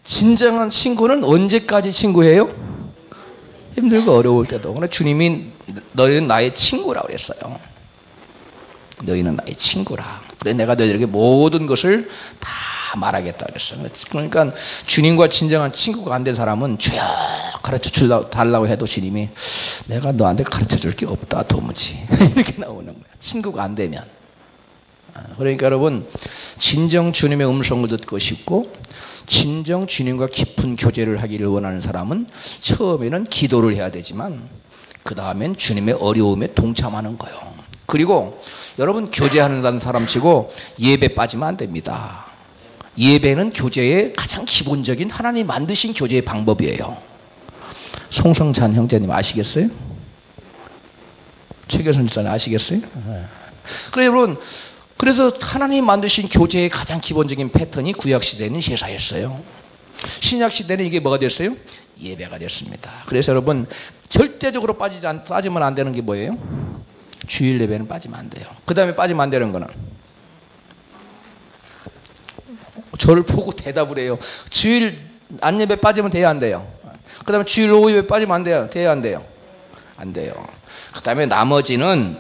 진정한 친구는 언제까지 친구예요? 힘들고 어려울 때도. 그러나 주님이 너희는 나의 친구라고 그랬어요. 너희는 나의 친구라. 그래 내가 너희들에게 모든 것을 다 말하겠다 그랬어요. 그러니까 주님과 진정한 친구가 안 된 사람은 주여 가르쳐 달라고 해도 주님이 내가 너한테 가르쳐 줄 게 없다 도무지 이렇게 나오는 거예요. 친구가 안 되면. 그러니까 여러분 진정 주님의 음성을 듣고 싶고 진정 주님과 깊은 교제를 하기를 원하는 사람은 처음에는 기도를 해야 되지만 그 다음엔 주님의 어려움에 동참하는 거예요. 그리고 여러분 교제하는 사람 치고 예배 빠지면 안 됩니다. 예배는 교제의 가장 기본적인 하나님이 만드신 교제의 방법이에요. 송성찬 형제님 아시겠어요? 최교선 집사님 아시겠어요? 그래 여러분 그래서 하나님이 만드신 교제의 가장 기본적인 패턴이 구약시대는 제사였어요. 신약시대는 이게 뭐가 됐어요? 예배가 됐습니다. 그래서 여러분 절대적으로 빠지면 안 되는 게 뭐예요? 주일 예배는 빠지면 안 돼요. 그 다음에 빠지면 안 되는 거는 저를 보고 대답을 해요. 주일 안예배 빠지면 돼야 안 돼요. 그 다음에 주일 오후 예배 빠지면 안 돼요. 돼야 안 돼요. 안 돼요. 그 다음에 나머지는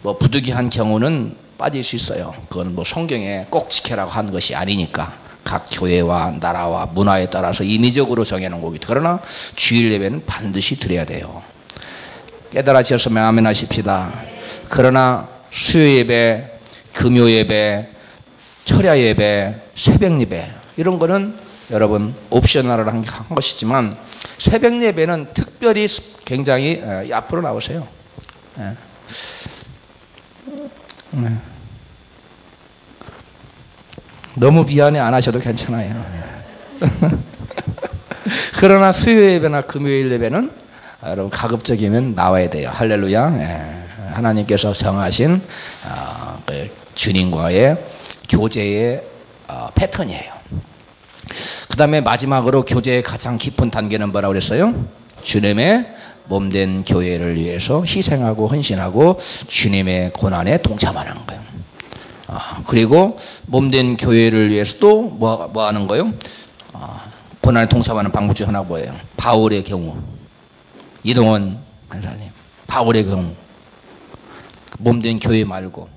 뭐 부득이한 경우는 빠질 수 있어요. 그건 뭐 성경에 꼭 지켜라고 한 것이 아니니까 각 교회와 나라와 문화에 따라서 임의적으로 정해놓은 거기 때문에 그러나 주일 예배는 반드시 드려야 돼요. 깨달아지셨으면 아멘 하십시다. 그러나 수요 예배, 금요 예배, 철야 예배, 새벽 예배 이런 거는 여러분 옵셔널을 한 것이지만 새벽 예배는 특별히 굉장히 앞으로 나오세요. 너무 미안해 안 하셔도 괜찮아요. 그러나 수요 예배나 금요일 예배는 여러분 가급적이면 나와야 돼요. 할렐루야. 하나님께서 정하신 주님과의 교제의 패턴이에요. 그 다음에 마지막으로 교제의 가장 깊은 단계는 뭐라고 그랬어요? 주님의 몸된 교회를 위해서 희생하고 헌신하고 주님의 고난에 동참하는 거예요. 그리고 몸된 교회를 위해서 또 뭐 하는 거예요? 고난에 동참하는 방법 중 하나 뭐예요? 바울의 경우 이동원 간사님 바울의 경우 몸된 교회 말고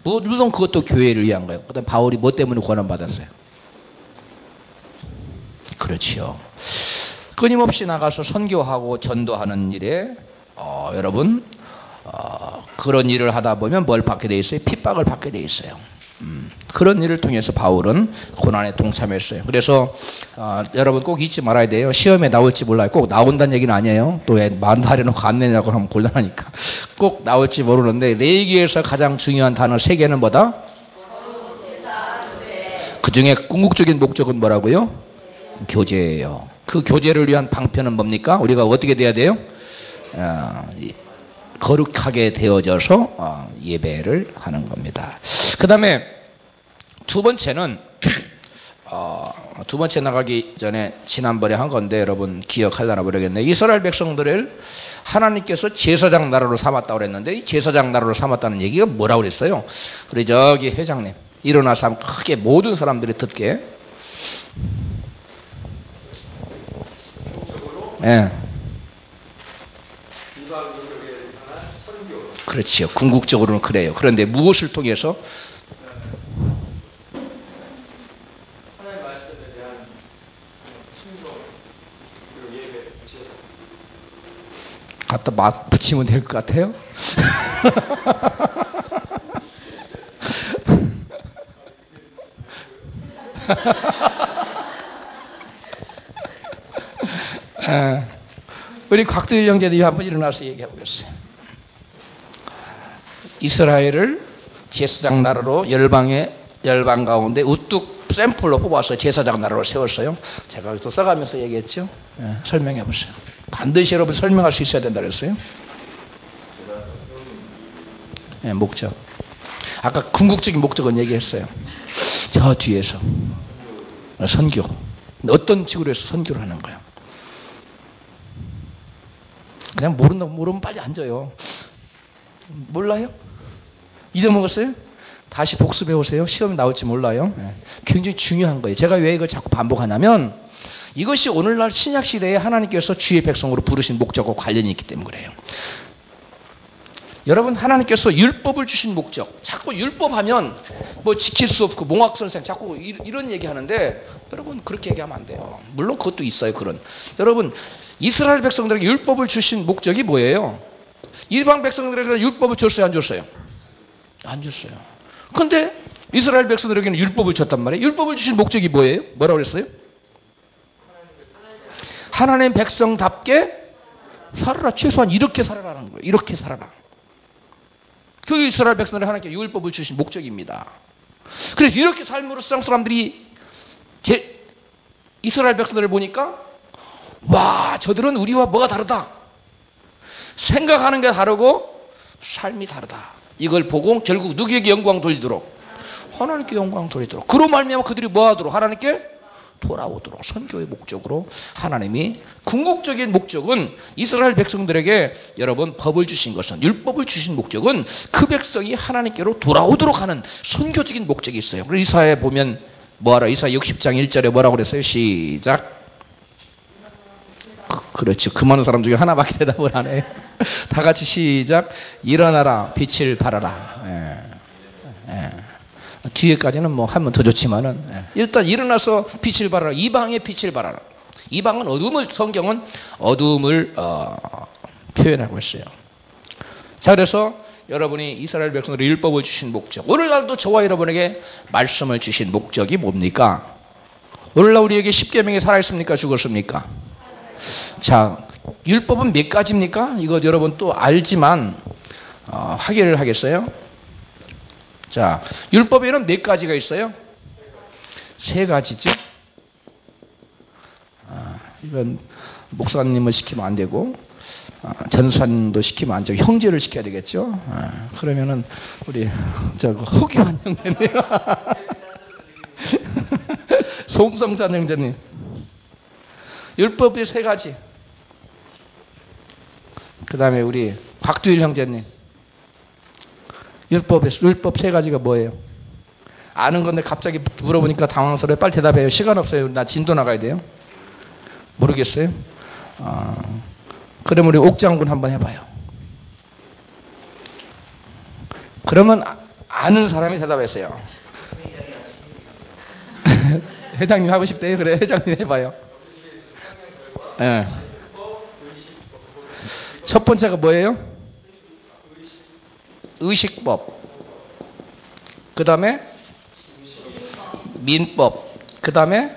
무슨 그것도 교회를 위한 거예요. 그다음 바울이 뭐 때문에 고난 받았어요? 그렇지요. 끊임없이 나가서 선교하고 전도하는 일에 여러분 그런 일을 하다 보면 뭘 받게 돼 있어요? 핍박을 받게 돼 있어요. 그런 일을 통해서 바울은 고난에 동참했어요. 그래서 여러분 꼭 잊지 말아야 돼요. 시험에 나올지 몰라요. 꼭 나온다는 얘기는 아니에요. 또 왜 만다려놓고 안 내냐고 하면 곤란하니까. 꼭 나올지 모르는데 레위기에서 가장 중요한 단어 3개는 뭐다? 그 중에 궁극적인 목적은 뭐라고요? 교제예요. 그 교제를 위한 방편은 뭡니까? 우리가 어떻게 돼야 돼요? 거룩하게 되어져서 예배를 하는 겁니다. 그 다음에 두 번째는 두 번째 나가기 전에 지난번에 한 건데 여러분 기억하려나 모르겠네. 이스라엘 백성들을 하나님께서 제사장 나라로 삼았다고 그랬는데 이 제사장 나라로 삼았다는 얘기가 뭐라고 그랬어요? 우리 저기 회장님 일어나서 한번 크게 모든 사람들이 듣게. 예. 그렇지요. 궁극적으로는 그래요. 그런데 무엇을 통해서? 하나님의 말씀에 대한 순종 그리고 예배, 제사. 갖다 붙이면 될 것 같아요. 우리 곽두일 형제님이 한번 일어나서 얘기해 보겠어요. 이스라엘을 제사장 나라로 열방 가운데 우뚝 샘플로 뽑아서 제사장 나라로 세웠어요. 제가 또 써가면서 얘기했죠. 설명해 보세요. 반드시 여러분 설명할 수 있어야 된다 그랬어요. 목적. 아까 궁극적인 목적은 얘기했어요. 저 뒤에서 선교. 어떤 식으로 해서 선교를 하는 거예요. 그냥 모르면 빨리 앉아요. 몰라요? 잊어먹었어요? 다시 복습해 오세요. 시험이 나올지 몰라요. 굉장히 중요한 거예요. 제가 왜 이걸 자꾸 반복하냐면 이것이 오늘날 신약 시대에 하나님께서 주의 백성으로 부르신 목적과 관련이 있기 때문에 그래요. 여러분, 하나님께서 율법을 주신 목적, 자꾸 율법하면 뭐 지킬 수 없고 몽학선생 자꾸 이런 얘기하는데 여러분 그렇게 얘기하면 안 돼요. 물론 그것도 있어요. 그런 여러분, 이스라엘 백성들에게 율법을 주신 목적이 뭐예요? 이방 백성들에게 율법을 줬어요, 안 줬어요? 안 줬어요. 근데 이스라엘 백성들에게는 율법을 줬단 말이에요. 율법을 주신 목적이 뭐예요? 뭐라고 그랬어요? 하나님 백성답게 살아라. 최소한 이렇게 살아라는 거예요. 이렇게 살아라. 그 이스라엘 백성들이 하나님께 율법을 주신 목적입니다. 그래서 이렇게 삶으로 세상 사람들이 이스라엘 백성들을 보니까 와, 저들은 우리와 뭐가 다르다. 생각하는 게 다르고 삶이 다르다. 이걸 보고 결국 누구에게 영광 돌리도록? 하나님께 영광 돌리도록. 그로 말미암아 그들이 뭐 하도록? 하나님께 돌아오도록. 선교의 목적으로 하나님이 궁극적인 목적은 이스라엘 백성들에게 여러분 법을 주신 것은, 율법을 주신 목적은 그 백성이 하나님께로 돌아오도록 하는 선교적인 목적이 있어요. 그래서 이사야에 보면 뭐하라? 이사야 60장 1절에 뭐라고 그랬어요? 시작. 그렇죠. 그 많은 사람 중에 하나밖에 대답을 안 해요. 다 같이 시작. 일어나라, 빛을 발하라. 뒤에까지는 뭐 하면 더 좋지만은 일단 일어나서 빛을 발하라. 이방의 빛을 발하라. 이방은 어둠을, 성경은 어둠을 표현하고 있어요. 자, 그래서 여러분이 이스라엘 백성들이 율법을 주신 목적, 오늘날도 저와 여러분에게 말씀을 주신 목적이 뭡니까? 오늘날 우리에게 십계명이 살아있습니까? 죽었습니까? 자, 율법은 몇 가지입니까? 이거 여러분 또 알지만 확인을 하겠어요? 자, 율법에는 몇 가지가 있어요? 세 가지죠. 이건 목사님을 시키면 안 되고 전사님도 시키면 안 되고 형제를 시켜야 되겠죠. 그러면은 우리 저 허기환 형제님, 송성찬 형제님, 율법이 세 가지. 그 다음에 우리 곽두일 형제님, 율법 세 가지가 뭐예요? 아는 건데 갑자기 물어보니까 당황스러워요. 빨리 대답해요. 시간 없어요. 나 진도 나가야 돼요. 모르겠어요? 그럼 우리 옥장군 한번 해봐요. 그러면 아는 사람이 대답했어요. 회장님 하고 싶대요? 그래, 회장님 해봐요. 네. 첫 번째가 뭐예요? 의식법. 그 다음에 민법. 그 다음에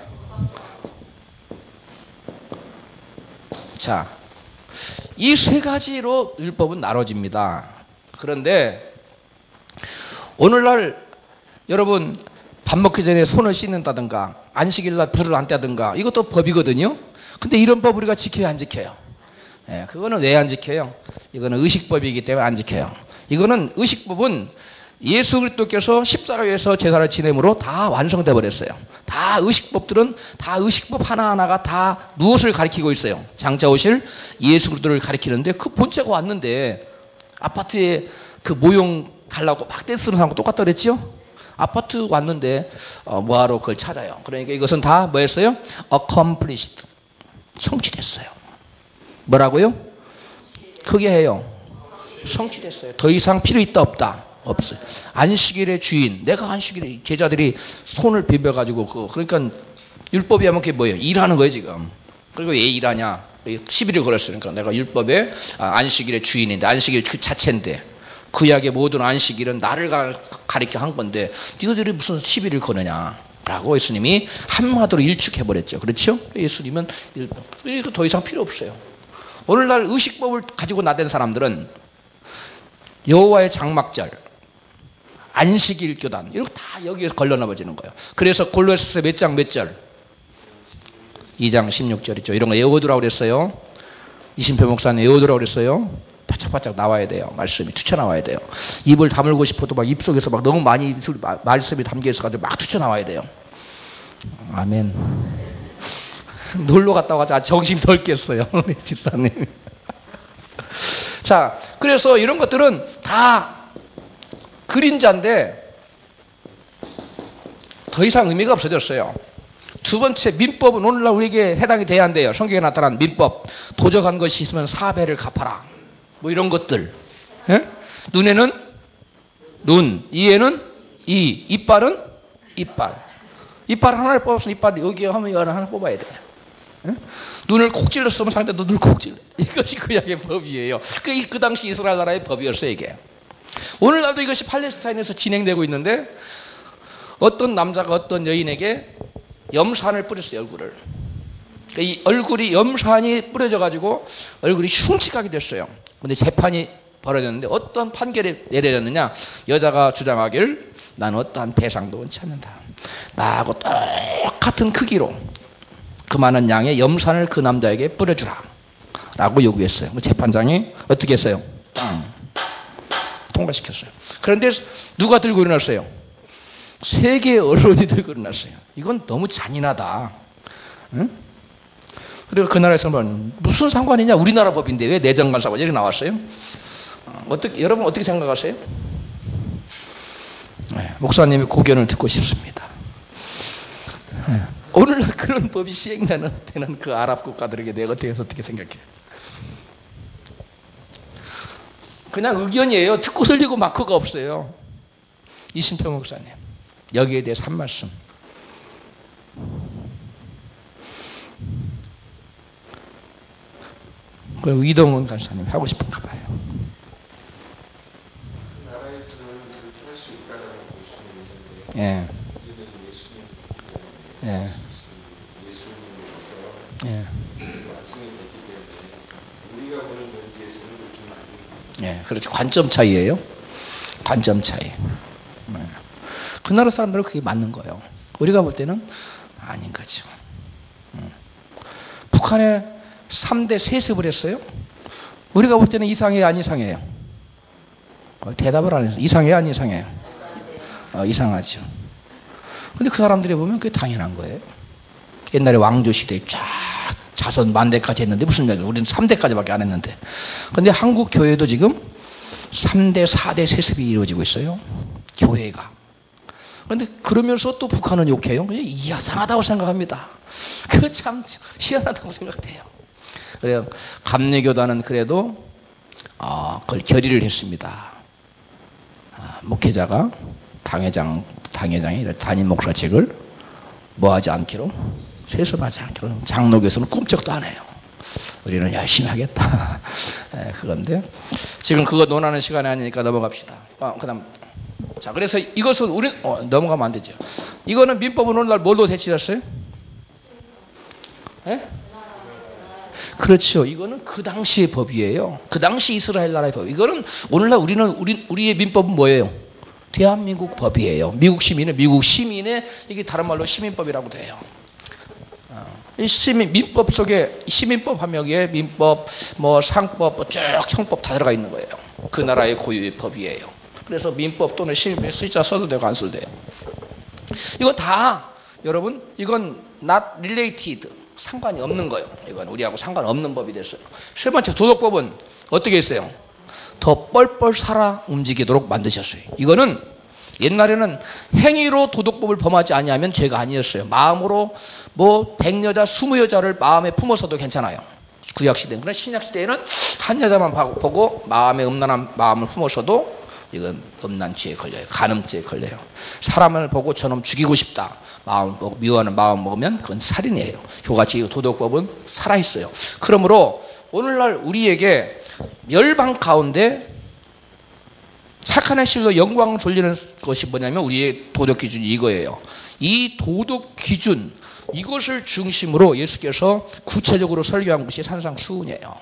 자, 이 세 가지로 율법은 나눠집니다. 그런데 오늘날 여러분 밥 먹기 전에 손을 씻는다든가 안식일날 불을 안 떼든가 이것도 법이거든요. 근데 이런 법 우리가 지켜야 안 지켜요? 그거는 왜 안 지켜요? 이거는 의식법이기 때문에 안 지켜요. 이거는 의식법은 예수 그리스도께서 십자가에서 제사를 지냄으로 다 완성돼 버렸어요. 다 의식법들은 다 의식법 하나하나가 다 무엇을 가리키고 있어요? 장차 오실 예수 그리스도를 가리키는데 그 본체가 왔는데 아파트에 그 모형 달라고 막 떼쓰는 사람과 똑같다 그랬죠? 아파트 왔는데 뭐하러 그걸 찾아요. 그러니까 이것은 다 뭐였어요? accomplished. 성취됐어요. 뭐라고요? 크게 해요. 성취됐어요. 더 이상 필요 있다 없다? 없어요. 안식일의 주인, 내가 안식일에 제자들이 손을 비벼가지고 그러니까 율법이 하면 그게 뭐예요? 일하는 거예요 지금. 그리고 왜 일하냐? 10일을 걸었으니까 내가 율법의 안식일의 주인인데 안식일 그 자체인데 구약의 모든 안식일은 나를 가리켜 한 건데 너희들이 무슨 10일을 거느냐 라고 예수님이 한마디로 일축해버렸죠. 그렇죠? 예수님은 율법 더 이상 필요 없어요. 오늘날 의식법을 가지고 나댄 사람들은 여호와의 장막절, 안식일 교단 이렇게 다 여기에서 걸러나버지는 거예요. 그래서 골로새서 몇 장 몇 절? 2장 16절이죠. 이런 거 외워두라고 그랬어요. 이신표 목사님 외워두라고 그랬어요. 바짝바짝 나와야 돼요. 말씀이 튀쳐나와야 돼요. 입을 다물고 싶어도 막 입속에서 막 너무 많이 말씀이 담겨 있어가지고 막 튀쳐나와야 돼요. 아멘. 놀러 갔다 와서 정신 덜 깼어요. 우리 집사님. 자, 그래서 이런 것들은 다 그림자인데 더 이상 의미가 없어졌어요. 두 번째, 민법은 오늘날 우리에게 해당이 돼야 한대요. 성경에 나타난 민법. 도적한 것이 있으면 4배를 갚아라. 뭐 이런 것들. 예? 눈에는 눈, 이에는 이, 이빨은 이빨. 이빨 하나를 뽑았으면 이빨 여기 하면 하나 뽑아야 돼. 예? 눈을 콕 찔렀으면 상대도 눈을 콕 찔러. 이것이 구약의 법이에요. 그 당시 이스라엘 나라의 법이었어요, 이게. 오늘날도 이것이 팔레스타인에서 진행되고 있는데 어떤 남자가 어떤 여인에게 염산을 뿌렸어요, 얼굴을. 이 얼굴이 염산이 뿌려져가지고 얼굴이 흉측하게 됐어요. 근데 재판이 벌어졌는데 어떤 판결이 내려졌느냐? 여자가 주장하길 나는 어떠한 배상도 원치 않는다. 나하고 똑같은 크기로 그만한 양의 염산을 그 남자에게 뿌려주라 라고 요구했어요. 재판장이 어떻게 했어요? 통과시켰어요. 그런데 누가 들고 일어났어요? 세계 언론이 들고 일어났어요. 이건 너무 잔인하다. 응? 그리고 그 나라에서는 무슨 상관이냐? 우리나라 법인데 왜 내정간사고 이렇게 나왔어요? 여러분 어떻게 생각하세요? 네, 목사님의 고견을 듣고 싶습니다. 네, 오늘날 그런 법이 시행되는 그 아랍 국가들에게 내가 대해서 어떻게 생각해요? 그냥 의견이에요. 듣고 설리고 마크가 없어요. 이신평 목사님, 여기에 대해서 한 말씀. 그리고 이동훈 간사님 하고 싶은가 봐요. 나라에서는 그렇게 할 수 있다라고 보시는 문제인데, 예. 우리는 예수님, 예. 예수님께서 예. 아침에 뵙기 때문에 우리가 보는 문제에서는 그렇게 많이. 예. 그렇죠. 관점 차이예요. 관점 차이. 예. 그 나라 사람들은 그게 맞는 거예요. 우리가 볼 때는 아닌 거죠. 북한에 3대 세습을 했어요. 우리가 볼 때는 이상해요, 안 이상해요? 대답을 안 해서 이상해요, 안 이상해요? 이상하죠. 근데 그 사람들이 보면 그게 당연한 거예요. 옛날에 왕조 시대에 쫙 자손 만대까지 했는데 무슨 얘기예요? 우리는 3대까지밖에 안 했는데. 근데 한국 교회도 지금 3대, 4대 세습이 이루어지고 있어요. 교회가. 그런데 그러면서 또 북한은 욕해요. 이상하다고 생각합니다. 그거 참 희한하다고 생각돼요. 그래요. 감리교단은 그래도 그걸 결의를 했습니다. 목회자가 당회장이 담임 목사직을 뭐하지 않기로, 세습하지 않기로. 장로교수는 꿈쩍도 안 해요. 우리는 열심히 하겠다. 그건데 지금 그거 논하는 시간이 아니니까 넘어갑시다. 그다음. 자, 그래서 이것은 우리 넘어가면 안 되죠. 이거는 민법은 오늘날 뭘로 대체됐어요? 예? 그렇죠. 이거는 그 당시의 법이에요. 그 당시 이스라엘 나라의 법. 이거는 오늘날 우리의 민법은 뭐예요? 대한민국 법이에요. 미국 시민의 이게 다른 말로 시민법이라고 돼요. 이 민법 속에 시민법 한 명에 민법, 뭐 상법, 쭉 형법 다 들어가 있는 거예요. 그 나라의 고유의 법이에요. 그래서 민법 또는 시민법 숫자 써도 되고 안 써도 돼요. 이건 다 여러분 이건 not related. 상관이 없는 거예요. 이건 우리하고 상관없는 법이 됐어요. 세 번째, 도덕법은 어떻게 했어요? 더 뻘뻘 살아 움직이도록 만드셨어요. 이거는 옛날에는 행위로 도덕법을 범하지 아니하면 죄가 아니었어요. 마음으로 뭐 100여자 20여자를 마음에 품어서도 괜찮아요. 구약시대는. 그러나 신약시대에는 한 여자만 보고 마음에 음란한 마음을 품어서도 이건 음란죄에 걸려요. 간음죄에 걸려요. 사람을 보고 저놈 죽이고 싶다. 마음 보고 미워하는 마음 먹으면 그건 살인이에요. 교같이 도덕법은 살아있어요. 그러므로 오늘날 우리에게 멸방 가운데 착한 실로 영광을 돌리는 것이 뭐냐면 우리의 도덕 기준이 이거예요. 이 도덕 기준, 이것을 중심으로 예수께서 구체적으로 설교한 것이 산상수훈이에요.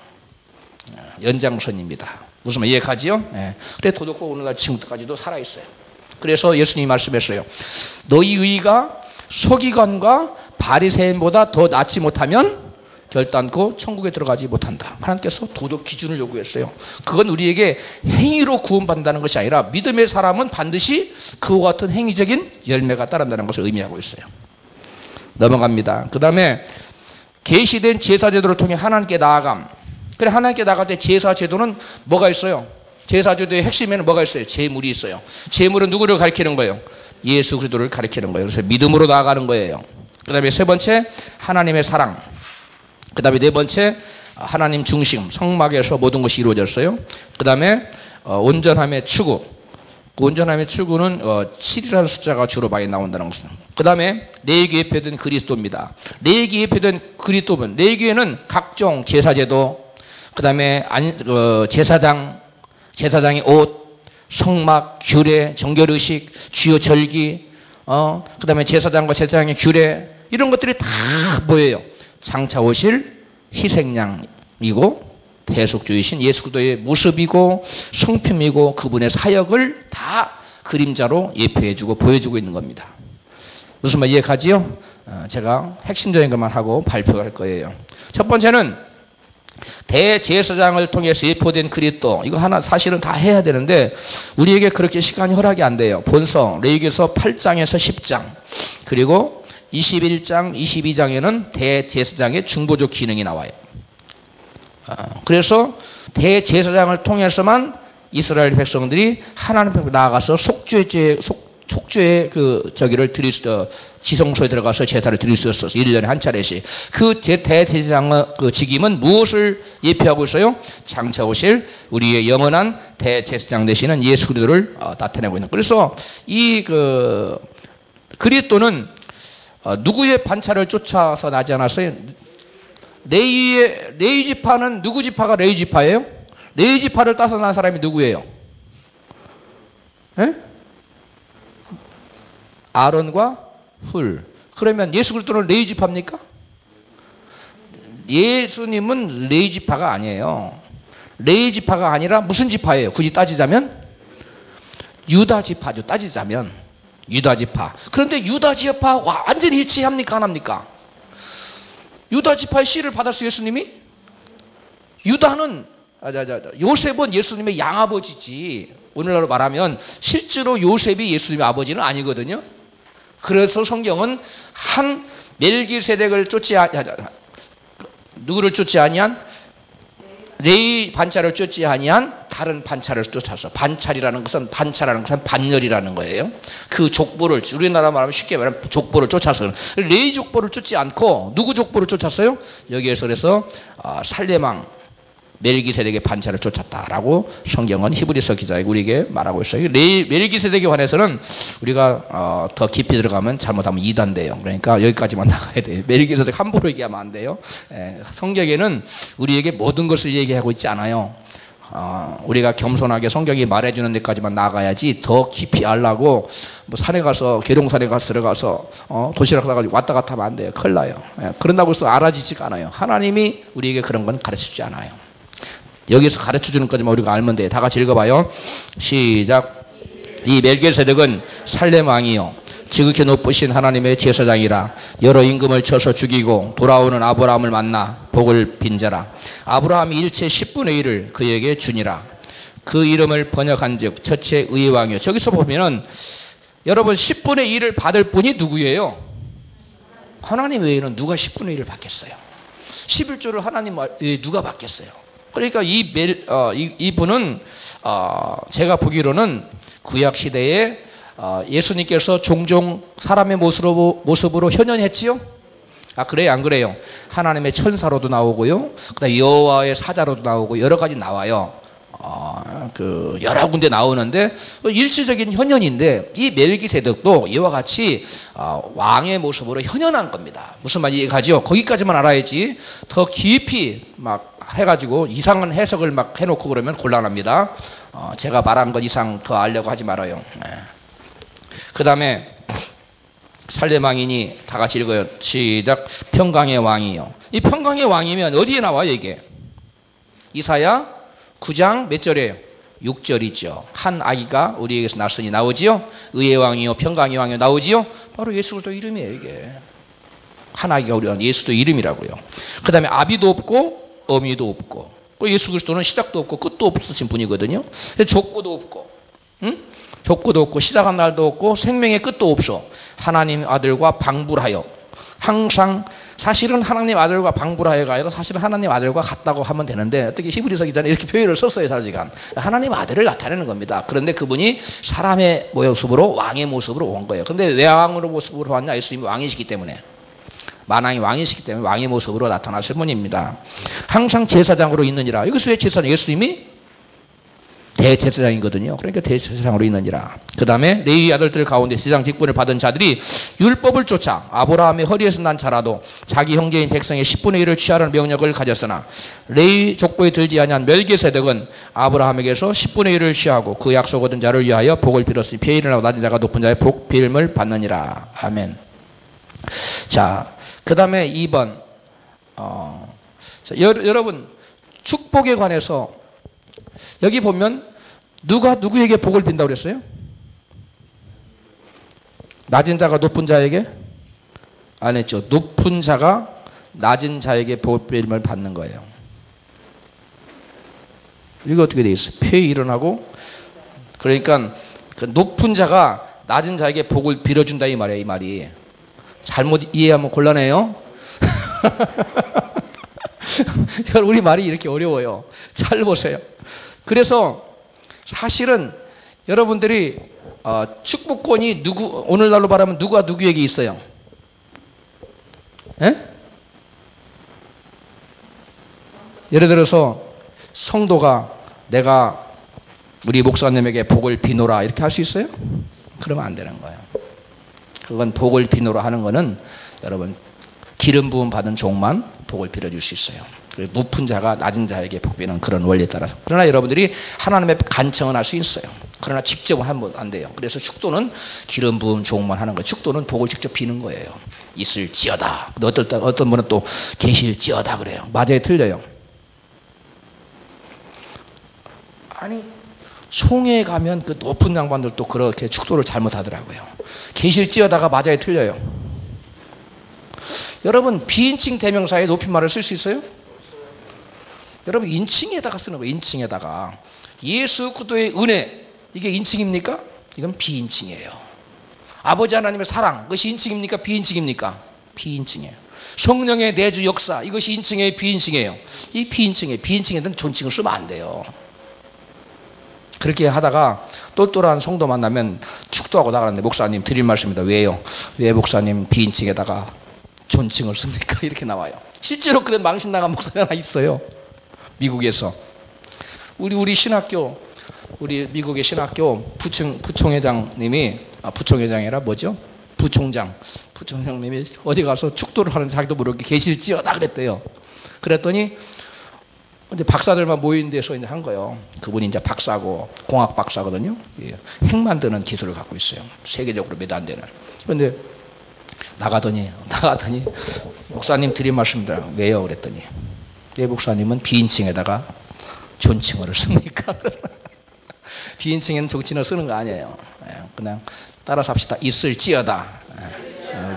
연장선입니다. 무슨 말 이해가지요? 네. 그래 도덕법 오늘날 지금까지도 살아있어요. 그래서 예수님이 말씀했어요. 너희 의가 서기관과 바리새인보다 더 낫지 못하면 결단코 천국에 들어가지 못한다. 하나님께서 도덕 기준을 요구했어요. 그건 우리에게 행위로 구원받는다는 것이 아니라 믿음의 사람은 반드시 그와 같은 행위적인 열매가 따른다는 것을 의미하고 있어요. 넘어갑니다. 그 다음에 계시된 제사제도를 통해 하나님께 나아감. 그래 하나님께 나갈 때 제사제도는 뭐가 있어요? 제사제도의 핵심에는 뭐가 있어요? 제물이 있어요. 제물은 누구를 가리키는 거예요? 예수 그리스도를 가리키는 거예요. 그래서 믿음으로 나아가는 거예요. 그 다음에 세 번째, 하나님의 사랑. 그 다음에 네 번째, 하나님 중심, 성막에서 모든 것이 이루어졌어요. 그 다음에 온전함의 추구. 그 온전함의 추구는 7이라는 숫자가 주로 많이 나온다는 것입니다. 그 다음에 레위기에 표된 그리스도입니다. 레위기에 표된 그리스도는, 레위기에는 각종 제사제도, 그 다음에 제사장의 옷, 성막, 규례, 정결의식, 주요 절기, 그 다음에 제사장과 제사장의 규례, 이런 것들이 다 뭐예요? 장차 오실 희생양이고 대속주이신 예수 그리스도의 모습이고 성품이고 그분의 사역을 다 그림자로 예표해주고 보여주고 있는 겁니다. 무슨 말 이해가지요? 제가 핵심적인 것만 하고 발표할 거예요. 첫 번째는 대제사장을 통해서 예표된 그리스도. 이거 하나 사실은 다 해야 되는데 우리에게 그렇게 시간이 허락이 안 돼요. 본서 레위기서 8장에서 10장 그리고 21장 22장에는 대제사장의 중보적 기능이 나와요. 그래서 대제사장을 통해서만 이스라엘 백성들이 하나님 앞에 나아가서 속죄의 그 저기를 드릴 수, 지성소에 들어가서 제사를 드릴 수 있었어. 1년에 한 차례씩. 그 대제사장의 그 직임은 무엇을 예표하고 있어요? 장차 오실 우리의 영원한 대제사장 되시는 예수 그리스도를 나타내고 있는. 그래서 이 그리스도는 누구의 반차를 쫓아서 나지 않았어요? 레위 지파는 누구 지파가 레위 지파예요? 레위 지파를 따서 난 사람이 누구예요? 에? 아론과 훌. 그러면 예수 그리스도는 레위 지파입니까? 예수님은 레위 지파가 아니에요. 레위 지파가 아니라 무슨 지파예요? 굳이 따지자면 유다 지파죠. 따지자면 유다 지파. 그런데 유다 지파 완전히 일치합니까? 안 합니까? 유다 지파의 씨를 받았어요, 예수님이? 유다는 요셉은 예수님의 양아버지지. 오늘날로 말하면 실제로 요셉이 예수님의 아버지는 아니거든요. 그래서 성경은 한 멜기세덱을 누구를 쫓지 아니한 레위 반차를 쫓지 아니한 다른 반차를 쫓아서 반차라는 것은 반열이라는 거예요. 그 족보를 우리나라 말하면 쉽게 말하면 족보를 쫓아서 레위 족보를 쫓지 않고 누구 족보를 쫓았어요? 여기에서 그래서 살레망 멜기세덱의 반차를 쫓았다라고 성경은 히브리서 기자에게 우리에게 말하고 있어요. 멜기세덱에 관해서는 우리가 더 깊이 들어가면 잘못하면 이단돼요. 그러니까 여기까지만 나가야 돼요. 멜기세덱 함부로 얘기하면 안 돼요. 성경에는 우리에게 모든 것을 얘기하고 있지 않아요. 우리가 겸손하게 성경이 말해주는 데까지만 나가야지 더 깊이 알라고 뭐 산에 가서 계룡산에 가서 들어가서 도시락 사가지고 왔다 갔다 하면 안 돼요. 큰일 나요. 그런다고 해서 알아지지가 않아요. 하나님이 우리에게 그런 건 가르쳐주지 않아요. 여기서 가르쳐주는 것까지만 우리가 알면 돼요. 다 같이 읽어봐요. 시작. 이 멜기세덱은 살렘 왕이요 지극히 높으신 하나님의 제사장이라. 여러 임금을 쳐서 죽이고 돌아오는 아브라함을 만나 복을 빈자라. 아브라함이 일체 10분의 1을 그에게 주니라. 그 이름을 번역한즉 첫째 의의 왕이요. 저기서 보면은 여러분 10분의 1을 받을 분이 누구예요? 하나님 외에는 누가 10분의 1을 받겠어요? 11조를 하나님 외에 누가 받겠어요? 그러니까 이분은 제가 보기로는 구약 시대에 예수님께서 종종 사람의 모습으로 현현했지요? 그래요? 안 그래요? 하나님의 천사로도 나오고요. 그다음에 여호와의 사자로도 나오고 여러 가지 나와요. 여러 군데 나오는데 일시적인 현현인데 이 멜기세덱도 이와 같이 왕의 모습으로 현현한 겁니다. 무슨 말인지 이해가죠? 거기까지만 알아야지 더 깊이 막 해가지고 이상한 해석을 막 해놓고 그러면 곤란합니다. 제가 말한 것 이상 더 알려고 하지 말아요. 그 다음에 살렘 왕이니 다 같이 읽어요. 시작. 평강의 왕이요. 이 평강의 왕이면 어디에 나와요 이게? 이사야 9장 몇 절이에요? 6절이죠. 한 아기가 우리에게서 났으니 나오지요. 의의 왕이요 평강의 왕이요 나오지요. 바로 예수 그리스도 이름이에요 이게. 한 아기가 우리 예수도 이름이라고요. 그 다음에 아비도 없고 어미도 없고 예수 그리스도는 시작도 없고 끝도 없으신 분이거든요. 족보도 없고 족보도 없고 시작한 날도 없고 생명의 끝도 없어. 하나님 아들과 방불하여 항상 사실은 하나님 아들과 방불하여가 아니라 사실은 하나님 아들과 같다고 하면 되는데 어떻게 히브리서 기자는 이렇게 표현을 썼어요. 사지간 하나님 아들을 나타내는 겁니다. 그런데 그분이 사람의 모습으로 왕의 모습으로 온 거예요. 그런데 왜 왕으로 모습으로 왔냐? 예수님이 왕이시기 때문에 만왕이 왕이시기 때문에 왕의 모습으로 나타나실 분입니다. 항상 제사장으로 있느니라. 이것이 왜 제사장? 예수님이 대제사장이거든요. 그러니까 대제사장으로 있느니라. 그 다음에 레위 아들들 가운데 제사장 직분을 받은 자들이 율법을 쫓아 아브라함의 허리에서 난 자라도 자기 형제인 백성의 10분의 1을 취하라는 명령을 가졌으나 레위 족보에 들지 아니한 멜기세덱은 아브라함에게서 10분의 1을 취하고 그 약속 얻은 자를 위하여 복을 빌었으니 피에 일어나고 낮은 자가 높은 자의 복 빌음을 받느니라. 아멘. 자, 그 다음에 2번 여러분 축복에 관해서 여기 보면 누가 누구에게 복을 빈다고 그랬어요? 낮은 자가 높은 자에게? 안 했죠. 높은 자가 낮은 자에게 복을 빌음을 받는 거예요. 이거 어떻게 돼 있어요? 폐에 일어나고 그러니까 그 높은 자가 낮은 자에게 복을 빌어준다 이 말이에요. 이 말이 잘못 이해하면 곤란해요. 우리 말이 이렇게 어려워요. 잘 보세요. 그래서 사실은 여러분들이 축복권이 오늘날로 말하면 누가 누구에게 있어요? 에? 예를 들어서 성도가 내가 우리 목사님에게 복을 비노라 이렇게 할 수 있어요? 그러면 안 되는 거예요. 그건 복을 비노라 하는 거는 여러분 기름 부음 받은 종만 복을 빌어줄 수 있어요. 높은 자가 낮은 자에게 복 비는 그런 원리에 따라서. 그러나 여러분들이 하나님의 간청은 할 수 있어요. 그러나 직접은 하면 안 돼요. 그래서 축도는 기름 부음 종만 하는 거예요. 축도는 복을 직접 비는 거예요. 있을지어다. 어떤 분은 또 계실지어다 그래요. 맞아요, 틀려요? 아니 총회 가면 그 높은 양반들도 그렇게 축도를 잘못하더라고요. 계실지어다가 맞아요, 틀려요? 여러분 비인칭 대명사에 높임말을 쓸 수 있어요? 여러분 인칭에다가 쓰는 거예요. 인칭에다가 예수 그리스도의 은혜 이게 인칭입니까? 이건 비인칭이에요. 아버지 하나님의 사랑 그것이 인칭입니까? 비인칭입니까? 비인칭이에요. 성령의 내주 역사 이것이 인칭이에요? 비인칭이에요? 이 비인칭이에요. 비인칭에는 존칭을 쓰면 안 돼요. 그렇게 하다가 똘똘한 성도 만나면 축도하고 나가는데 목사님 드릴 말씀입니다. 왜요? 왜 목사님 비인칭에다가 존칭을 씁니까? 이렇게 나와요. 실제로 그런 망신 나간 목사가 하나 있어요. 미국에서 우리 신학교 우리 미국의 신학교 부총회장님이 부총회장이라 뭐죠? 부총장님이 어디 가서 축도를 하는데 자기도 모르게 계실지어다 그랬대요. 그랬더니 이제 박사들만 모인 데서 이제 한 거예요. 그분이 이제 박사고 공학 박사거든요. 핵 만드는 기술을 갖고 있어요. 세계적으로 몇 안 되는. 그런데 나가더니 목사님 드린 말씀입니다. 왜요? 그랬더니 내 목사님은 비인칭에다가 존칭어를 씁니까? 비인칭에는 존칭어를 쓰는 거 아니에요. 그냥 따라서 합시다. 있을지어다.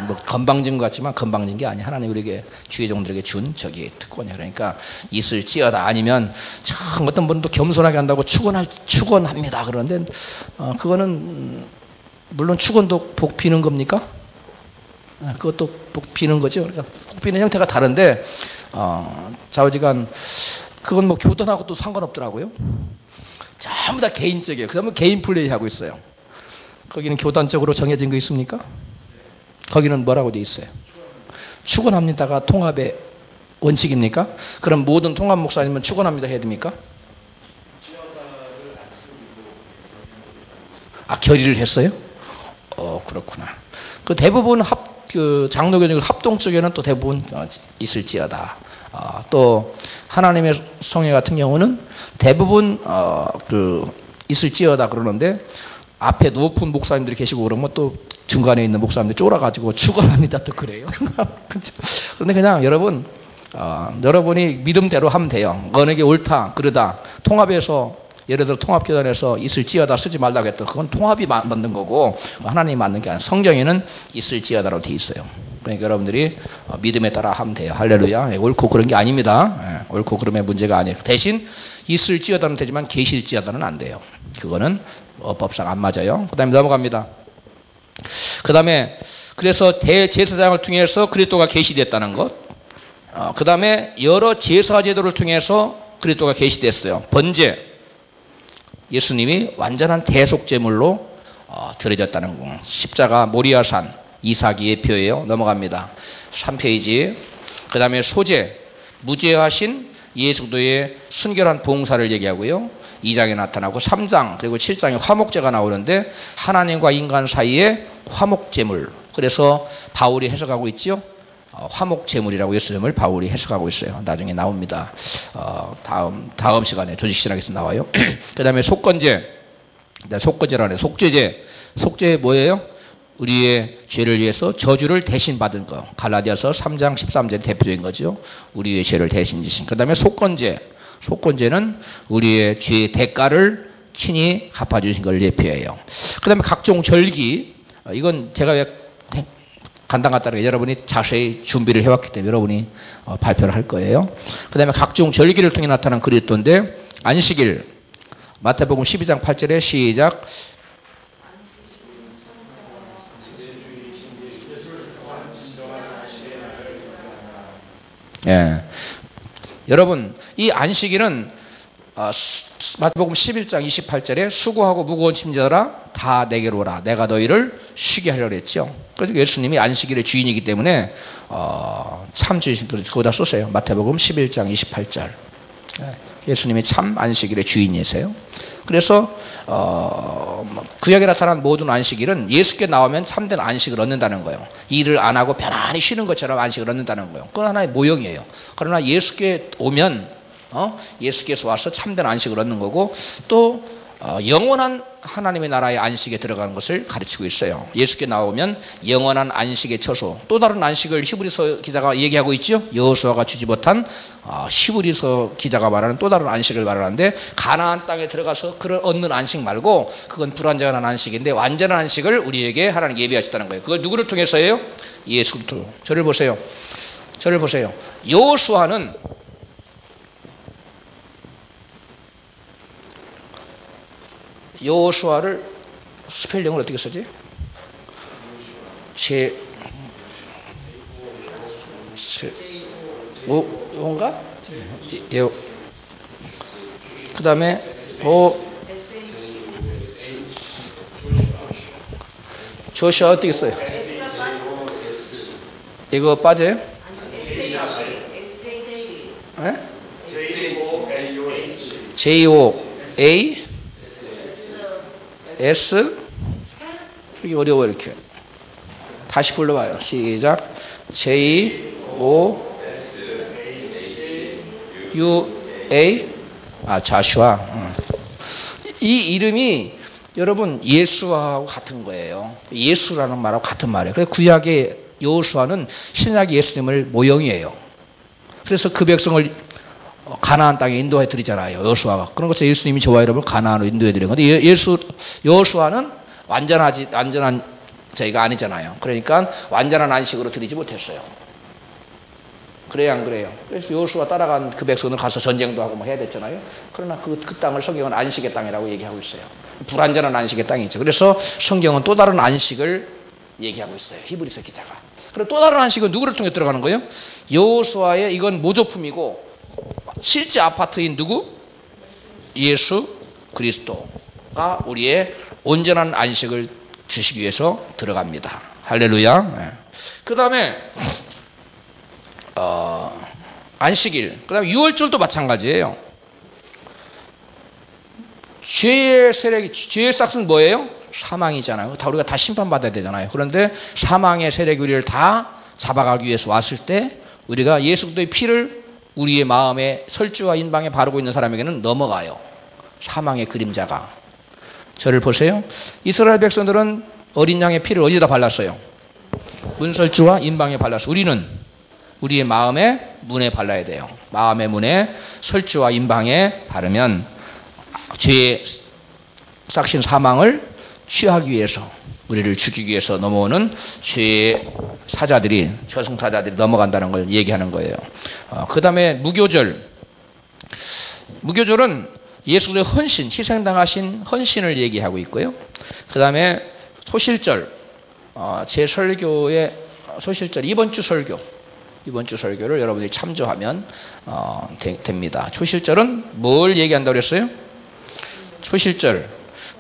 뭐 건방진 것 같지만 건방진 게 아니야. 하나님 우리에게 주의 종들에게 준 저기 특권이야. 그러니까 있을지어다. 아니면 참 어떤 분도 겸손하게 한다고 축원합니다. 그런데 그거는 물론 축원도 복 비는 겁니까? 그것도 복 비는 거죠. 그러니까 복 비는 형태가 다른데 좌우지간 그건 뭐 교단하고 또 상관없더라고요. 전부 다 개인적이에요. 그러면 개인 플레이 하고 있어요. 거기는 교단적으로 정해진 거 있습니까? 거기는 뭐라고 돼 있어요? 축원합니다가 통합의 원칙입니까? 그럼 모든 통합 목사님은 축원합니다 해야 됩니까? 결의를 했어요? 그렇구나. 그 대부분 그 장로교 중에 합동 쪽에는 또 대부분 있을지어다. 또 하나님의 성회 같은 경우는 대부분 그 있을지어다 그러는데 앞에 높은 목사님들이 계시고 그러면 또 중간에 있는 목사님들이 쫄아가지고 축원합니다 또 그래요. 그런데 그냥 여러분 여러분이 믿음대로 하면 돼요. 어느 게 옳다 그러다 통합에서 예를 들어 통합교단에서 있을지어다 쓰지 말라고 했던 그건 통합이 만든 거고 하나님이 만든 게 아니라 성경에는 있을지어다로 돼 있어요. 그러니까 여러분들이 믿음에 따라 하면 돼요. 할렐루야. 옳고 그런 게 아닙니다. 옳고 그름의 문제가 아니에요. 대신 있을지어다는 되지만 계실지어다는 안 돼요. 그거는 법상 안 맞아요. 그 다음에 넘어갑니다. 그 다음에 그래서 대제사장을 통해서 그리스도가 계시됐다는 것. 그 다음에 여러 제사 제도를 통해서 그리스도가 계시됐어요. 번제, 예수님이 완전한 대속제물로 드려졌다는 거. 십자가 모리아산 이삭의 표예요. 넘어갑니다. 3페이지. 그 다음에 소제, 무죄하신 예수도의 순결한 봉사를 얘기하고요. 2장에 나타나고 3장 그리고 7장에 화목제가 나오는데 하나님과 인간 사이의 화목제물. 그래서 바울이 해석하고 있죠. 화목제물이라고 예수님을 바울이 해석하고 있어요. 나중에 나옵니다. 다음 시간에 조직신학에서 나와요. 그 다음에 속건제, 속건제라네. 속죄제. 속죄 뭐예요? 우리의 죄를 위해서 저주를 대신 받은 거. 갈라디아서 3장 13절이 대표적인 거죠. 우리의 죄를 대신 지신. 그 다음에 속건제. 속건제는 우리의 죄의 대가를 친히 갚아주신 걸 예표해요. 그 다음에 각종 절기. 이건 제가 왜 간단하게 여러분이 자세히 준비를 해왔기 때문에 여러분이 발표를 할 거예요. 그 다음에 각종 절기를 통해 나타난 그리스도인데 안식일. 마태복음 12장 8절에 시작. 예. 여러분 이 안식일은 마태복음 11장 28절에 수고하고 무거운 짐자들아 다 내게로 오라 내가 너희를 쉬게 하려고 그랬죠. 그래서 예수님이 안식일의 주인이기 때문에 참 주이신 거기다 썼어요. 마태복음 11장 28절. 예수님이 참 안식일의 주인이세요. 그래서 구약에 나타난 모든 안식일은 예수께 나오면 참된 안식을 얻는다는 거예요. 일을 안 하고 편안히 쉬는 것처럼 안식을 얻는다는 거예요. 그건 하나의 모형이에요. 그러나 예수께 오면 예수께서 와서 참된 안식을 얻는 거고 또 영원한 하나님의 나라의 안식에 들어가는 것을 가르치고 있어요. 예수께 나오면 영원한 안식의 처소, 또 다른 안식을 히브리서 기자가 얘기하고 있죠. 여호수아가 주지 못한 히브리서 기자가 말하는 또 다른 안식을 말하는데 가나안 땅에 들어가서 그를 얻는 안식 말고 그건 불완전한 안식인데 완전한 안식을 우리에게 하나님 예비하셨다는 거예요. 그걸 누구를 통해서예요? 예수를 통해서. 저를 보세요. 저를 보세요. 여호수아는 여호수아를 스펠링을 어떻게 쓰지? 뭔가? 그 다음에 조슈아 어떻게 써요? 이거 빠져요? J-O-A S 이게 어려워 이렇게 다시 불러봐요. 시작. J O U A 자슈아. 이 이름이 여러분 예수하고 같은 거예요. 예수라는 말하고 같은 말이에요. 그래서 구약의 여호수아는 신약의 예수님을 모형이에요. 그래서 그 백성을 가나안 땅에 인도해 드리잖아요. 여호수아가. 그런 것처럼 예수님이 저와 여러분을 가나안으로 인도해 드린 건데 여호수아는 완전한 저희가 아니잖아요. 그러니까 완전한 안식으로 드리지 못했어요. 그래요, 안 그래요? 그래서 여호수아 따라간 그 백성은 가서 전쟁도 하고 뭐 해야 됐잖아요. 그러나 그 땅을 성경은 안식의 땅이라고 얘기하고 있어요. 불완전한 안식의 땅이죠. 그래서 성경은 또 다른 안식을 얘기하고 있어요. 히브리서 기자가. 그리고 또 다른 안식은 누구를 통해 들어가는 거예요? 여호수아의 이건 모조품이고 실제 아파트인 누구? 예수 그리스도가 우리의 온전한 안식을 주시기 위해서 들어갑니다. 할렐루야. 그 다음에 안식일, 그 다음에 유월절도 마찬가지예요. 죄의 세력이, 죄의 싹은 뭐예요? 사망이잖아요. 다 우리가 다 심판받아야 되잖아요. 그런데 사망의 세력이 우리를 다 잡아가기 위해서 왔을 때 우리가 예수 그리스도의 피를 우리의 마음에 설주와 인방에 바르고 있는 사람에게는 넘어가요. 사망의 그림자가. 저를 보세요. 이스라엘 백성들은 어린 양의 피를 어디다 발랐어요? 문설주와 인방에 발랐어요. 우리는 우리의 마음의 문에 발라야 돼요. 마음의 문에 설주와 인방에 바르면 죄의 싹신 사망을 취하기 위해서, 우리를 죽이기 위해서 넘어오는 죄의 사자들이, 저승사자들이 넘어간다는 걸 얘기하는 거예요. 그 다음에 무교절. 무교절은 예수의 헌신, 희생당하신 헌신을 얘기하고 있고요. 그 다음에 소실절. 제 설교의 소실절 이번 주 설교를 여러분들이 참조하면 됩니다. 초실절은 뭘 얘기한다고 그랬어요? 초실절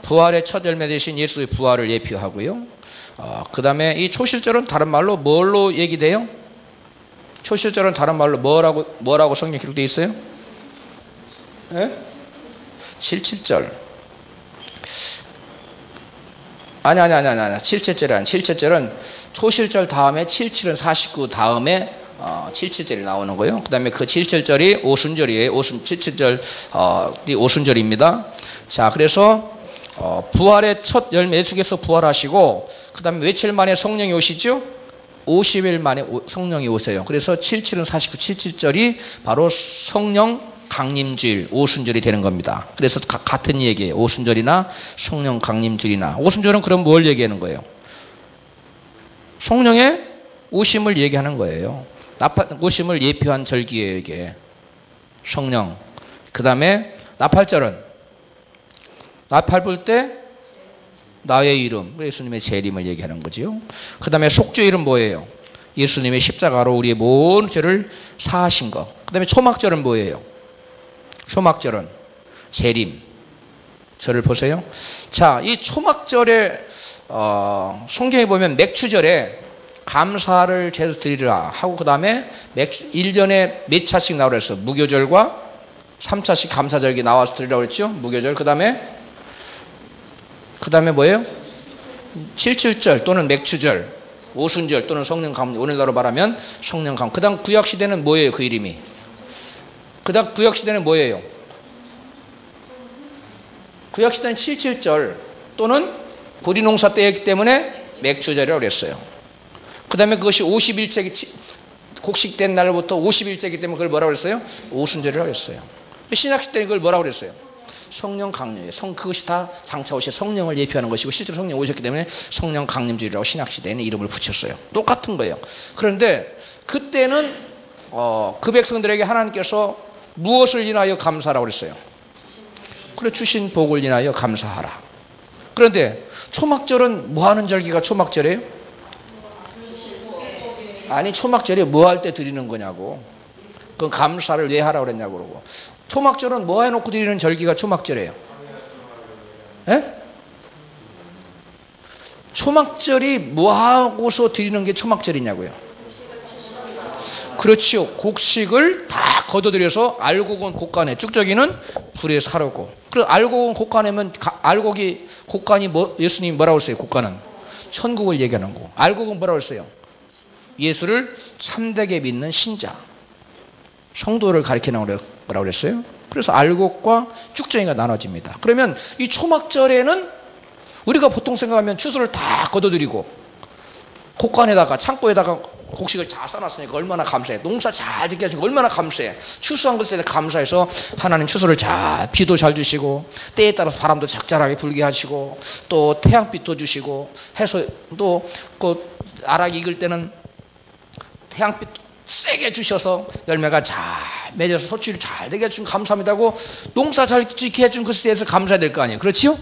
부활의 첫 열매 되신 예수의 부활을 예표하고요. 그 다음에 이 초실절은 다른 말로 뭘로 얘기돼요? 초실절은 다른 말로 뭐라고 성경 기록되어 있어요? 네? 칠칠절. 아니. 7절절은 초실절 다음에 77은 49 다음에 77절이 나오는 거예요. 그 다음에 그 77절이 오순절이에요. 77절이 오순절입니다. 자, 그래서 부활의 첫 열매 예수께서 부활하시고 그 다음에 며칠 만에 성령이 오시죠? 50일 만에 성령이 오세요. 그래서 77은 49, 77절이 바로 성령 강림주일, 오순절이 되는 겁니다. 그래서 같은 얘기예요. 오순절이나 성령 강림주일이나. 오순절은 그럼 뭘 얘기하는 거예요? 성령의 오심을 얘기하는 거예요. 오심을 예표한 절기예요, 이게. 성령. 그 다음에 나팔절은 나팔 불 때 나의 이름, 예수님의 재림을 얘기하는 거죠. 그 다음에 속죄일은 뭐예요? 예수님의 십자가로 우리의 모든 죄를 사하신 것. 그 다음에 초막절은 뭐예요? 초막절은 재림. 절을 보세요. 자, 이 초막절에 성경에 보면 맥추절에 감사를 제대로 드리라 하고 그 다음에 1년에 몇 차씩 나오라 했어. 무교절과 3차씩 감사절기 나와서 드리라고 했죠. 무교절. 그 다음에 뭐예요? 77절 또는 맥추절, 오순절 또는 성령 강림. 오늘날로 말하면 성령 강림. 그 다음 구약시대는 뭐예요? 그 이름이. 그 다음 구약시대는 뭐예요? 구약시대는 77절 또는 보리농사 때였기 때문에 맥추절이라고 그랬어요. 그 다음에 그것이 51세기 곡식된 날부터 51세기 때문에 그걸 뭐라고 그랬어요? 오순절이라고 그랬어요. 신약시대는 그걸 뭐라고 그랬어요? 성령 강림이에요. 그것이 다 장차 오실 성령을 예표하는 것이고 실제로 성령 오셨기 때문에 성령 강림주일이라고 신약시대에는 이름을 붙였어요. 똑같은 거예요. 그런데 그때는 그 백성들에게 하나님께서 무엇을 인하여 감사하라고 그랬어요? 그래, 주신 복을 인하여 감사하라. 그런데 초막절은 뭐 하는 절기가 초막절이에요? 아니, 초막절이 뭐 할 때 드리는 거냐고. 그 감사를 왜 하라고 그랬냐고 그러고. 초막절은 뭐 해놓고 드리는 절기가 초막절이에요? 예? 초막절이 뭐 하고서 드리는 게 초막절이냐고요? 그렇지요. 곡식을 다 걷어들여서 알곡은 곡간에, 쭉저기는 불에 사르고. 그래서 알곡은 곡간에면 곡간이 예수님이 뭐라고 했어요? 곡간은 천국을 얘기하는 거. 알곡은 뭐라고 했어요? 예수를 참되게 믿는 신자, 성도를 가리키는 거라고 그랬어요. 그래서 알곡과 쭉정이가 나눠집니다. 그러면 이 초막절에는 우리가 보통 생각하면 추수를 다 걷어들이고 곡간에다가 창고에다가 곡식을 잘 싸놨으니까 얼마나 감사해. 농사 잘 짓게 하시고 얼마나 감사해. 추수한 것에 감사해서 하나님 추수를 잘, 비도 잘 주시고 때에 따라서 바람도 적절하게 불게 하시고 또 태양빛도 주시고 해서 또 그 아락이 익을 때는 태양빛 세게 주셔서 열매가 잘 맺어서 소출이 잘 되게 해주면 감사합니다고 농사 잘 짓게 해준 것에 대해서 감사해야 될 거 아니에요. 그렇지요?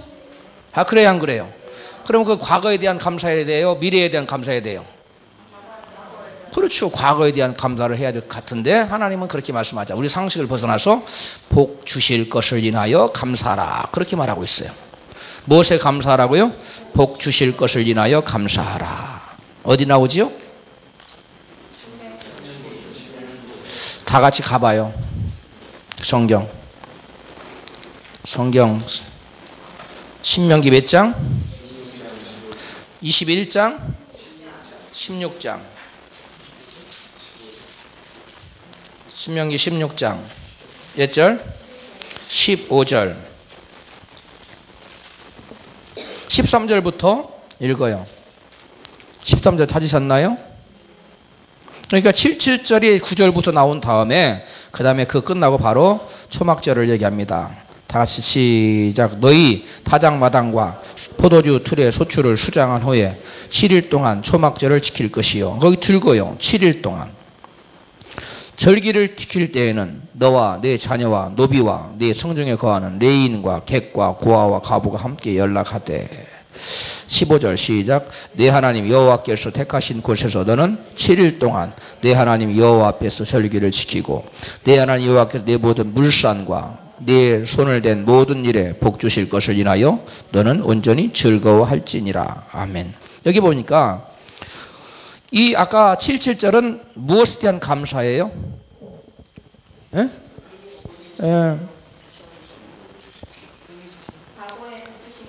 그래요, 안 그래요? 그럼 그 과거에 대한 감사해야 돼요? 미래에 대한 감사해야 돼요? 그렇죠. 과거에 대한 감사를 해야 될 것 같은데 하나님은 그렇게 말씀하자. 우리 상식을 벗어나서 복 주실 것을 인하여 감사하라. 그렇게 말하고 있어요. 무엇에 감사하라고요? 복 주실 것을 인하여 감사하라. 어디 나오지요? 다 같이 가봐요. 성경 신명기 몇 장? 21장 16장 신명기 16장 몇 절? 15절 13절부터 읽어요. 13절 찾으셨나요? 그러니까 77절이 9절부터 나온 다음에 그 다음에 그 끝나고 바로 초막절을 얘기합니다. 다 같이 시작. 너희 다장마당과 포도주 틀에 소출을 수장한 후에 7일 동안 초막절을 지킬 것이요. 거기 들고요. 7일 동안. 절기를 지킬 때에는 너와 내 자녀와 노비와 내 성중에 거하는 레인과 객과 고아와 과부가 함께 연락하되. 15절 시작. 내 하나님 여호와께서 택하신 곳에서 너는 7일 동안 내 하나님 여호와 앞에서 절기를 지키고 내 하나님 여호와께서 내 모든 물산과 네 손을 댄 모든 일에 복 주실 것을 인하여 너는 온전히 즐거워할지니라. 아멘. 여기 보니까 이 아까 77절은 무엇에 대한 감사예요? 예? 예.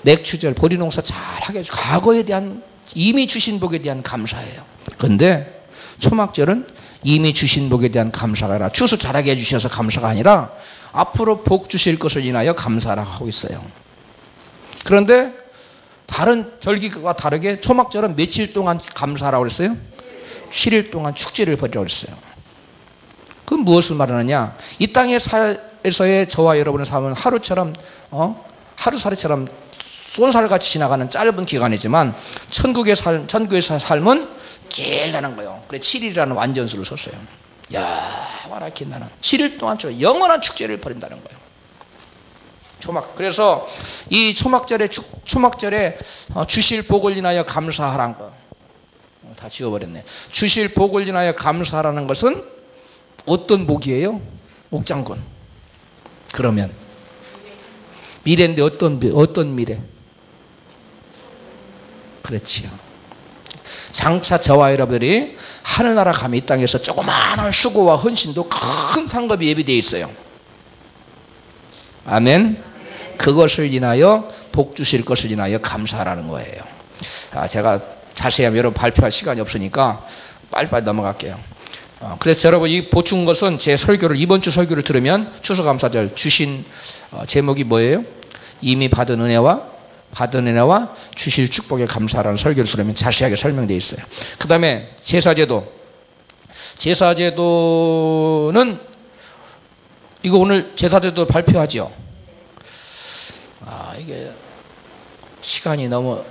맥추절 보리농사 잘하게 해주고 과거에 대한 이미 주신 복에 대한 감사예요. 그런데 초막절은 이미 주신 복에 대한 감사가 아니라 추수 잘하게 해주셔서 감사가 아니라 앞으로 복 주실 것을 인하여 감사라고 하고 있어요. 그런데 다른 절기와 다르게 초막절은 며칠 동안 감사라고 그랬어요? 7일 동안 축제를 벌이라고 그랬어요. 그건 무엇을 말하느냐? 이 땅에서의 저와 여러분의 삶은 하루처럼 하루살이처럼 쏜살같이 지나가는 짧은 기간이지만 천국의 삶은 길다는 거예요. 그래 7일이라는 완전수를 썼어요. 야, 와라키 나는 7일 동안 영원한 축제를 벌인다는 거예요. 그래서 이 초막절에 주실 복을 인하여 감사하라는 거. 다 지워버렸네. 주실 복을 인하여 감사하라는 것은 어떤 복이에요? 옥장군. 그러면 미래인데 어떤 미래? 그렇지요. 장차 저와 여러분들이 하늘나라 가면 이 땅에서 조그마한 수고와 헌신도 큰 상급이 예비되어 있어요. 아멘. 그것을 인하여 복 주실 것을 인하여 감사하라는 거예요. 제가 자세히 여러분 발표할 시간이 없으니까 빨리빨리 넘어갈게요. 그래서 여러분 이 보충 것은 제 설교를 이번 주 설교를 들으면 추수감사절 주신 제목이 뭐예요? 이미 받은 은혜와 주실 축복에 감사하라는 설교를 들으면 자세하게 설명되어 있어요. 그 다음에 제사제도는 이거 오늘 제사제도 발표하죠. 이게 시간이 너무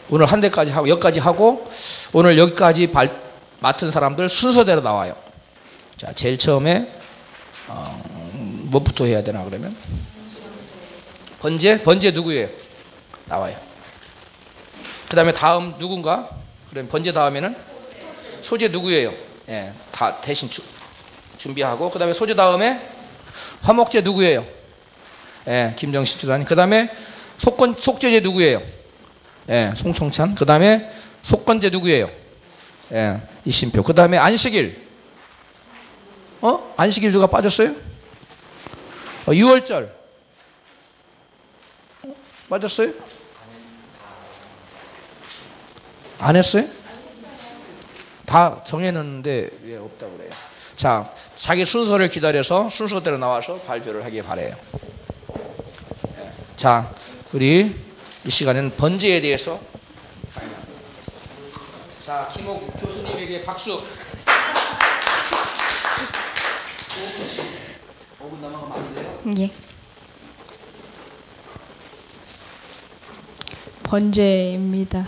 오늘 한 대까지 하고 여기까지 하고 오늘 여기까지 맡은 사람들 순서대로 나와요. 자, 제일 처음에 뭐부터 해야 되나 그러면 번제 누구예요? 나와요. 그 다음에 다음 누군가? 그럼 번제 다음에는 소제 누구예요? 예, 다 대신 준비하고 그 다음에 소제 다음에 화목제 누구예요? 예, 김정식 주사님. 그 다음에 속죄제 누구예요? 예, 송송찬. 그 다음에 속건제 누구예요? 예, 이심표. 그 다음에 안식일. 안식일 누가 빠졌어요? 6월절. 빠졌어요? 안 했어요? 다 정해놨는데 왜 없다고 그래요? 자, 자기 순서를 기다려서 순서대로 나와서 발표를 하길 바래요. 자, 우리 이 시간에는 번제에 대해서 자, 김옥 교수님에게 박수. 5분 넘어가면 안 돼요? 예. 번제입니다.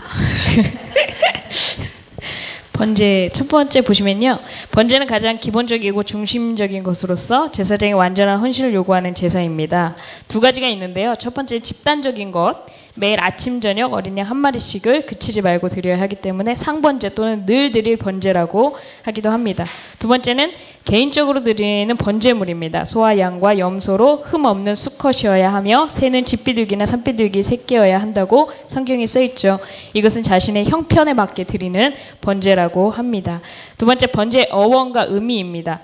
번제 첫 번째 보시면요. 번제는 가장 기본적이고 중심적인 것으로서 제사장의 완전한 헌신을 요구하는 제사입니다. 두 가지가 있는데요. 첫 번째 집단적인 것. 매일 아침 저녁 어린 양 한 마리씩을 그치지 말고 드려야 하기 때문에 상번제 또는 늘 드릴 번제라고 하기도 합니다. 두 번째는 개인적으로 드리는 번제물입니다. 소와 양과 염소로 흠 없는 수컷이어야 하며 새는 집비둘기나 산비둘기 새끼여야 한다고 성경에 써있죠. 이것은 자신의 형편에 맞게 드리는 번제라고 합니다. 두 번째 번제의 어원과 의미입니다.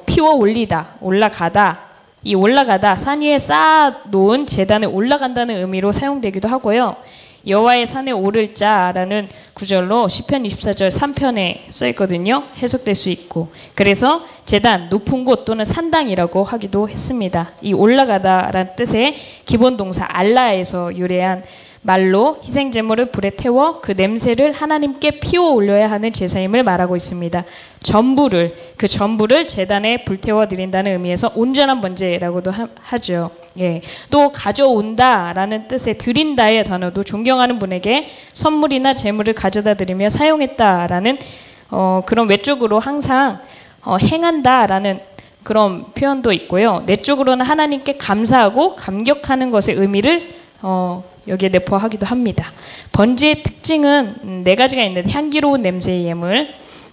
피워 올리다, 올라가다. 이 올라가다 산 위에 쌓아놓은 제단에 올라간다는 의미로 사용되기도 하고요. 여호와의 산에 오를 자라는 구절로 시편 24절 3편에 써있거든요. 해석될 수 있고 그래서 제단, 높은 곳 또는 산당이라고 하기도 했습니다. 이 올라가다라는 뜻의 기본 동사 알라에서 유래한 말로 희생제물을 불에 태워 그 냄새를 하나님께 피워 올려야 하는 제사임을 말하고 있습니다. 그 전부를 제단에 불태워 드린다는 의미에서 온전한 번제라고도 하죠. 예. 또 가져온다라는 뜻의 드린다의 단어도 존경하는 분에게 선물이나 제물을 가져다 드리며 사용했다라는 그런 외적으로 항상 행한다라는 그런 표현도 있고요. 내적으로는 하나님께 감사하고 감격하는 것의 의미를 여기에 내포하기도 합니다. 번제의 특징은 4가지가 있는데 향기로운 냄새의 예물,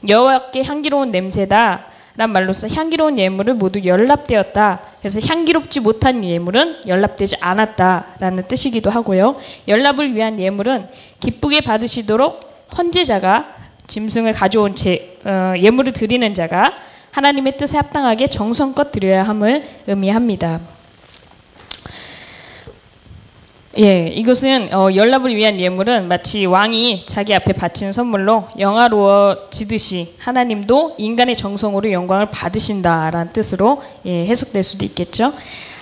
여호와께 향기로운 냄새다 란 말로써 향기로운 예물을 모두 연납되었다. 그래서 향기롭지 못한 예물은 연납되지 않았다라는 뜻이기도 하고요. 연납을 위한 예물은 기쁘게 받으시도록 헌제자가 짐승을 가져온 예물을 드리는 자가 하나님의 뜻에 합당하게 정성껏 드려야 함을 의미합니다. 예, 이것은 연납을 위한 예물은 마치 왕이 자기 앞에 바치는 선물로 영화로워지듯이 하나님도 인간의 정성으로 영광을 받으신다라는 뜻으로 해석될 수도 있겠죠.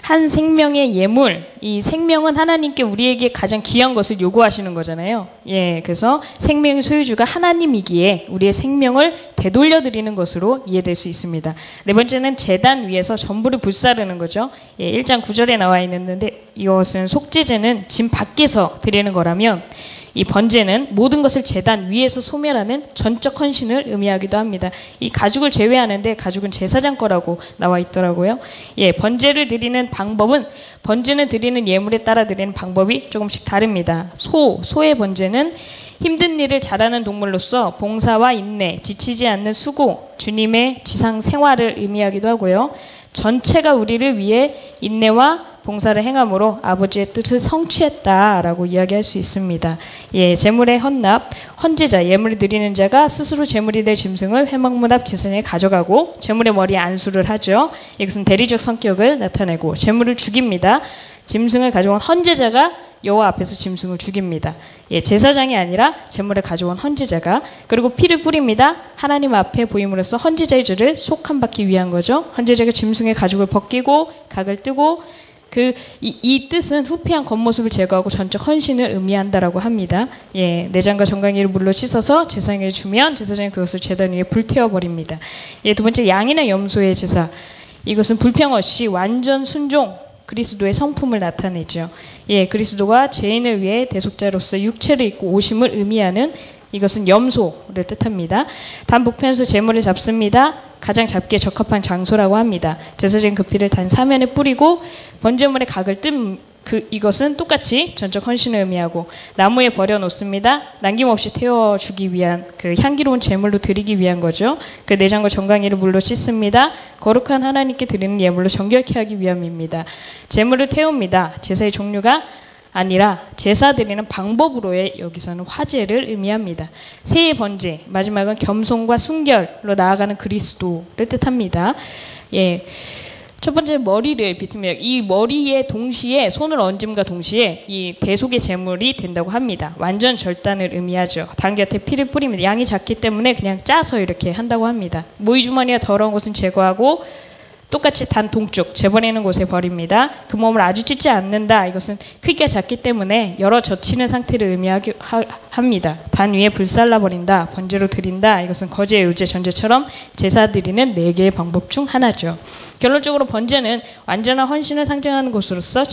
한 생명의 예물, 이 생명은 하나님께 우리에게 가장 귀한 것을 요구하시는 거잖아요. 예, 그래서 생명의 소유주가 하나님이기에 우리의 생명을 되돌려드리는 것으로 이해될 수 있습니다. 4번째는 제단 위에서 전부를 불사르는 거죠. 예, 1장 9절에 나와 있는데 이것은 속죄제는 진 밖에서 드리는 거라면 이 번제는 모든 것을 제단 위에서 소멸하는 전적 헌신을 의미하기도 합니다. 이 가죽을 제외하는데 가죽은 제사장 거라고 나와 있더라고요. 예, 번제를 드리는 방법은 번제는 드리는 예물에 따라 드리는 방법이 조금씩 다릅니다. 소의 번제는 힘든 일을 잘하는 동물로서 봉사와 인내, 지치지 않는 수고, 주님의 지상 생활을 의미하기도 하고요. 전체가 우리를 위해 인내와 봉사를 행함으로 아버지의 뜻을 성취했다라고 이야기할 수 있습니다. 예, 제물의 헌납, 헌제자, 예물을 드리는 자가 스스로 제물이 될 짐승을 회막문 앞 제사장에 가져가고 제물의 머리에 안수를 하죠. 이것은 대리적 성격을 나타내고 제물을 죽입니다. 짐승을 가져온 헌제자가 여호와 앞에서 짐승을 죽입니다. 예, 제사장이 아니라 제물을 가져온 헌제자가, 그리고 피를 뿌립니다. 하나님 앞에 보임으로써 헌제자의 죄를 속함받기 위한 거죠. 헌제자가 짐승의 가죽을 벗기고 각을 뜨고 이 뜻은 후피한 겉모습을 제거하고 전적 헌신을 의미한다라고 합니다. 예, 내장과 정강이를 물로 씻어서 제사장에게 주면 제사장이 그것을 제단 위에 불태워버립니다. 예, 2번째, 양이나 염소의 제사. 이것은 불평 없이 완전 순종, 그리스도의 성품을 나타내죠. 예, 그리스도가 죄인을 위해 대속자로서 육체를 입고 오심을 의미하는, 이것은 염소를 뜻합니다. 단 북편에서 제물을 잡습니다. 가장 잡기에 적합한 장소라고 합니다. 제사장은 그 피를 단 사면에 뿌리고 번제물의 각을 뜬 이것은 똑같이 전적 헌신을 의미하고 나무에 버려놓습니다. 남김없이 태워주기 위한 그 향기로운 제물로 드리기 위한 거죠. 그 내장과 정강이를 물로 씻습니다. 거룩한 하나님께 드리는 예물로 정결케 하기 위함입니다. 제물을 태웁니다. 제사의 종류가 아니라 제사 드리는 방법으로의 여기서는 화제를 의미합니다. 새의 번제, 마지막은 겸손과 순결로 나아가는 그리스도를 뜻합니다. 예, 첫 번째 머리를 비트며 이 머리에 동시에 손을 얹음과 동시에 이 대속의 제물이 된다고 합니다. 완전 절단을 의미하죠. 단 곁에 피를 뿌립니다. 양이 작기 때문에 그냥 짜서 이렇게 한다고 합니다. 모이 주머니와 더러운 것은 제거하고 똑같이 단 동쪽 재버리는 곳에 버립니다. 그 몸을 아주 찢지 않는다. 이것은 크기가 작기 때문에 여러 젖히는 상태를 의미합니다. 단 위에 불살라 버린다. 번제로 드린다. 이것은 거제, 요제, 전제처럼 제사 드리는 4개의 방법 중 하나죠. 결론적으로 번제는 완전한 헌신을 상징하는 것으로서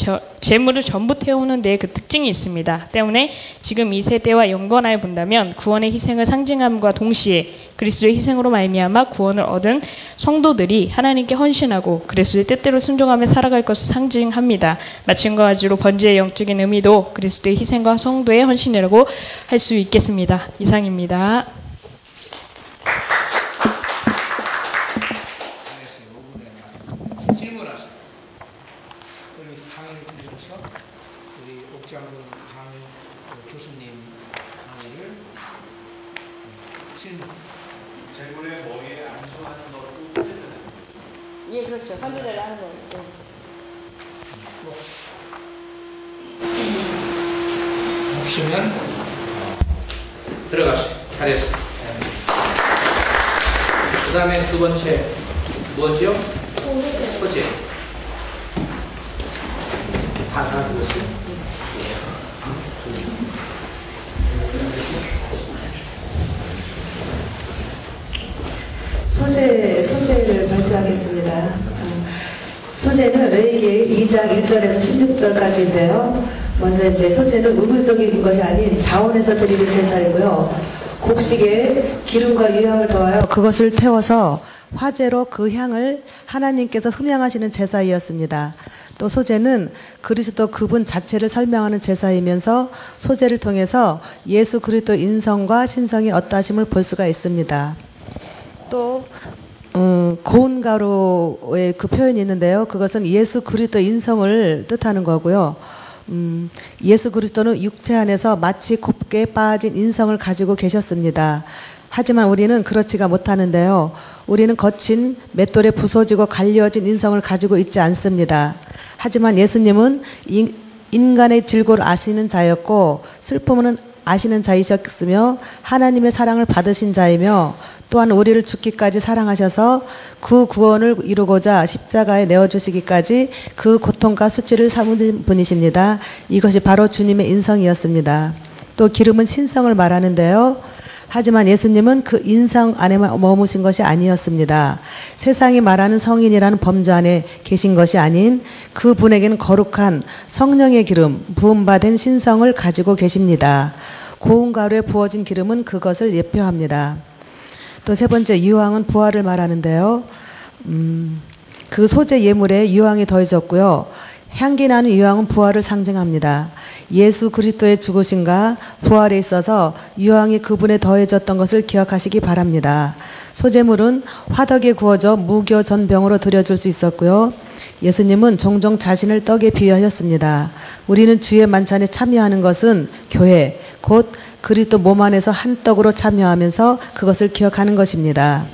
제물을 전부 태우는 데에 그 특징이 있습니다. 때문에 지금 이 세대와 연관하여 본다면 구원의 희생을 상징함과 동시에 그리스도의 희생으로 말미암아 구원을 얻은 성도들이 하나님께 헌신하고 그리스도의 뜻대로 순종하며 살아갈 것을 상징합니다. 마침과같이로 번제의 영적인 의미도 그리스도의 희생과 성도의 헌신이라고 할 수 있겠습니다. 이상입니다. 질문하세요. 우리 강의를 주셔서 우리 옥장군 강 교수님 강의를 질문. 제물의 머리에 안수하는 것도 헌제잖아요. 예, 그렇죠. 헌제자를 하는 거예요. 보시면 들어갔어요. 잘했어. 그 다음에 2번째 뭐죠? 소재. 다 들었어요? 소재를 발표하겠습니다. 소재는 레위기 2장 1절에서 16절까지인데요. 먼저 이제 소재는 의무적인 것이 아닌 자원에서 드리는 제사이고요. 곡식에 기름과 유향을 더하여 그것을 태워서 화제로 그 향을 하나님께서 흠양하시는 제사이었습니다. 또 소제는 그리스도 그분 자체를 설명하는 제사이면서 소제를 통해서 예수 그리스도 인성과 신성이 어떠하심을 볼 수가 있습니다. 또 고운 가루의 그 표현이 있는데요. 그것은 예수 그리스도 인성을 뜻하는 거고요. 예수 그리스도는 육체 안에서 마치 곱게 빠진 인성을 가지고 계셨습니다. 하지만 우리는 그렇지가 못하는데요. 우리는 거친 맷돌에 부서지고 갈려진 인성을 가지고 있지 않습니다. 하지만 예수님은 인간의 질고를 아시는 자였고 슬픔은 아시는 자이셨으며 하나님의 사랑을 받으신 자이며 또한 우리를 죽기까지 사랑하셔서 그 구원을 이루고자 십자가에 내어주시기까지 그 고통과 수치를 참으신 분이십니다. 이것이 바로 주님의 인성이었습니다. 또 기름은 신성을 말하는데요. 하지만 예수님은 그 인성 안에만 머무신 것이 아니었습니다. 세상이 말하는 성인이라는 범주 안에 계신 것이 아닌 그 분에게는 거룩한 성령의 기름, 부음받은 신성을 가지고 계십니다. 고운 가루에 부어진 기름은 그것을 예표합니다. 또 세 번째, 유황은 부활을 말하는데요. 그 소재 예물에 유황이 더해졌고요. 향기 나는 유황은 부활을 상징합니다. 예수 그리스도의 죽으심과 부활에 있어서 유황이 그분에 더해졌던 것을 기억하시기 바랍니다. 소재물은 화덕에 구워져 무교 전병으로 드려줄 수 있었고요. 예수님은 종종 자신을 떡에 비유하셨습니다. 우리는 주의 만찬에 참여하는 것은 교회, 곧 그리스도 몸 안에서 한 떡으로 참여하면서 그것을 기억하는 것입니다.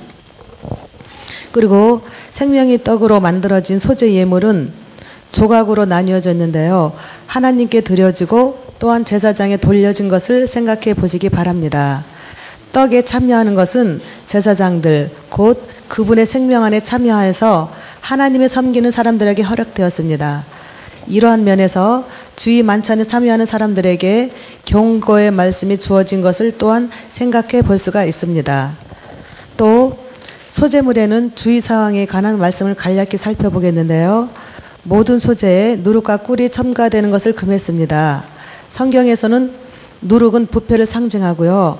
그리고 생명의 떡으로 만들어진 소재 예물은 조각으로 나뉘어져 있는데요. 하나님께 드려지고 또한 제사장에 돌려진 것을 생각해 보시기 바랍니다. 떡에 참여하는 것은 제사장들, 곧 그분의 생명 안에 참여하여서 하나님을 섬기는 사람들에게 허락되었습니다. 이러한 면에서 주의 만찬에 참여하는 사람들에게 경고의 말씀이 주어진 것을 또한 생각해 볼 수가 있습니다. 또 소재물에는 주의 사항에 관한 말씀을 간략히 살펴보겠는데요. 모든 소재에 누룩과 꿀이 첨가되는 것을 금했습니다. 성경에서는 누룩은 부패를 상징하고요.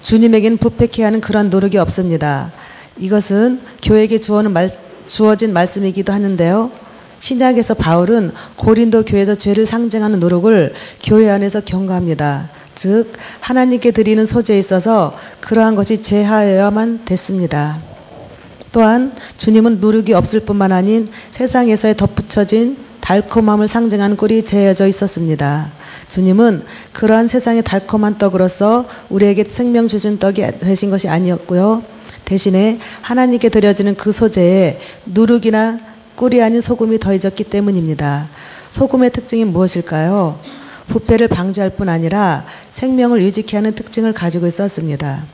주님에게는 부패케 하는 그런 누룩이 없습니다. 이것은 교회에게 주어진 말씀이기도 하는데요. 신약에서 바울은 고린도 교회에서 죄를 상징하는 누룩을 교회 안에서 경고합니다. 즉 하나님께 드리는 소재에 있어서 그러한 것이 제하여야만 됐습니다. 또한 주님은 누룩이 없을 뿐만 아닌 세상에서의 덧붙여진 달콤함을 상징하는 꿀이 재어져 있었습니다. 주님은 그러한 세상의 달콤한 떡으로서 우리에게 생명 주신 떡이 되신 것이 아니었고요. 대신에 하나님께 드려지는 그 소재에 누룩이나 꿀이 아닌 소금이 더해졌기 때문입니다. 소금의 특징이 무엇일까요? 부패를 방지할 뿐 아니라 생명을 유지케 하는 특징을 가지고 있었습니다.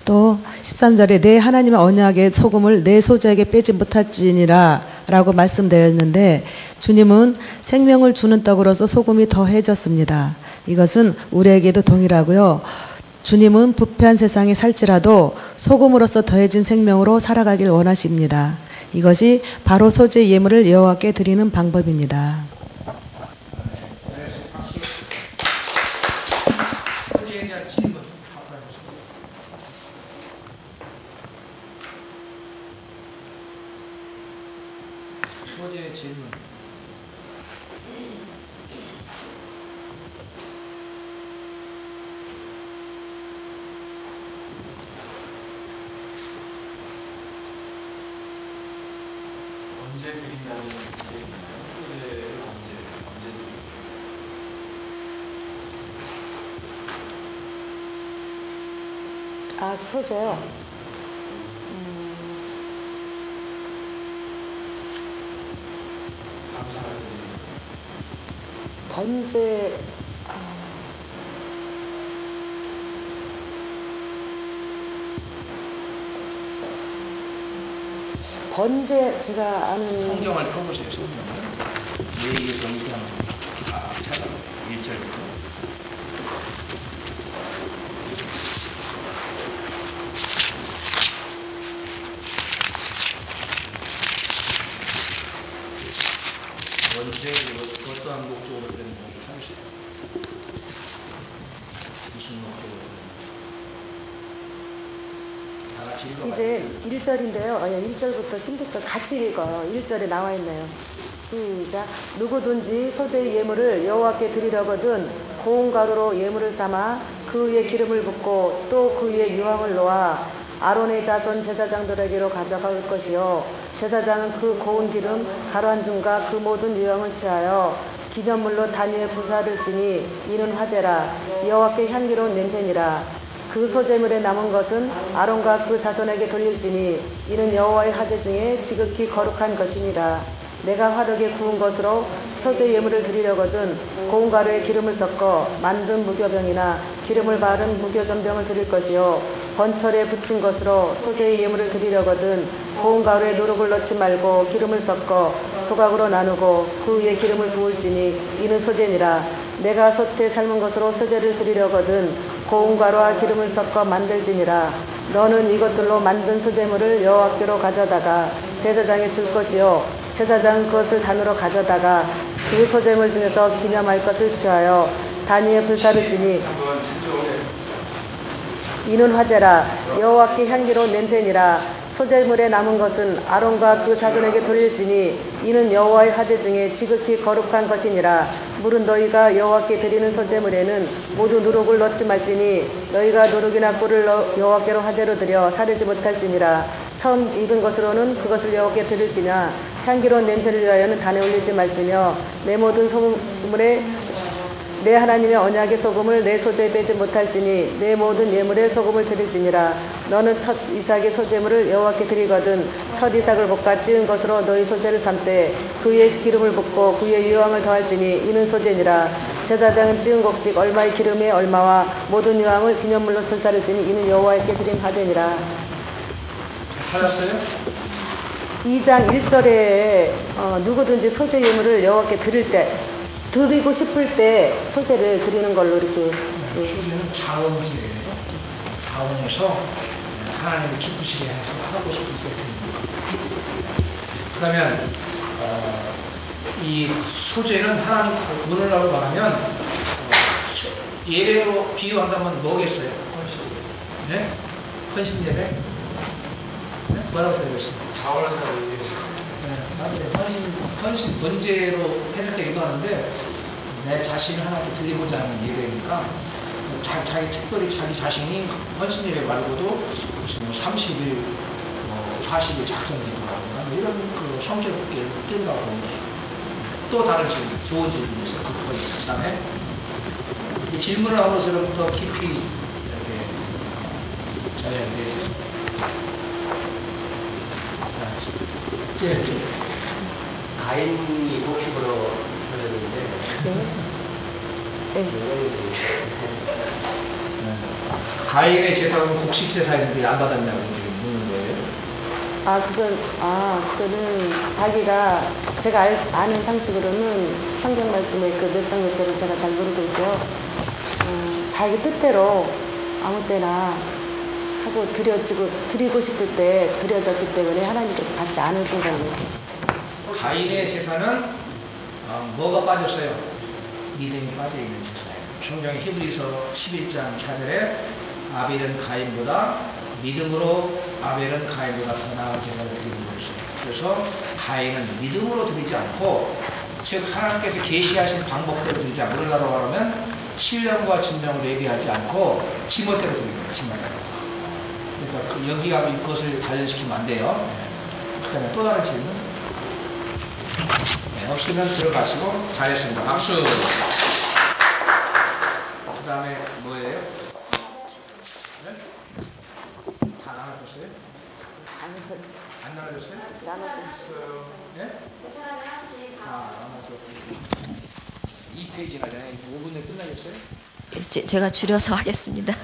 또 13절에 내 하나님의 언약의 소금을 내 소재에게 빼지 못할지니라 라고 말씀되어 있는데 주님은 생명을 주는 떡으로서 소금이 더해졌습니다. 이것은 우리에게도 동일하고요. 주님은 부패한 세상에 살지라도 소금으로서 더해진 생명으로 살아가길 원하십니다. 이것이 바로 소재 예물을 여호와께 드리는 방법입니다. 소재의 질문. 언제 드린다는 얘기인가요? 소재를 언제 드리나요? 소재요? 번제 제가 아는 성경을 펴보세요. 성경을. 내 얘기 정리하면 찾아보세요. 1절부터. 번제 그리고 어떠한 목적으로 되는지 찾으세요. 무슨 목적으로 되는지. 다 같이 읽어봐요. 이제 1절인데요. 1절부터 16절 같이 읽어요. 1절에 나와 있네요. 시작. 누구든지 소재의 예물을 여호와께 드리려거든 고운 가루로 예물을 삼아 그 위에 기름을 붓고 또 그 위에 유황을 놓아 아론의 자손 제사장들에게로 가져갈 것이요 제사장은 그 고운 기름 가루 한 줌과 그 모든 유황을 취하여 기념물로 단위에 부사를 지니 이는 화제라 여호와께 향기로운 냄새니라. 그 소재물에 남은 것은 아론과 그 자손에게 돌릴지니 이는 여호와의 화제 중에 지극히 거룩한 것이니라. 내가 화덕에 구운 것으로 소재 예물을 드리려거든 고운 가루에 기름을 섞어 만든 무교병이나 기름을 바른 무교전병을 드릴 것이요 번철에 붙인 것으로 소재의 예물을 드리려거든 고운 가루에 누룩을 넣지 말고 기름을 섞어 조각으로 나누고 그 위에 기름을 부을지니 이는 소재니라. 내가 솥에 삶은 것으로 소재를 드리려거든 고운 가루와 기름을 섞어 만들지니라. 너는 이것들로 만든 소재물을 여호와께로 가져다가 제사장에 줄 것이요 제사장은 그것을 단으로 가져다가 그 소재물 중에서 기념할 것을 취하여 단위에 불사를 지니 이는 화제라 여호와께 향기로운 냄새니라. 소재물에 남은 것은 아론과 그 자손에게 돌릴지니 이는 여호와의 화제 중에 지극히 거룩한 것이니라. 물은 너희가 여호와께 드리는 소재물에는 모두 누룩을 넣지 말지니 너희가 누룩이나 꿀을 여호와께로 화제로 드려 사르지 못할지니라. 처음 익은 것으로는 그것을 여호와께 드릴지냐 향기로운 냄새를 위하여는 단에 올리지 말지며 내 모든 소금물에 내 하나님의 언약의 소금을 내 소재에 빼지 못할지니 내 모든 예물에 소금을 드릴지니라. 너는 첫 이삭의 소재물을 여호와께 드리거든 첫 이삭을 볶아 찌은 것으로 너희 소재를 삼되 그 위에 기름을 붓고 그 위에 유황을 더할지니 이는 소재니라. 제사장은 찌은 곡식 얼마의 기름에 얼마와 모든 유황을 기념물로 불사를 지니 이는 여호와께 드린 화제니라. 찾았어요? 2장 1절에 누구든지 소재 예물을 여호와께 드리고 싶을 때 소재를 드리는 걸로 이렇게 소재는 자원이에요. 자원에서 하나님을 기쁘시게 해서 하고 싶을 때 드립니다. 그러면 이 소재는 하나님 오늘날로 말하면 예배로 비유한다면 뭐겠어요? 네? 헌신 예배? 네? 뭐라고 써있습니까? 자원을 위해서. 헌신 번제로 해석되기도 하는데 내 자신을 하나님께 드리고자 하는 예배니까 자기 특별히 자기 자신이 헌신 예배 말고도 무슨 30일, 40일 작성기도라든가 이런 그 성격 예를 뜬다고 봅니다. 또 다른 질문, 좋은 질문이 있어요. 그 다음에 이 질문을 하고서부터 깊이 이렇게 자기에 대해서 가인이 목축으로 하려는데 가인의 제사는 곡식 제사였는데 안 받았냐고 지금 묻는 거예요. 그거는 자기가 제가 아는 상식으로는 성경 말씀의 그 몇 장 몇 절을 제가 잘 모르고 있고요. 자기 뜻대로 아무 때나 하고 드리고 싶을 때 드려졌기 때문에 하나님께서 받지 않으신 걸로. 가인의 제사는 뭐가 빠졌어요? 믿음이 빠져있는 제사예요. 성경 히브리서 11장 4절에 아벨은 가인보다 믿음으로 아벨은 가인보다 더 나은 제사를 드리고 있어요. 그래서 가인은 믿음으로 드리지 않고 즉 하나님께서 계시하신 방법대로 드리지 않고 우리나라로 말하면 신령과 진정을 예비하지 않고 지멋대로 드립니다. 지멋대로. 그러니까 여기하고 이것을 관련시키면 안 돼요. 그 다음에 또 다른 질문? 네, 없으면 들어가시고 잘했습니다. 박수. 그 다음에 뭐예요? 네? 다 나눠줬어요? 안 나눠줬어요? 나눠줬어요. 네? 다 나눠줬고 2페이지나 되네. 5분에 끝나겠어요? 제가 줄여서 하겠습니다.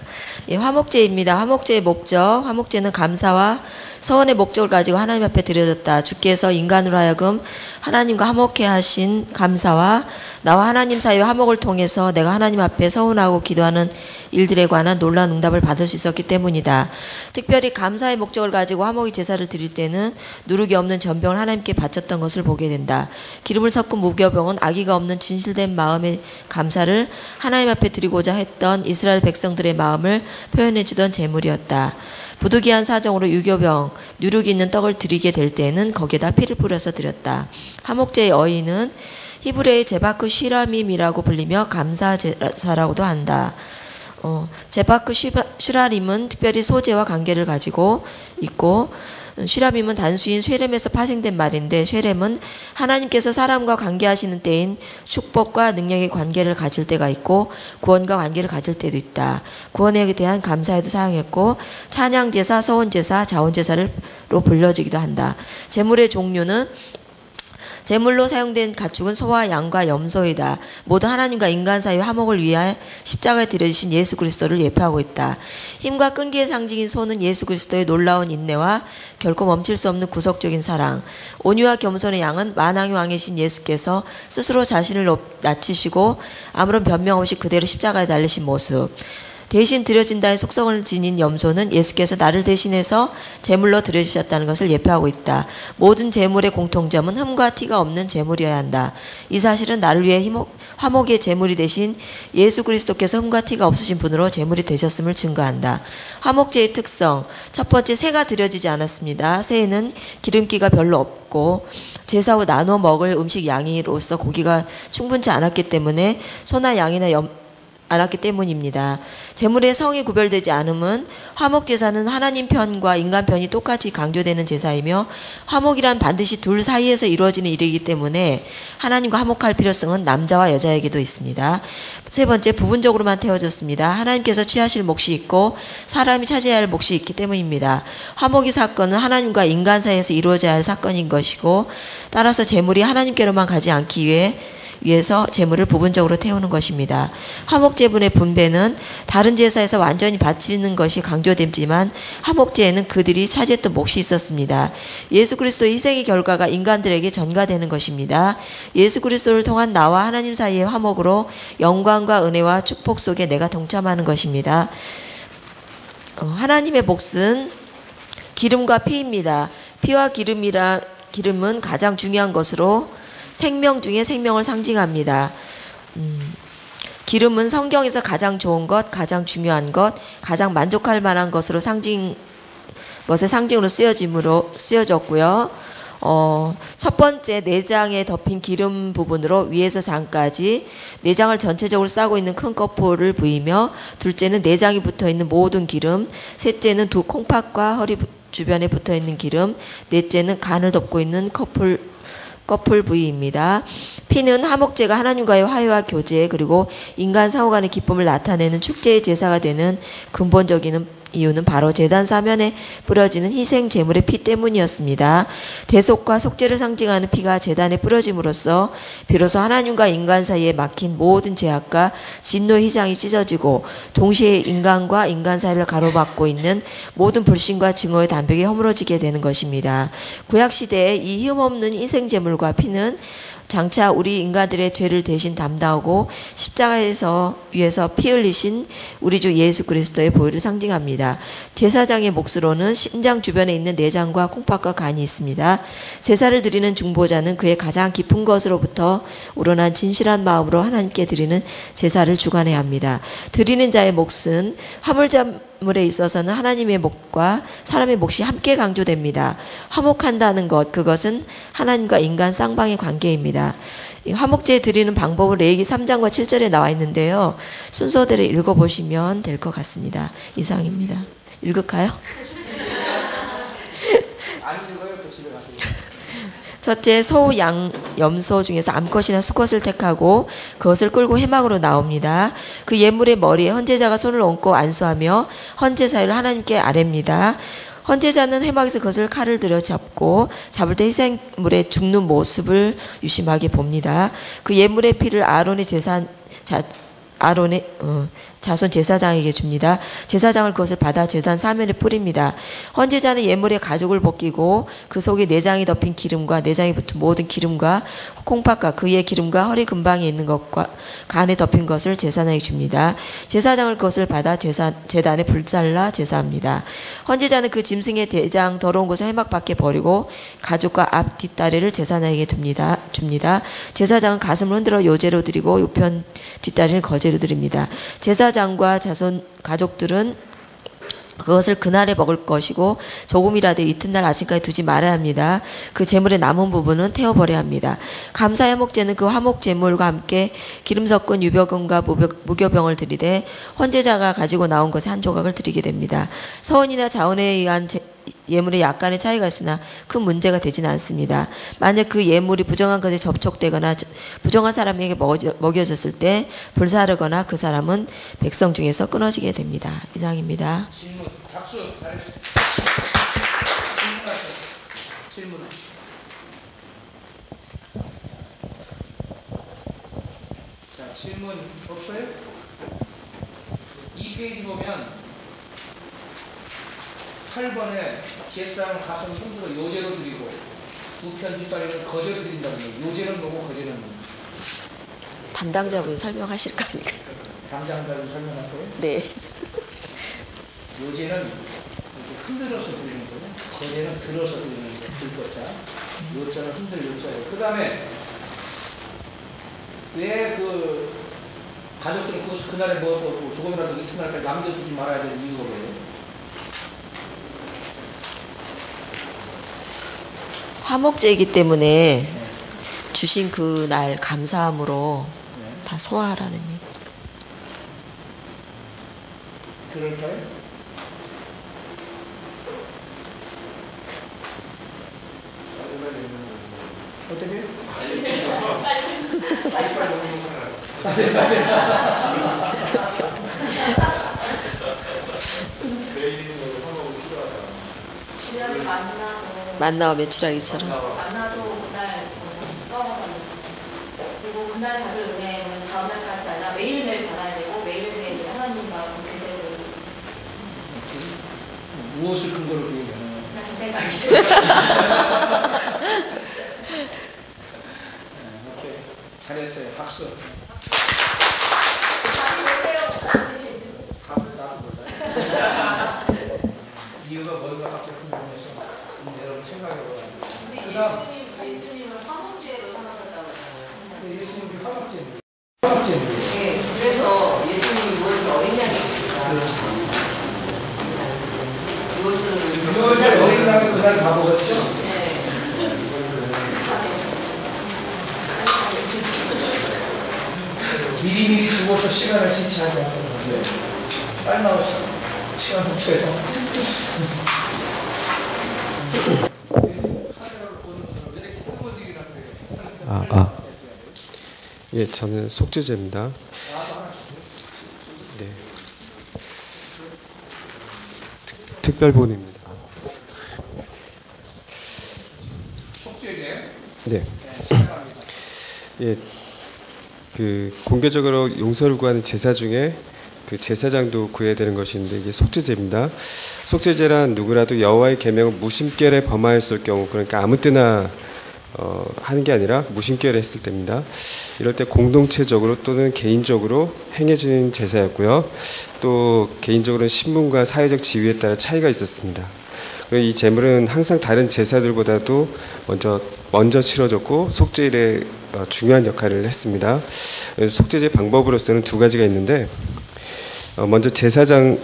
예, 화목제입니다. 화목제의 목적, 화목제는 감사와 서원의 목적을 가지고 하나님 앞에 드려졌다. 주께서 인간으로 하여금 하나님과 화목해 하신 감사와 나와 하나님 사이의 화목을 통해서 내가 하나님 앞에 서원하고 기도하는 일들에 관한 놀라운 응답을 받을 수 있었기 때문이다. 특별히 감사의 목적을 가지고 화목의 제사를 드릴 때는 누룩이 없는 전병을 하나님께 바쳤던 것을 보게 된다. 기름을 섞은 무교병은 악의가 없는 진실된 마음의 감사를 하나님 앞에 드리고자 했던 이스라엘 백성들의 마음을 표현해 주던 제물이었다. 부득이한 사정으로 유교병 누룩이 있는 떡을 드리게 될 때에는 거기에다 피를 뿌려서 드렸다. 화목제의 어인은 히브리의 제바크 쉬라밈이라고 불리며 감사 제사라고도 한다. 제바크 슈라림은 특별히 소재와 관계를 가지고 있고, 슈라밈은 단수인 쉐렘에서 파생된 말인데, 쉐렘은 하나님께서 사람과 관계하시는 때인 축복과 능력의 관계를 가질 때가 있고 구원과 관계를 가질 때도 있다. 구원에 대한 감사에도 사용했고 찬양제사, 서원제사, 자원제사로 불려지기도 한다. 제물의 종류는 제물로 사용된 가축은 소와 양과 염소이다. 모두 하나님과 인간 사이의 화목을 위해 십자가에 들여지신 예수 그리스도를 예표하고 있다. 힘과 끈기의 상징인 소는 예수 그리스도의 놀라운 인내와 결코 멈출 수 없는 구속적인 사랑, 온유와 겸손의 양은 만왕의 왕이신 예수께서 스스로 자신을 낮추시고 아무런 변명 없이 그대로 십자가에 달리신 모습, 대신 드려진다의 속성을 지닌 염소는 예수께서 나를 대신해서 제물로 드려주셨다는 것을 예표하고 있다. 모든 제물의 공통점은 흠과 티가 없는 제물이어야 한다. 이 사실은 나를 위해 화목의 제물이 되신 예수 그리스도께서 흠과 티가 없으신 분으로 제물이 되셨음을 증거한다. 화목제의 특성, 첫 번째, 새가 드려지지 않았습니다. 새에는 기름기가 별로 없고 제사 후 나눠 먹을 음식 양이로서 고기가 충분치 않았기 때문에 소나 양이나 않았기 때문입니다. 제물의 성이 구별되지 않음은 화목제사는 하나님 편과 인간 편이 똑같이 강조되는 제사이며 화목이란 반드시 둘 사이에서 이루어지는 일이기 때문에 하나님과 화목할 필요성은 남자와 여자에게도 있습니다. 세 번째, 부분적으로만 태워졌습니다. 하나님께서 취하실 몫이 있고 사람이 차지해야 할 몫이 있기 때문입니다. 화목의 사건은 하나님과 인간 사이에서 이루어져야 할 사건인 것이고 따라서 제물이 하나님께로만 가지 않기 위해서 제물을 부분적으로 태우는 것입니다. 화목제물의 분배는 다른 제사에서 완전히 바치는 것이 강조되지만 화목제에는 그들이 차지했던 몫이 있었습니다. 예수 그리스도의 희생의 결과가 인간들에게 전가되는 것입니다. 예수 그리스도를 통한 나와 하나님 사이의 화목으로 영광과 은혜와 축복 속에 내가 동참하는 것입니다. 하나님의 몫은 기름과 피입니다. 피와 기름은 가장 중요한 것으로 생명 중에 생명을 상징합니다. 기름은 성경에서 가장 좋은 것, 가장 중요한 것, 가장 만족할 만한 것의 상징으로 쓰여졌고요. 첫 번째, 내장에 덮인 기름 부분으로 위에서 장까지 내장을 전체적으로 싸고 있는 큰 커플을 부이며, 둘째는 내장이 붙어있는 모든 기름, 셋째는 두 콩팥과 허리 주변에 붙어있는 기름, 넷째는 간을 덮고 있는 커플 부위입니다. 피는 화목제가 하나님과의 화해와 교제 그리고 인간 상호 간의 기쁨을 나타내는 축제의 제사가 되는 근본적인 이유는 바로 제단 사면에 뿌려지는 희생 제물의 피 때문이었습니다. 대속과 속죄를 상징하는 피가 제단에 뿌려짐으로써 비로소 하나님과 인간 사이에 막힌 모든 제약과 진노의 휘장이 찢어지고 동시에 인간과 인간 사이를 가로막고 있는 모든 불신과 증오의 담벽이 허물어지게 되는 것입니다. 구약시대에 이 흠없는 희생 제물과 피는 장차 우리 인간들의 죄를 대신 담당하고 십자가에서 위에서 피 흘리신 우리 주 예수 그리스도의 보혈을 상징합니다. 제사장의 몫으로는 심장 주변에 있는 내장과 콩팥과 간이 있습니다. 제사를 드리는 중보자는 그의 가장 깊은 것으로부터 우러난 진실한 마음으로 하나님께 드리는 제사를 주관해야 합니다. 드리는 자의 몫은 화물제물에 있어서는 하나님의 몫과 사람의 몫이 함께 강조됩니다. 화목한다는 것, 그것은 하나님과 인간 쌍방의 관계입니다. 화목제 드리는 방법은 레위기 3장과 7절에 나와 있는데요. 순서대로 읽어보시면 될 것 같습니다. 이상입니다. 읽을까요? 안 읽어요? 또 집에 가세요. 첫째, 소, 양, 염소 중에서 암컷이나 수컷을 택하고 그것을 끌고 회막으로 나옵니다. 그 예물의 머리에 헌제자가 손을 얹고 안수하며 헌제 사유를 하나님께 아뢰입니다. 헌제자는 회막에서 그것을 칼을 들여 잡을 때 희생물에 죽는 모습을 유심하게 봅니다. 그 예물의 피를 아론의 자손 제사장에게 줍니다. 제사장을 그것을 받아 제단 사면에 뿌립니다. 헌제자는 예물의 가죽을 벗기고 그 속에 내장이 덮인 기름과 내장이 붙은 모든 기름과 콩팥과 그의 기름과 허리 근방에 있는 것과 간에 덮인 것을 제사장에게 줍니다. 제사장을 그것을 받아 제단에 불살라 제사합니다. 헌제자는 그 짐승의 대장 더러운 것을 회막 밖에 버리고 가죽과 앞 뒷다리를 제사장에게 줍니다. 제사장은 가슴을 흔들어 요제로 드리고 우편 뒷다리를 거제로 드립니다. 제사장과 자손 가족들은 그것을 그날에 먹을 것이고 조금이라도 이튿날 아침까지 두지 말아야 합니다. 그 제물의 남은 부분은 태워버려야 합니다. 감사 화목제는 그 화목 제물과 함께 기름 섞은 유병금과 무교병을 드리되 헌제자가 가지고 나온 것의 한 조각을 드리게 됩니다. 서원이나 자원에 의한 예물에 약간의 차이가 있으나 큰 문제가 되지는 않습니다. 만약 그 예물이 부정한 것에 접촉되거나 부정한 사람에게 먹여졌을 때 불사르거나 그 사람은 백성 중에서 끊어지게 됩니다. 이상입니다. 질문. 박수. 잘했어요. 질문하세요. 자, 질문 없어요? 2페이지 보면 8번에 제사장 가슴 손으로 요제로 드리고 두 편 뒷다리는 거제로 드린다고 해요. 요제는 뭐고 거제는 뭐고? 담당자분이 설명하실 거 아닌가요? 담당자를 설명할 거예요? 네. 요제는 이렇게 흔들어서 드리는 거예요. 거제는 들어서 드리는 거예요. 들것자. 요자는 흔들 요자예요. 그 다음에 왜 그 가족들은 그것을 그날에 먹고 조금이라도 이튿날까지 남겨두지 말아야 되는 이유가 뭐예요? 화목제이기 때문에 주신 그날 감사함으로 다 소화하라는 얘기. 그럴까요? 어떻게? 만나와 메추라기처럼. 만나도 그날 떠먹어요. 그리고 그날 받을 은혜는 다음 날까지 달라 매일매일 받아야 되고 매일매일 하나님과 교제를. 무엇을 근거로 얘기하는 그냥 제 생각이에요. 오케이. 잘했어요. 박수. 답을 나도 몰라요. 이유가 뭔가 갑자기 궁금해서 여러분 생각해보라고. 근데 예수님은 화목제로 살아갔다고 했잖아요. 예수님이 화목제인데. 네, 그래서 예수님이 무엇을 어린 양이 유월절 어린 양이 그날 다 먹었죠? 미리미리 죽어서 시간을 지체하지 않는 건데 빨리 나오시죠. 시간 없어요. 예, 저는 속죄제입니다. 네. 특별본입니다. 속죄제. 네. 예, 그 공개적으로 용서를 구하는 제사 중에 그 제사장도 구해야 되는 것인데 이게 속죄제입니다. 속죄제란 누구라도 여호와의 계명을 무심결에 범하였을 경우, 그러니까 아무 때나 하는 게 아니라 무심결에 했을 때입니다. 이럴 때 공동체적으로 또는 개인적으로 행해지는 제사였고요. 또 개인적으로는 신분과 사회적 지위에 따라 차이가 있었습니다. 이 제물은 항상 다른 제사들보다도 먼저 치러졌고 속죄일에 중요한 역할을 했습니다. 속죄제 방법으로서는 두 가지가 있는데, 먼저 제사장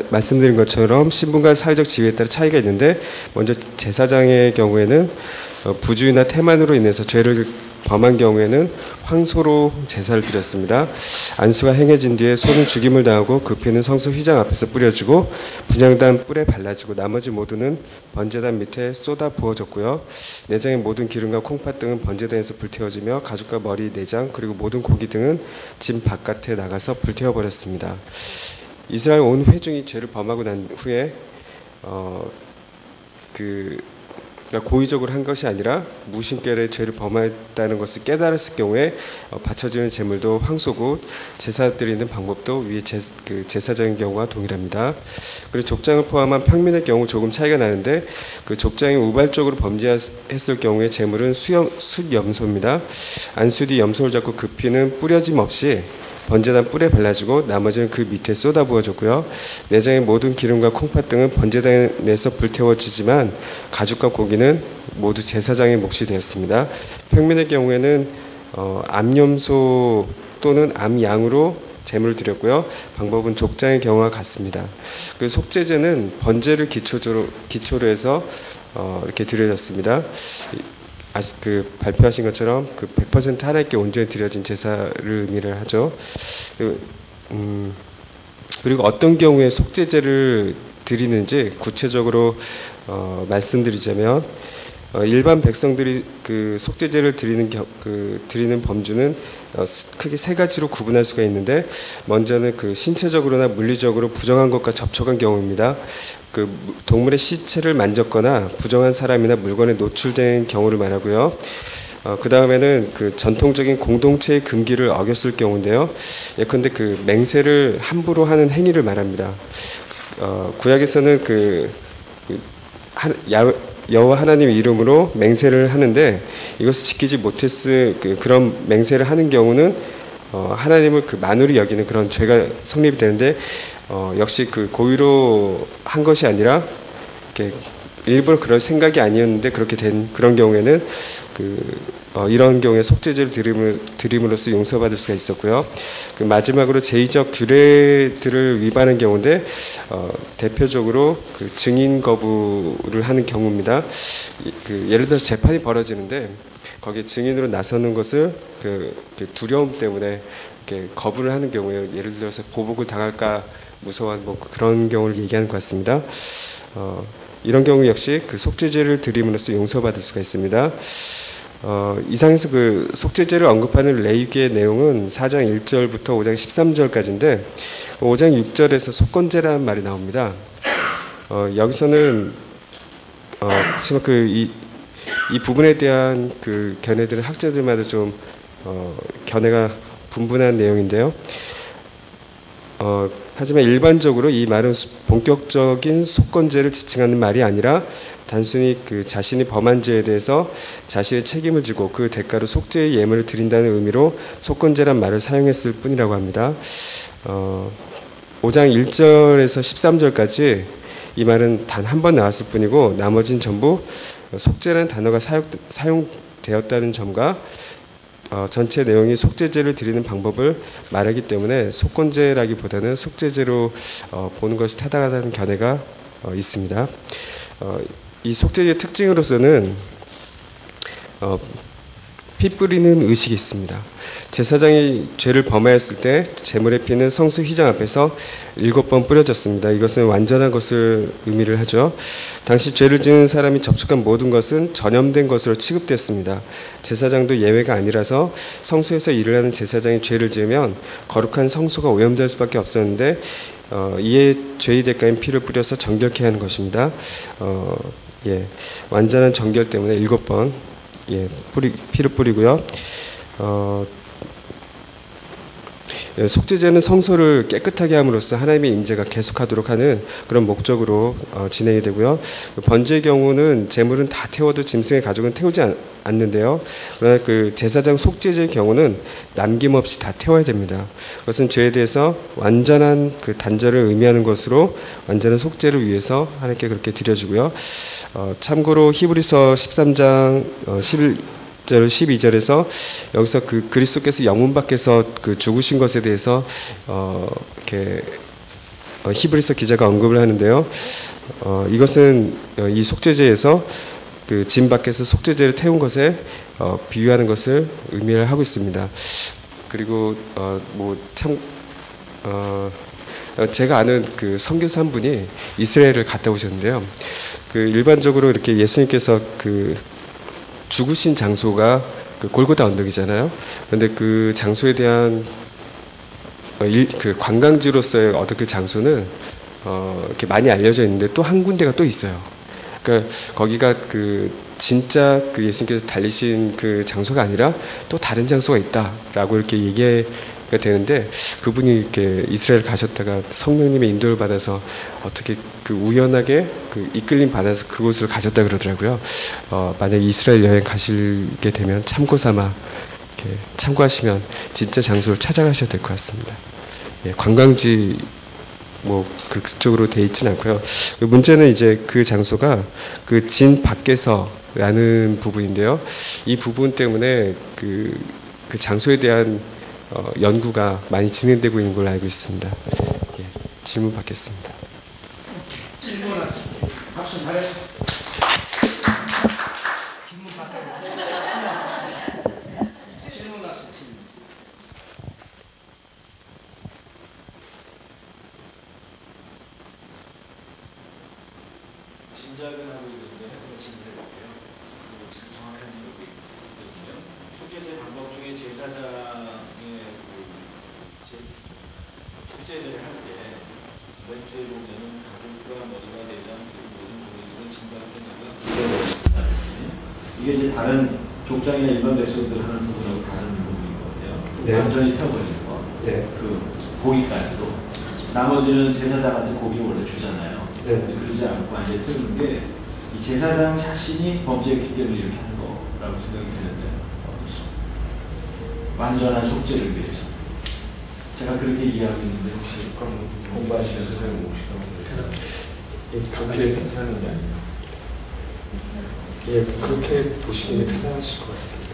말씀드린 것처럼 신분과 사회적 지위에 따라 차이가 있는데, 먼저 제사장의 경우에는 부주의나 태만으로 인해서 죄를 범한 경우에는 황소로 제사를 드렸습니다. 안수가 행해진 뒤에 소는 죽임을 당하고 그 피는 성소 휘장 앞에서 뿌려지고 분향단 뿔에 발라지고 나머지 모두는 번제단 밑에 쏟아 부어졌고요. 내장의 모든 기름과 콩팥 등은 번제단에서 불태워지며 가죽과 머리, 내장 그리고 모든 고기 등은 집 바깥에 나가서 불태워버렸습니다. 이스라엘 온 회중이 죄를 범하고 난 후에 그러니까 고의적으로 한 것이 아니라 무심결에 죄를 범했다는 것을 깨달았을 경우에 바쳐지는 제물도 황소고 제사 드리는 방법도 위에 제사장의 경우와 동일합니다. 그리고 족장을 포함한 평민의 경우 조금 차이가 나는데, 그 족장이 우발적으로 범죄했을 경우에 제물은 숫염소입니다. 안수 뒤 염소를 잡고 그 피는 뿌려짐 없이 번제단 뿔에 발라지고 나머지는 그 밑에 쏟아 부어졌고요. 내장의 모든 기름과 콩팥 등은 번제단에서 불태워지지만 가죽과 고기는 모두 제사장의 몫이 되었습니다. 평민의 경우에는 암염소 또는 암양으로 제물을 드렸고요. 방법은 족장의 경우와 같습니다. 그 속죄제는 번제를 기초로 해서 이렇게 드려졌습니다. 그 발표하신 것처럼 그 100% 하나님께 온전히 드려진 제사를 의미를 하죠. 그리고 어떤 경우에 속죄제를 드리는지 구체적으로 말씀드리자면 일반 백성들이 그 속죄제를 드리는 범주는 크게 세 가지로 구분할 수가 있는데, 먼저는 그 신체적으로나 물리적으로 부정한 것과 접촉한 경우입니다. 그 동물의 시체를 만졌거나 부정한 사람이나 물건에 노출된 경우를 말하고요. 그 다음에는 그 전통적인 공동체의 금기를 어겼을 경우인데요. 예컨대 그 맹세를 함부로 하는 행위를 말합니다. 구약에서는 여호와 하나님 이름으로 맹세를 하는데, 이것을 지키지 못했을 그런 맹세를 하는 경우는 하나님을 그 만으로 여기는 그런 죄가 성립이 되는데, 역시 그 고의로 한 것이 아니라 이렇게 일부러 그럴 생각이 아니었는데 그렇게 된 그런 경우에는 이런 경우에 속죄제를 드림으로써 용서받을 수가 있었고요. 그 마지막으로 제의적 규례들을 위반한 경우인데, 대표적으로 그 증인 거부를 하는 경우입니다. 예를 들어서 재판이 벌어지는데 거기에 증인으로 나서는 것을 두려움 때문에 이렇게 거부를 하는 경우에, 예를 들어서 보복을 당할까 무서워한 그런 경우를 얘기하는 것 같습니다. 이런 경우 역시 그 속죄제를 드림으로써 용서받을 수가 있습니다. 이상에서 그 속죄제를 언급하는 레위기의 내용은 4장 1절부터 5장 13절까지인데, 5장 6절에서 속건제라는 말이 나옵니다. 여기서는 이 부분에 대한 그 견해들은 학자들마다 좀 견해가 분분한 내용인데요. 하지만 일반적으로 이 말은 본격적인 속건제를 지칭하는 말이 아니라 단순히 그 자신이 범한 죄에 대해서 자신의 책임을 지고 그 대가로 속죄의 예물을 드린다는 의미로 속건제란 말을 사용했을 뿐이라고 합니다. 5장 1절에서 13절까지 이 말은 단 한 번 나왔을 뿐이고, 나머지는 전부 속죄라는 단어가 사용되었다는 점과 전체 내용이 속죄제를 드리는 방법을 말하기 때문에 속건제라기보다는 속죄제로 보는 것이 타당하다는 견해가 있습니다. 이 속죄제의 특징으로서는 피 뿌리는 의식이 있습니다. 제사장이 죄를 범하였을 때 제물의 피는 성수 휘장 앞에서 7번 뿌려졌습니다. 이것은 완전한 것을 의미를 하죠. 당시 죄를 지은 사람이 접촉한 모든 것은 전염된 것으로 취급됐습니다. 제사장도 예외가 아니라서 성수에서 일을 하는 제사장이 죄를 지으면 거룩한 성소가 오염될 수밖에 없었는데, 이에 죄의 대가인 피를 뿌려서 정결케 하는 것입니다. 완전한 정결 때문에 7번 피를 뿌리고요. 속죄제는 성소를 깨끗하게 함으로써 하나님의 임재가 계속하도록 하는 그런 목적으로 진행이 되고요. 번제의 경우는 제물은 다 태워도 짐승의 가죽은 태우지 않는데요. 그러나 그 제사장 속죄제의 경우는 남김없이 다 태워야 됩니다. 그것은 죄에 대해서 완전한 그 단절을 의미하는 것으로 완전한 속죄를 위해서 하나님께 그렇게 드려주고요. 참고로 히브리서 13장 12절에서 여기서 그 그리스도께서 영문 밖에서 그 죽으신 것에 대해서 이렇게 히브리서 기자가 언급을 하는데요. 이것은 이 속죄제에서 그 짐 밖에서 속죄제를 태운 것에 비유하는 것을 의미를 하고 있습니다. 그리고 제가 아는 그 선교사 한 분이 이스라엘을 갔다 오셨는데요. 그 일반적으로 이렇게 예수님께서 그 죽으신 장소가 그 골고다 언덕이잖아요. 그런데 그 장소에 대한 그 관광지로서의 어떤 그 장소는 이렇게 많이 알려져 있는데 또 한 군데가 또 있어요. 그러니까 거기가 그 진짜 그 예수님께서 달리신 그 장소가 아니라 또 다른 장소가 있다라고 이렇게 얘기가 되는데, 그분이 이렇게 이스라엘 가셨다가 성령님의 인도를 받아서 어떻게 그 우연하게 그 이끌림 받아서 그곳으로 가셨다 그러더라고요. 만약 이스라엘 여행 가시게 되면 참고 삼아 이렇게 참고하시면 진짜 장소를 찾아가셔야 될 것 같습니다. 관광지 그쪽으로 돼 있지는 않고요. 문제는 이제 그 장소가 그 진 밖에서라는 부분인데요. 이 부분 때문에 그 장소에 대한 연구가 많이 진행되고 있는 걸로 알고 있습니다. 예, 질문 받겠습니다. 박수 잘했어. 질문 왔어. 짐작은 하고 있는데 한번 질문해 볼게요. 그리고 지금 정확한 기록이 있거든요. 속죄제 방법 중에 제사장의 속죄제를 할 때 맨 뒤에 보면은 가족과 머리가 대장 그리고 모든 고객들은 진발을 끝나가 이게 이제 다른 족장이나 일반 백성들 하는 부분하고 다른 부분인 것 같아요. 네. 완전히 태워버리는 거. 네. 그 고기까지도. 나머지는 제사장한테 고기를 원래 주잖아요. 네. 그러지 않고 완전히 태우는 게 이 제사장 자신이 범죄했기 때문에 이렇게 하는 거라고 생각이 되는데 어떻습니까? 완전한 속죄를 위해서. 제가 그렇게 이해하고 있는데 혹시 공부하시면서 예, 그렇게 괜찮은 게 아니에요. 예, 그렇게 보시는 게 타당하실 것 같습니다.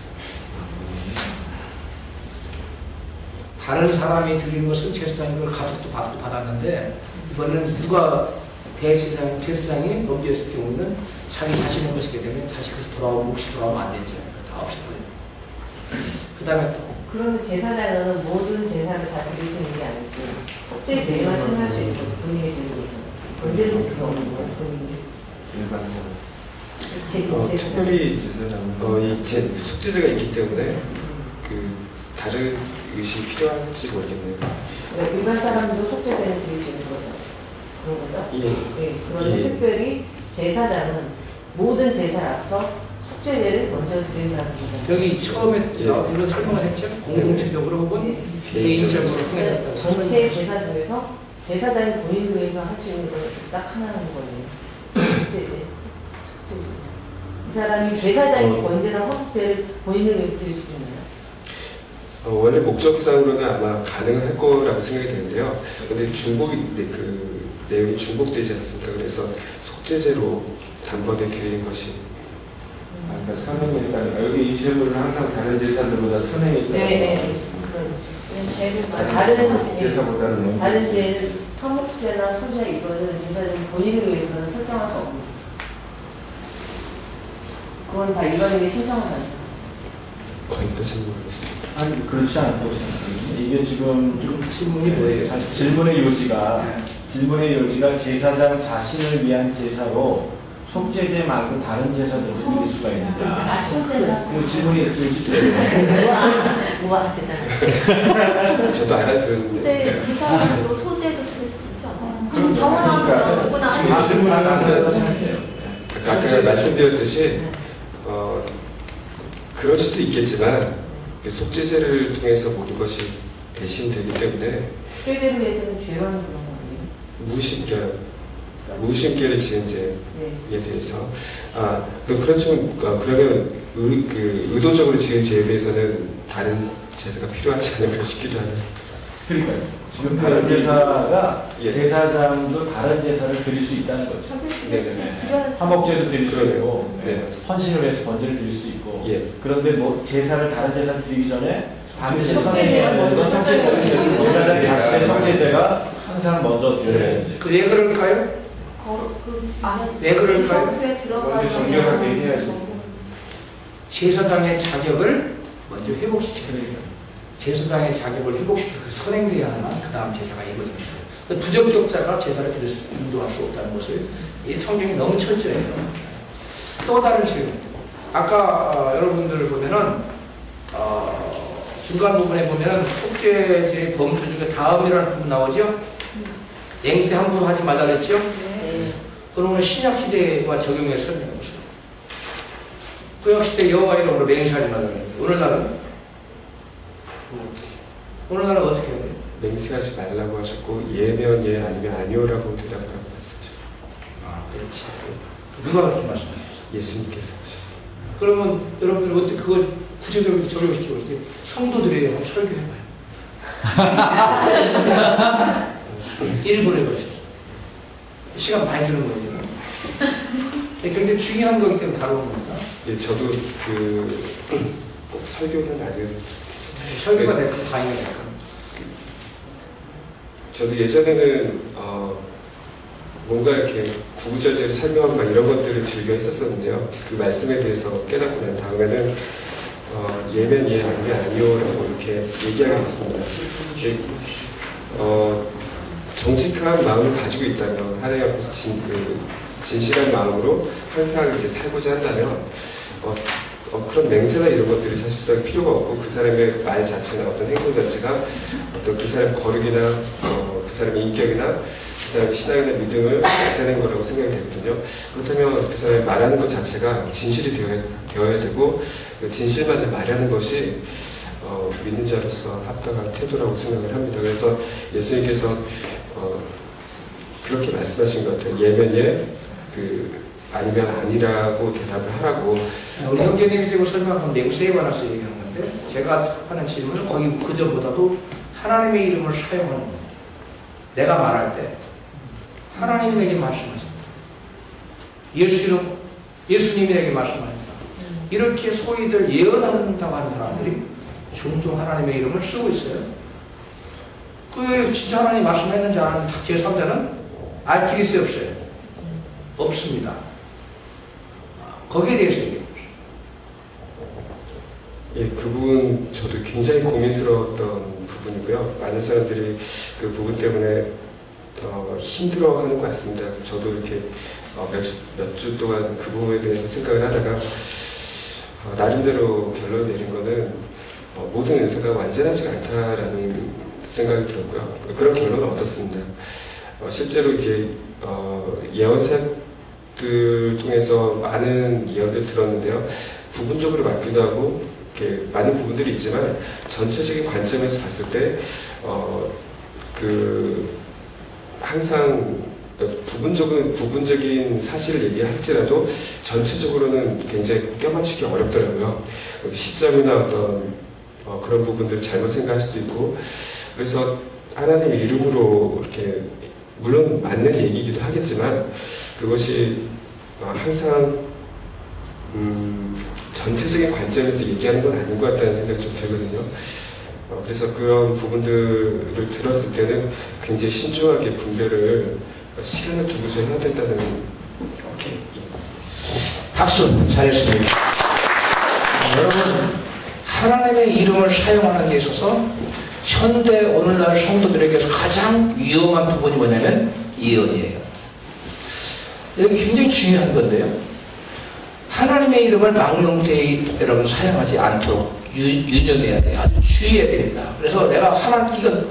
다른 사람이 드린 것은 제사장이 그걸 가족도 받았는데 이번에는 누가 제사장이 범죄했을 경우는 자기 자신의 것이기 때문에 다시 그것이 돌아오면 몫이 돌아오면 안 되죠. 다 없애버려요. 그 다음에 또 그러면 제사장은 모든 제사를 다 드리시는 게 아니고 속죄제만 참여할 수 있고 본인의 제도에서 언제를 못해서 없는 거예요? 본인이 일반 제도 특별히 제사장은 이 속죄제가 있기 때문에 그 다른 의식이 필요할지 모르겠네요. 그러니까 일반 사람도 속죄제는 드릴 수 있는 거죠. 그런 거죠? 예. 그런데 예. 특별히 제사장은 모든 제사를 앞서 속죄제를 먼저 드린다는 거죠. 여기 처음에 예. 이런 설명을 했죠. 공동체적으로 혹은 개인적으로 통해졌다고 전체 제사 중에서 제사장이 본인을 위해서 할 수 있는 건 딱 하나는 거예요. 속죄제. 이 사람이 제사장이 언제나 화속제를 본인을 위해서 드릴 수 있나요? 원래 목적상으로는 아마 가능할 거라고 생각이 되는데요. 근데 그 내용이 중복되지 않습니까? 그래서 속죄제로 단번에 드리는 것이 그러니까 선행했다는 여기 이 질문은 항상 다른 제사들보다 선행했다는 네. 제사보다는 다른 제 화목제나 소제 이거는 제사장이 본인을 위해서는 설정할 수 없는. 그건 다 일반인의 신청을 하는. 거기까지는 모르겠습니다. 아니 그렇지 않다고 생각합니다. 이게 지금 질문이 뭐예요? 사실 질문의 요지가 제사장 자신을 위한 제사로 속죄제 말고 다른 제사들도 드릴 수가 있느냐. 그 질문이 요지 때문에. 우와, 대단해. 저도 알아들었는데. 근데 제사장도 소재도 드릴 수 있지 않아요? 그러니까 영원한 누구나 질문을 안 한다고 생각해요. 아까 말씀드렸듯이 그럴 수도 있겠지만 그 속죄제를 통해서 모든 것이 대신되기 때문에 죄를 위해서는 죄만 그런 거예요. 무심결에 지은 죄에 네. 대해서 그렇지만 그러면 의도적으로 지은 죄에 대해서는 다른 제사가 필요하지 않을까 싶기도 하네요. 그러니까요. 지금 다른 제사가 예. 제사장도 다른 제사를 드릴 수 있다는 거죠. 화목제도 드릴 수 있고, 네. 헌신을 위해서 번제를 드릴 수 있고. 예. 그런데 뭐 제사를 다른 제사 드리기 전에 반드시 속죄제가 먼저 속죄제가 제사장 자신의 속죄제가 항상 먼저 드려야 되죠. 왜 그럴까요? 그 안에 왜 그럴까요? 성소에 먼저 들어가면 정결하게 해야지. 제사장의 자격을 먼저 회복시켜요. 제사장의 자격을 회복시켜 선행돼야만 그 다음 제사가 이루어집니다. 부정격자가 제사를 드릴 수 인도할 수 없다는 것을 이 성경이 너무 철저해요. 또 다른 질문. 아까 여러분들 보면은 중간 부분에 보면은 속죄제 범주 중에 다음이라는 부분 나오죠. 냉세 함부로 하지 말라 그랬죠. 그러면 신약 시대와 적용해서 설명해 보시죠. 구약 시대 여호와 이름으로 맹세하지 말라 그랬는데 오늘날은 어떻게 해요? 맹세하지 말라고 하셨고 예면 예 아니면 아니오라고 대답하라고 말씀하셨어요. 그렇지. 누가 그렇게 말씀하셨어요? 예수님께서 하셨어요. 그러면 여러분들 어떻게 그걸 구체적으로 적용시키고 있어요? 성도들이 한번 설교해봐요. 1분 해보시죠. 시간 많이 주는 거예요. 굉장히 중요한 거기 때문에 다루는 겁니다. 예, 저도 꼭 설교는 알려드릴게요. 설교가 됐고 다행이 됐고. 저도 예전에는 뭔가 이렇게 구구절절 설명하고 막 이런 것들을 즐겨 했었었는데요. 그 말씀에 대해서 깨닫고 난 다음에는 예면 예 아니면 아니오라고 이렇게 얘기하게 됐습니다. 정직한 마음을 가지고 있다면 하나님 앞에서 진실한 마음으로 항상 이제 살고자 한다면 그런 맹세나 이런 것들이 사실상 필요가 없고 그 사람의 말 자체나 어떤 행동 자체가 어떤 그 사람 거룩이나 그 사람의 인격이나 그 사람의 신앙이나 믿음을 나타내는 거라고 생각이 되거든요. 그렇다면 그 사람이 말하는 것 자체가 진실이 되어야 되고 그 진실만을 말하는 것이 믿는 자로서 합당한 태도라고 생각을 합니다. 그래서 예수님께서 그렇게 말씀하신 것 같아요. 예면 예, 아니면 아니라고 대답을 하라고. 우리 형제님이 지금 설명한 맹세에 관해서 얘기하는 건데, 제가 하는 질문은 거기 그 전보다도 하나님의 이름을 사용하는 거예요. 내가 말할 때 하나님이 내게 말씀하십니다. 예수님이 내게 말씀하십니다. 이렇게 소위들 예언한다고 하는 사람들이 종종 하나님의 이름을 쓰고 있어요. 그 진짜 하나님 말씀했는지 안 하는지 제3자는 알 길이 있어요, 없어요? 없습니다. 거기에 대해서 얘기해요. 예, 그 부분 저도 굉장히 고민스러웠던 부분이고요. 많은 사람들이 그 부분 때문에 힘들어하는 것 같습니다. 저도 이렇게 몇 주 동안 그 부분에 대해서 생각을 하다가 나름대로 결론 내린 거는 모든 은사가 완전하지가 않다라는 생각이 들었고요. 그런 결론을 얻었습니다. 실제로 이제 예언사들 통해서 많은 예언을 들었는데요. 부분적으로 맞기도 하고 이렇게 많은 부분들이 있지만 전체적인 관점에서 봤을 때 항상 부분적인 사실을 얘기할지라도 전체적으로는 굉장히 껴맞추기 어렵더라고요. 시점이나 어떤 그런 부분들을 잘못 생각할 수도 있고, 그래서 하나님의 이름으로 이렇게 물론 맞는 얘기이기도 하겠지만 그것이 항상 전체적인 관점에서 얘기하는 건 아닌 것 같다는 생각이 좀 들거든요. 그래서 그런 부분들을 들었을 때는 굉장히 신중하게 분별을 시간을 두고서 해야 된다는. 오케이. 박수. 잘했습니다. 여러분, 하나님의 이름을 사용하는 데 있어서 현대 오늘날 성도들에게서 가장 위험한 부분이 뭐냐면 예언이에요. 여기 굉장히 중요한 건데요. 하나님의 이름을 망령되이 여러분 사용하지 않도록 유념해야 돼요. 아주 주의해야 됩니다. 그래서 내가 이건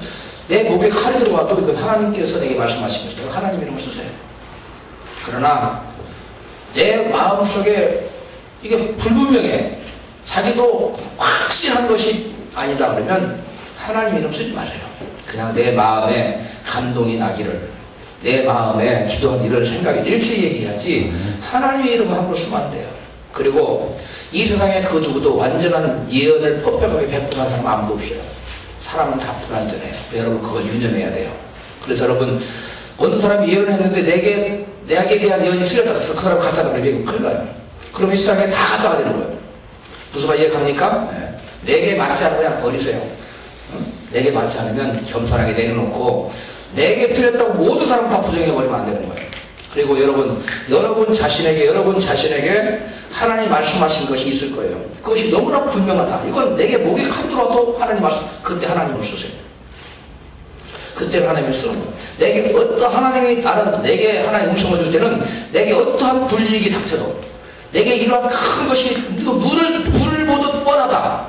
내 목에 칼이 들어와도 이건 하나님께서 내게 말씀하시면서 하나님 이름을 쓰세요. 그러나 내 마음속에 이게 불분명해. 자기도 확실한 것이 아니다 그러면 하나님 이름 쓰지 마세요. 그냥 내 마음에 감동이 나기를, 내 마음에 기도한 일을 생각이 이렇게 얘기해야지 하나님의 이름을 함부로 쓰면 안 돼요. 그리고 이 세상에 그 누구도 완전한 예언을 퍼펙트하게 베풀어하는 사람 아무도 없어요. 사람은 다 불완전해요. 여러분 그걸 유념해야 돼요. 그래서 여러분 어느 사람이 예언을 했는데 내게 대한 예언이 틀렸다. 그 사람 가짜다 그러면 큰일 나요. 그러면 이 세상에 다 가짜가 되는 거예요. 무슨 말 이해갑니까? 네. 내게 맞지 않으면 그냥 버리세요. 내게 맞지 않으면 겸손하게 내려놓고 내게 틀렸다고 모든 사람 다 부정해버리면 안 되는 거예요. 그리고 여러분 자신에게 하나님 말씀하신 것이 있을 거예요. 그것이 너무나 분명하다. 이건 내게 목에 칼 들어도 하나님 말씀, 그때 하나님을 쓰세요. 그때는 하나님을 쓰는 거예요. 내게 내게 하나님 음성을 줄 때는 내게 어떠한 불이익이 닥쳐도 내게 이러한 큰 것이 불을 보듯 뻔하다.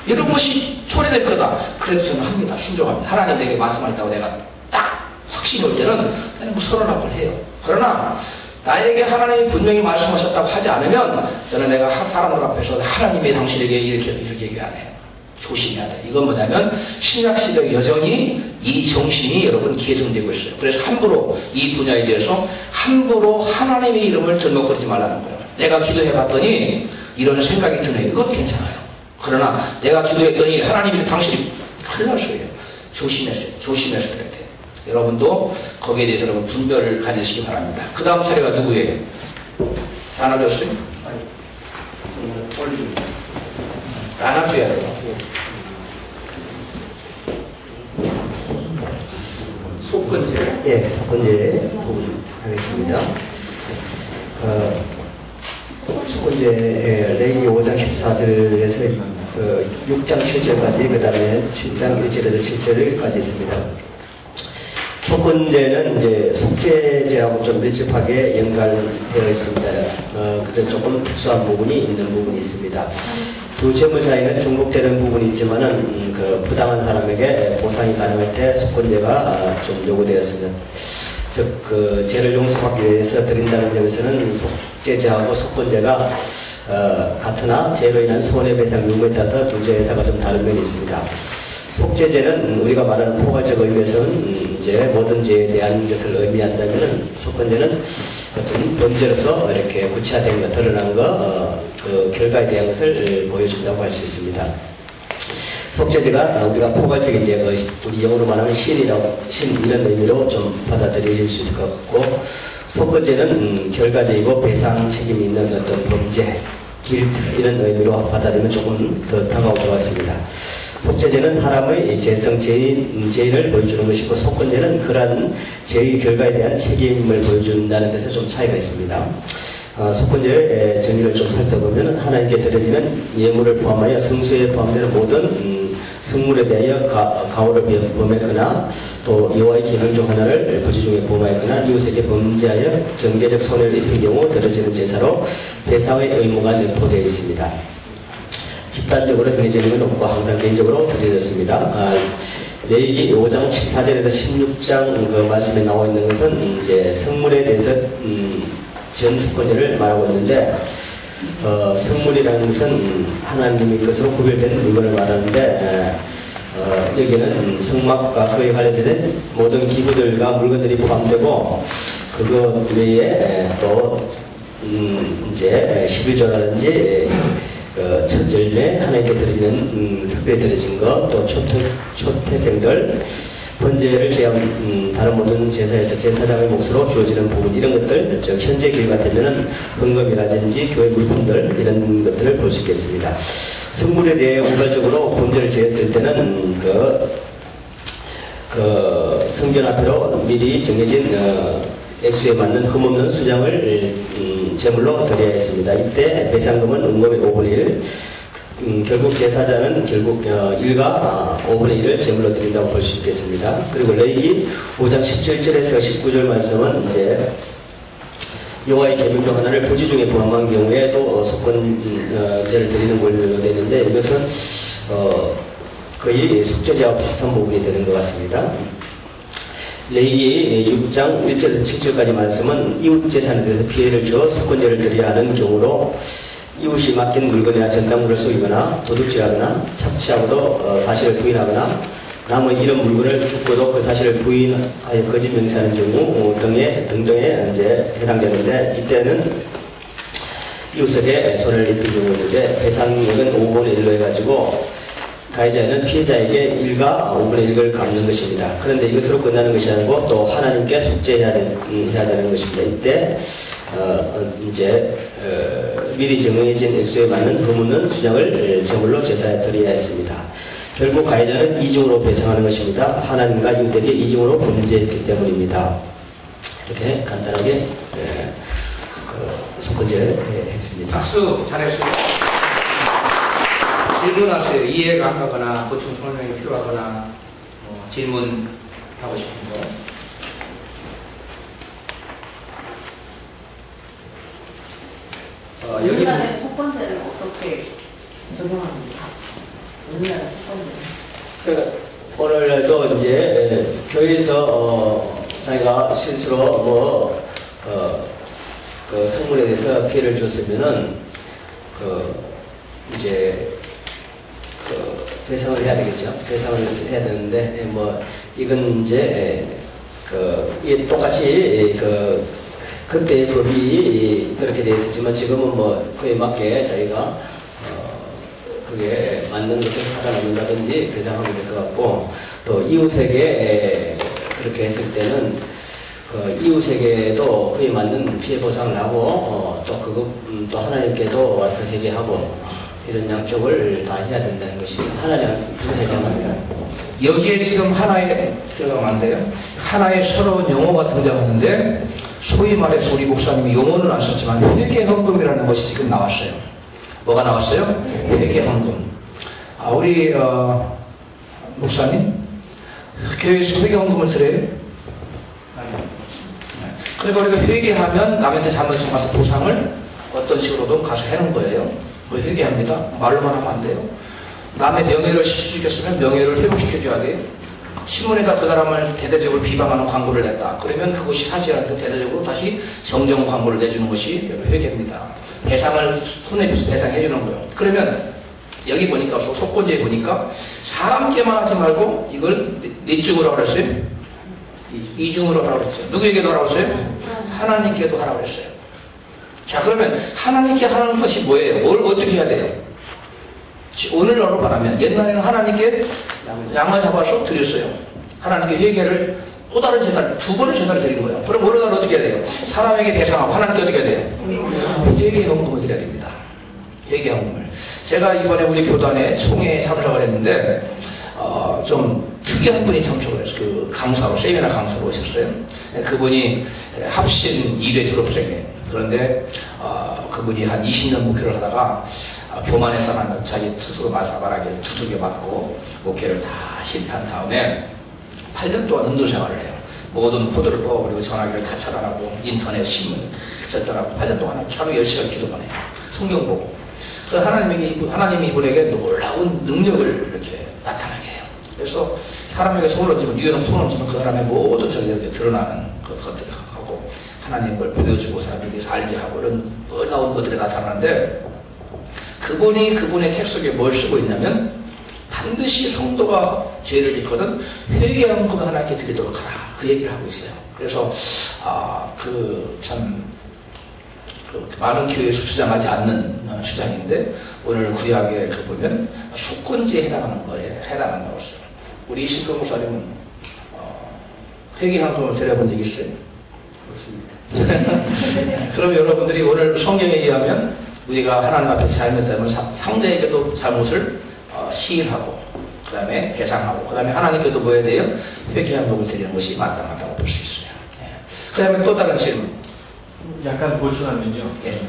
이런 것이 초래될 거다. 그래도 저는 합니다. 순종합니다. 하나님 내게 말씀하셨다고 내가 딱 확신이 올 때는 그냥 선언하고 해요. 그러나 나에게 하나님이 분명히 말씀하셨다고 하지 않으면 저는 내가 사람들 앞에서 하나님이 당신에게 이렇게 얘기 안 해요. 조심해야 돼. 이건 뭐냐면 신약시대 여전히 이 정신이 여러분 계승되고 있어요. 그래서 함부로 이 분야에 대해서 함부로 하나님의 이름을 들먹거리지 말라는 거예요. 내가 기도해봤더니 이런 생각이 드네요. 이건 괜찮아요. 그러나 내가 기도했더니 하나님이 당신이 큰일 날 수예요. 조심해서 드려야 돼요. 여러분도 거기에 대해서 여러분 분별을 가지시기 바랍니다. 그 다음 차례가 누구예요? 나눠줬어요? 나눠줘야 돼요. 속건제. 예, 속건제 부분 하겠습니다. 속건제 레위기 5장 14절에서 6장 7절까지 그 다음에 7장 1절에서 7절까지 있습니다. 속건제는 이제 속죄제하고 좀 밀접하게 연관되어 있습니다. 그래서 조금 특수한 부분이 있는 부분이 있습니다. 두 제물 사이는 중복되는 부분이 있지만은 그 부당한 사람에게 보상이 가능할 때 속건제가 좀 요구되었습니다. 즉 그 죄를 용서받기 위해서 드린다는 점에서는 속죄제하고 속건제가 같으나 죄로 인한 손해배상 유무에 따라서 두 죄의 사가 좀 다른 면이 있습니다. 속죄제는 우리가 말하는 포괄적 의미에서는 이제 모든 죄에 대한 것을 의미한다면은 속건제는 어떤 범죄로서 이렇게 구체화된 것, 드러난 것, 그 결과에 대한 것을 보여준다고 할 수 있습니다. 속죄제가 우리가 포괄적인 죄, 우리 영어로 말하면 신 이런 의미로 좀 받아들여질 수 있을 것 같고, 속건제는 결과제이고 배상 책임이 있는 어떤 범죄, 길트 이런 의미로 받아들이면 조금 더 다가올 것 같습니다. 속죄제는 사람의 죄성, 죄인을 보여주는 것이고, 속건제는 그러한 죄의 결과에 대한 책임을 보여준다는 데서 좀 차이가 있습니다. 속건제의 정의를 좀 살펴보면 하나님께 드려지는 예물을 포함하여 성수에 포함되는 모든 성물에 대하여 가오를 범했거나 또 여호와의 계명 중 하나를 부지 중에 범하였거나 이웃에게 범죄하여 경제적 손해를 입힌 경우 드려지는 제사로 배상의 의무가 내포되어 있습니다. 집단적으로 정해지는 건 없고 항상 개인적으로 드려졌습니다. 레위기 5장 14절에서 16장 그 말씀에 나와 있는 것은 이제 성물에 대해서 전속건제를 말하고 있는데 성물이라는 것은 하나님의 것으로 구별된 물건을 말하는데 여기는 성막과 그에 관련된 모든 기구들과 물건들이 포함되고 그것 외에 또 이제 11조라든지 첫 열매 하나님께 드려지는 특별히 드려진 것 또 초태생들 번제를 제한 다른 모든 제사에서 제사장의 몫으로 주어지는 부분 이런 것들 즉 현재 기회 같으면은 헌금이라든지 교회 물품들 이런 것들을 볼 수 있겠습니다. 성물에 대해 우발적으로 번제를 제했을 때는 그 성전 앞으로 미리 정해진 액수에 맞는 흠없는 수장을 제물로 드려야 했습니다. 이때 배상금은 은금의 5분의 1 결국 제사장은 결국 1과 5분의 1을 제물로 드린다고 볼 수 있겠습니다. 그리고 레위기 5장 17절에서 19절 말씀은 이제 여호와의 계명 중 하나를 부지 중에 포함한 경우에 또 속건제를 드리는 걸로 되는데 이것은 거의 속죄제와 비슷한 부분이 되는 것 같습니다. 레위기 6장 1절에서 7절까지 말씀은 이웃 재산에 대해서 피해를 줘 속건제를 드려야 하는 경우로 이웃이 맡긴 물건이나 전당물을 쏘이거나 도둑질하거나 착취하고도 사실을 부인하거나 남의 이런 물건을 죽고도 그 사실을 부인하여 거짓 명세하는 경우 등등에 이제 해당되는데 이때는 이웃에게 손해를 입힌 경우인데 배상액은 5분의 1로 해가지고 가해자는 피해자에게 1과 5분의 1을 갚는 것입니다. 그런데 이것으로 끝나는 것이 아니고 또 하나님께 속죄해야 되는 것입니다. 이때 이제 미리 정해진 액수에 맞는 흠없는 수장을 제물로 제사에 드려야 했습니다. 결국 가해자는 이중으로 배상하는 것입니다. 하나님과 이웃에게 이중으로 범죄했기 때문입니다. 이렇게 간단하게 그 속건제를 했습니다. 박수 잘했습니다. 질문하세요. 이해가 안 가거나 보충 설명이 필요하거나 질문하고 싶은 거. 우리나라의 속건제를 어떻게 적용합니까? 우리나라 속건제는? 오늘날도 이제 교회에서 자기가 실수로 그 성물에 대해서 피해를 줬으면은 이제 배상을 해야 되겠죠. 배상을 해야 되는데 이건 이제 이게 똑같이 그때의 법이 그렇게 돼 있었지만 지금은 그에 맞게 자기가 그게 맞는 것을 살아남는다든지 배상하면 될 것 같고 또 이웃에게 그렇게 했을 때는 이웃에게도 그에 맞는 피해 보상을 하고 또 하나님께도 와서 회개하고 이런 양쪽을 다 해야 된다는 것이죠. 하나님한테 회개합니다. 여기에 지금 하나의 들어가면 안 돼요. 하나의 새로운 용어가 등장하는데 소위 말해서 우리 목사님이 용어는 안 썼지만 회개헌금이라는 것이 지금 나왔어요. 뭐가 나왔어요? 회개헌금. 우리 목사님 교회에서 회개헌금을 드려요? 그러니까 우리가 회개하면 남한테 잘못을 가서 보상을 어떤 식으로든 가서 해놓은 거예요. 뭐 회개합니다. 말로만 하면 안 돼요. 남의 명예를 실수시켰으면 명예를 회복시켜줘야 돼요. 신문에다 그 사람을 대대적으로 비방하는 광고를 냈다. 그러면 그것이 사실한테 대대적으로 다시 정정 광고를 내주는 것이 회개입니다. 배상을 손해줘서 배상해주는 거예요. 그러면 여기 보니까 속건제에 보니까 사람께만 하지 말고 이걸 네 쪽으로 하라고 그랬어요? 이중으로 하라고 그랬어요. 누구에게도 하라고 그랬어요? 하나님께도 하라고 그랬어요. 자, 그러면 하나님께 하는 것이 뭐예요? 뭘 어떻게 해야 돼요? 오늘날로 말하면 옛날에는 하나님께 양을 잡아서 드렸어요. 하나님께 회개를 또 다른 제사를 두 번의 제사를 드린 거예요. 그럼 오늘날 어떻게 해야 돼요? 사람에게 배상하고 하나님께 어떻게 해야 돼요? 회개헌금을 드려야 됩니다. 회개헌금을. 제가 이번에 우리 교단에 총회에 참석을 했는데 좀 특이한 분이 참석을 했어요. 그 강사로, 세미나 강사로 오셨어요. 그분이 합신 2대 졸업생이에요. 그런데 그분이 한 20년 목회를 하다가 교만에서 난 자기 스스로 말하기를 두들겨 맞고 목회를 다 실패한 다음에 8년 동안 은둔 생활을 해요. 모든 코드를 뽑아버리고 전화기를 다 차단하고 인터넷 신문 썼더라고. 8년 동안 하루 10시간 기도만 해요. 성경 보고. 그 하나님이 이분에게 놀라운 능력을 이렇게 나타나게 해요. 그래서 사람에게 손을 얹으면, 유연한 손을 얹으면 그 사람의 모든 저기에 드러나는 것들을 하고 하나님을 보여주고 사람에게 알게 하고 이런 놀라운 것들이 나타나는데 그분이 그분의 책 속에 뭘 쓰고 있냐면 반드시 성도가 죄를 짓거든 회개헌금을 하나님께 드리도록 하라. 그 얘기를 하고 있어요. 그래서 많은 교회에서 주장하지 않는 주장인데 오늘 구약에 보면 속건제에 해당하는 거에 해당한다고 했어요. 우리 이신표 목사님은 회개헌금을 드려본 적 있어요? 그럼 여러분들이 오늘 성경에 의하면 우리가 하나님 앞에 잘못하면 상대에게도 잘못을 시인하고 그 다음에 배상하고 그 다음에 하나님께도 뭐 해야 돼요? 회개헌금을 드리는 것이 마땅하다고 볼 수 있어요. 그 다음에 또 다른 질문. 약간 보충하면요. 예.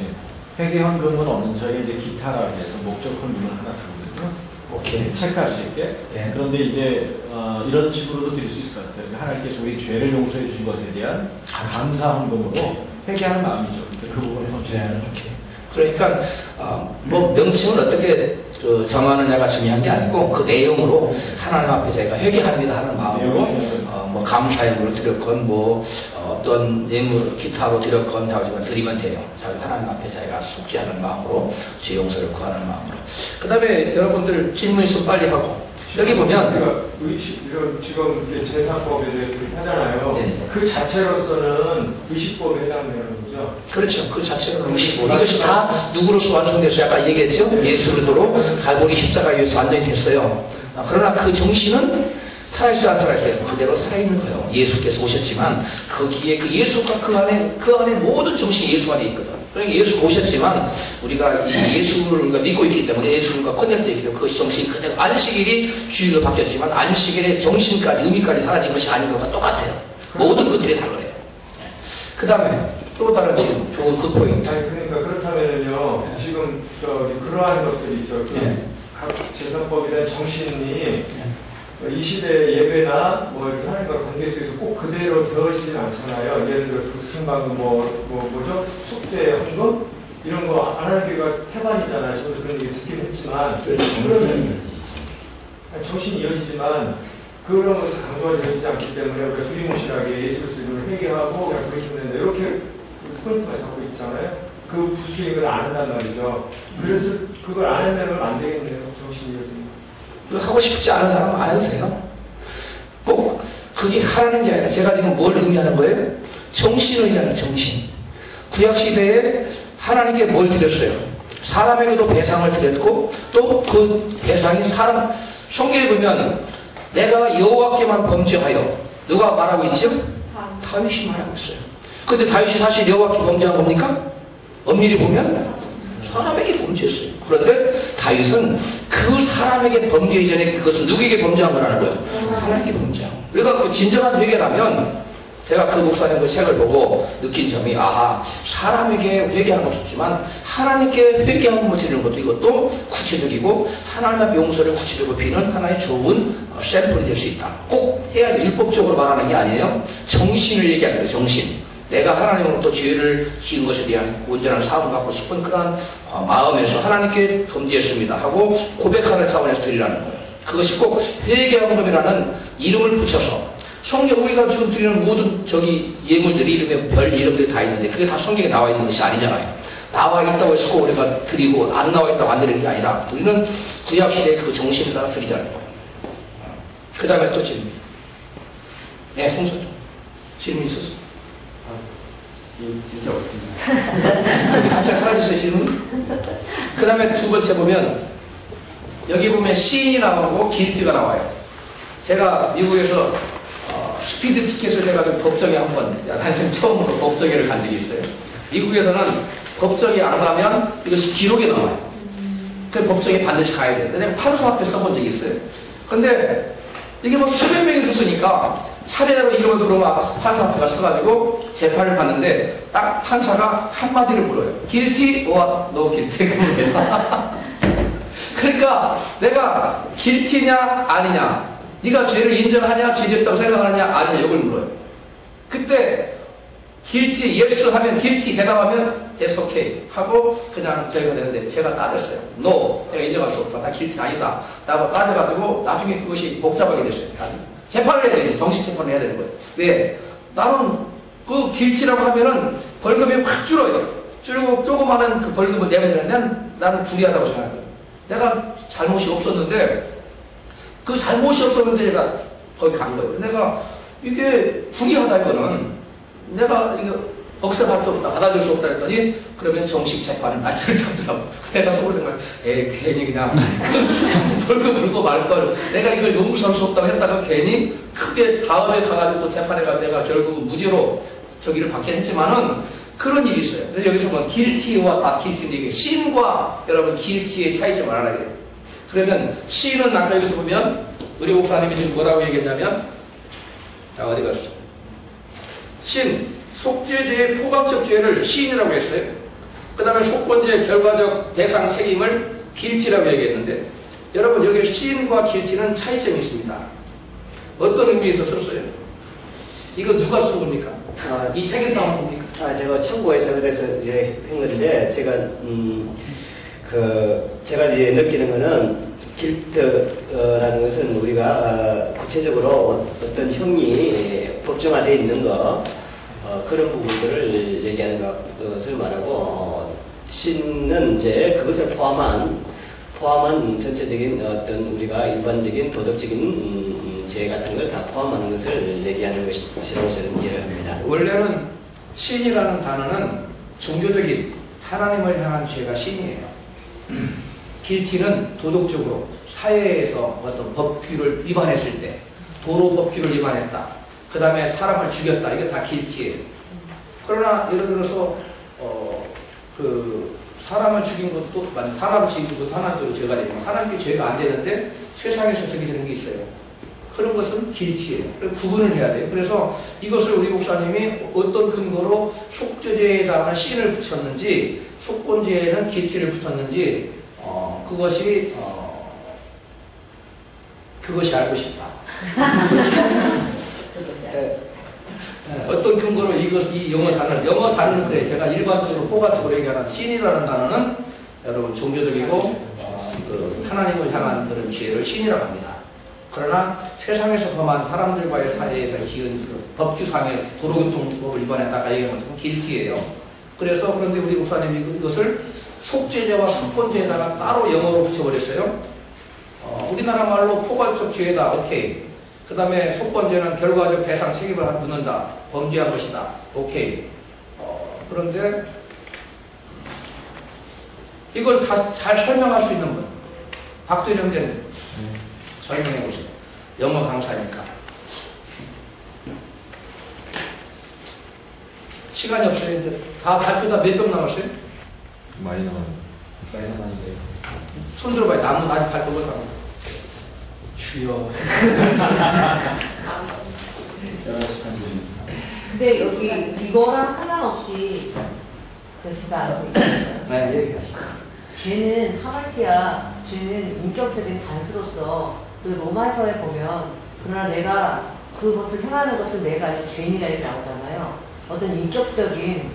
회개헌금은 없는 저희 이제 기타라고 해서 목적 헌금을 하나 주거든요. 오케이. 체크할 수 있게. 예. 그런데 이제 이런 식으로도 드릴 수 있을 것 같아요. 하나님께서 우리 죄를 용서해 주신 것에 대한 감사 헌금으로 회개하는 마음이죠. 그 부분을 헌금해요. 그러니까 뭐 명칭을 어떻게 정하느냐가 중요한 게 아니고 그 내용으로 하나님 앞에 저희가 회개합니다 하는 마음으로 뭐 감사의 드렸건 뭐 어떤 예물 기타로 드렸건 자기가 드리면 돼요. 하나님 앞에 저희가 숙지하는 마음으로 죄 용서를 구하는 마음으로. 그 다음에 여러분들 질문 있으면 빨리 하고 여기 보면 지금 제사법에 대해서 하잖아요. 네. 그 자체로서는 의식법에 해당되는 거죠. 그렇죠. 그 자체로는 의식법. 이것이 다 누구로서 완성됐어요? 아까 얘기했죠? 예수 그리스도로 갈보리 십자가 위에서 완전히 됐어요. 그러나 그 정신은 살아있어요, 안 살아있어요? 그대로 살아있는 거예요. 예수께서 오셨지만 거기에 그 예수가 그 안에 모든 정신이 예수 안에 있거든. 그러니까 예수가 오셨지만 우리가 이 예수를 우리가 믿고 있기 때문에 예수님과 커넥트되어 있기 때문에 그 정신이 그대로 안식일이 주일로 바뀌었지만 안식일의 정신까지 의미까지 사라진 것이 아닌 것과 똑같아요. 모든 것들이 달라요. 그 다음에 또 다른 질문, 좋은 그 포인트. 아니 그러니까 그렇다면요. 지금 그러한 것들이 있죠. 각 제사법에 대한 정신이 이 시대 예배나 뭐 이렇게 하나님과 관계 속에서 꼭 그대로 되어지진 않잖아요. 예를 들어서 방금 뭐죠? 속죄 헌금 이런 거 안 하는 게가 태반이잖아요. 저도 그런 얘기 듣긴 했지만 그러면 정신이 이어지지만 그런 것을 강조하지 않기 때문에 우리가 두리뭉실하게 예수 그리스도를 회개하고 그냥 그러시면 된다 이렇게 포인트만 잡고 있잖아요. 그 부수적인 걸 안 한단 말이죠. 그래서 그걸 안 하면 안 되겠네요. 정신이 이어지면. 하고 싶지 않은 사람은 안 해도 돼요. 꼭 그게 하라는 게 아니라 제가 지금 뭘 의미하는 거예요? 정신을 의미하는 정신. 구약시대에 하나님께 뭘 드렸어요? 사람에게도 배상을 드렸고 또 그 배상이 사람 성경에 보면 내가 여호와께만 범죄하여 누가 말하고 있죠? 다윗이 말하고 있어요. 근데 다윗이 사실 여호와께 범죄한 겁니까? 엄밀히 보면 사람에게 범죄했어요. 그런데 다윗은 그 사람에게 범죄 이전에 그것은 누구에게 범죄한 거라는 거예요? 하나님께 범죄한 거예요. 그러니까 그 진정한 회개라면 제가 그 목사님 그 책을 보고 느낀 점이 아하 사람에게 회개하는 건 좋지만 하나님께 회개하는 것 드리는 것도 이것도 구체적이고 하나님 앞에 용서를 구체적으로 비는 하나의 좋은 샘플이 될 수 있다. 꼭 해야 돼. 율법적으로 말하는 게 아니에요. 정신을 얘기하는 거예요. 정신. 내가 하나님으로부터 죄를 지은 것에 대한 온전한 사함을 받고 싶은 그런 마음에서 하나님께 범죄했습니다 하고 고백하는 차원에서 드리라는 거예요. 그것이 꼭 회개헌금이라는 이름을 붙여서 성경 우리가 지금 드리는 모든 저기 예물들이 이름에 별 이름들이 다 있는데 그게 다 성경에 나와 있는 것이 아니잖아요. 나와 있다고 해서 꼭 우리가 드리고 안 나와 있다고 안 드리는 게 아니라 우리는 구약시대의 그 정신을 따라 드리자는 거예요. 그 다음에 또 질문. 네, 송소죠. 질문 있었어. 진짜 없습니다. 저기 갑자기 사라졌어요, 질문? 그 다음에 두 번째 보면 여기 보면 시인이 나오고 길티가 나와요. 제가 미국에서 스피드 티켓을 제가 법정에 한번 난생 처음으로 법정에를 간 적이 있어요. 미국에서는 법정에 안 가면 이것이 기록에 나와요. 그 법정에 반드시 가야 돼요. 왜냐면 판사 앞에 써본 적이 있어요. 근데 이게 뭐 수백 명이 쓰니까 차례대로 이름을 부르면 판사 앞에 서가지고 재판을 받는데 딱 판사가 한마디를 물어요. 길티? no 길티? 그러니까 내가 길티냐 아니냐 네가 죄를 인정하냐 죄졌다고 생각하느냐 아니냐 이걸 물어요. 그때 길티 yes 하면 길티 대답하면 yes okay 하고 그냥 저희가 되는데 제가 따졌어요. no 내가 인정할 수 없다. 나 길티 아니다. 라고 따져가지고 나중에 그것이 복잡하게 됐어요. 재판을 해야 되는 정식 재판을 해야 되는 거예요. 왜? 나는 그 길티라고 하면은 벌금이 확 줄어요. 줄고 조그마한 그 벌금을 내면 되는데 나는 불리하다고 생각해요. 내가 잘못이 없었는데 그 잘못이 없었는데 내가 거기 간 거예요. 내가 이게 불리하다 이거는 내가 이거 억세받을 수 없다 받아줄 수 없다 했더니 그러면 정식 재판을 날짜를 잡더라고. 내가 속으로 생각해 괜히 그냥 벌금 물고 말걸 내가 이걸 용서할 수 없다고 했다가 괜히 크게 다음에 가가지고 또 재판에 가서 내가 결국 무죄로 저기를 받긴 했지만은 그런 일이 있어요. 그래서 여기서 뭐 길티와 길티인데 이게 신과 여러분 길티의 차이점을 알아야 돼요. 그러면 신은 아까 여기서 보면 우리 목사님이 지금 뭐라고 얘기했냐면 어디 갔어? 신, 속죄죄의 포괄적 죄를 신이라고 했어요. 그 다음에 속건죄의 결과적 배상 책임을 길티라고 얘기했는데 여러분 여기 신과 길티는 차이점이 있습니다. 어떤 의미에서 썼어요? 이거 누가 쓴 겁니까? 이 책에서 나온 겁니까? 제가 참고해서 그래서 이제 한 건데 제가 제가 이제 느끼는 거는 길트라는 것은 우리가 구체적으로 어떤 형이 법정화되어 있는 거 그런 부분들을 얘기하는 것을 말하고 신은 이제 그것을 포함한 전체적인 어떤 우리가 일반적인 도덕적인 죄 같은 걸 다 포함하는 것을 얘기하는 것이라고 저는 이해를 합니다. 원래는 신이라는 단어는 종교적인 하나님을 향한 죄가 신이에요. 길티는 도덕적으로 사회에서 어떤 법규를 위반했을 때 도로 법규를 위반했다. 그 다음에 사람을 죽였다. 이게 다 길티예요. 그러나 예를 들어서 사람을 죽인 것도 사람을 죽인 것도 하나님으로 죄가 되지만 하나님께 죄가 안 되는데 세상에서 저기 되는 게 있어요. 그런 것은 길티예요. 구분을 해야 돼요. 그래서 이것을 우리 목사님이 어떤 근거로 속죄죄에다가 신을 붙였는지 속건죄에는 길티를 붙였는지 그것이 알고 싶다. 어떤 근거로 이 영어 단어는 그래. 제가 일반적으로 포괄적으로 얘기하는 신이라는 단어는 여러분 종교적이고 하나님을 향한 그런 죄를 신이라고 합니다. 그러나 세상에서 범한 사람들과의 사이에서 지은 그 법규상의 도로교통법을 위반했다가 얘기하는 것은 길티예요. 그래서 그런데 우리 목사님이 이것을 속죄죄와 속건죄에다가 따로 영어로 붙여버렸어요. 우리나라 말로 포괄적 죄다. 오케이. 그 다음에 속건죄는 결과적 배상 책임을 묻는다. 범죄한 것이다. 오케이. 그런데 이걸 다 잘 설명할 수 있는 분. 박준영 형제님 설명해 보세요. 영어 강사니까. 시간이 없어요. 다 발표 다 몇 명 남았어요? 많이 나왔는데. 손 들어봐요. 나무 많이 밟고 가고. 주여. 근데 여기 이거랑 상관없이 제가 알고 있어요. 네, 얘기하시죠. 죄는 하마티아, 죄는 인격적인 단수로서 그 로마서에 보면 그러나 내가 그것을 행하는 것을 내가 아주 죄인이라 이렇게 나오잖아요. 어떤 인격적인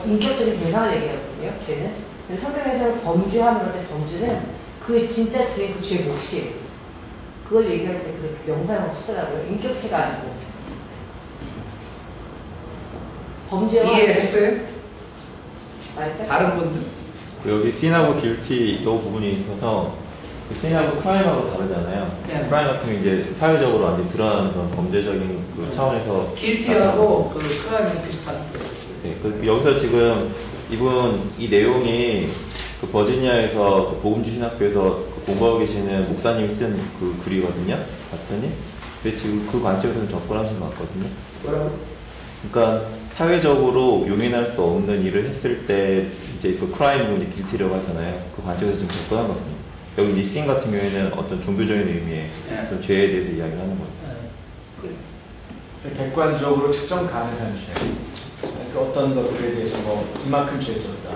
인격적인 대상을 얘기하거든요. 죄는. 근데 성경에서는 범죄하는 건데 범죄는 그 진짜 지은 그 죄의 몫이에요. 그걸 얘기할 때 그렇게 명사용을 쓰더라고요. 인격체가 아니고. 범죄와 이해했어요? 말자? 다른 분들? 여기 씬하고 길티 이 부분이 있어서 씬하고 크라임하고 다르잖아요. 네. 크라임 같은 경우 이제 사회적으로 완전 드러나는 그런 범죄적인 그 차원에서 길티하고 그 크라임이 비슷한. 네, 여기서 지금 이분 이 내용이 그 버지니아에서 그 복음주 신학교에서 그 공부하고 계시는 목사님이 쓴 그 글이거든요. 봤더니 근데 지금 그 관점에서는 접근하신 것 같거든요. 뭐라고? 그러니까 사회적으로 용인할 수 없는 일을 했을 때 이제 그 크라임을 이제 길티라고 하잖아요. 그 관점에서 지금 접근한 것 같습니다. 여기 이 씬 같은 경우에는 어떤 종교적인 의미의 어떤 죄에 대해서 이야기를 하는 거예요. 객관적으로 측정 가능한 죄. 그러니까 어떤 것들에 대해서 뭐 이만큼 죄 졌다,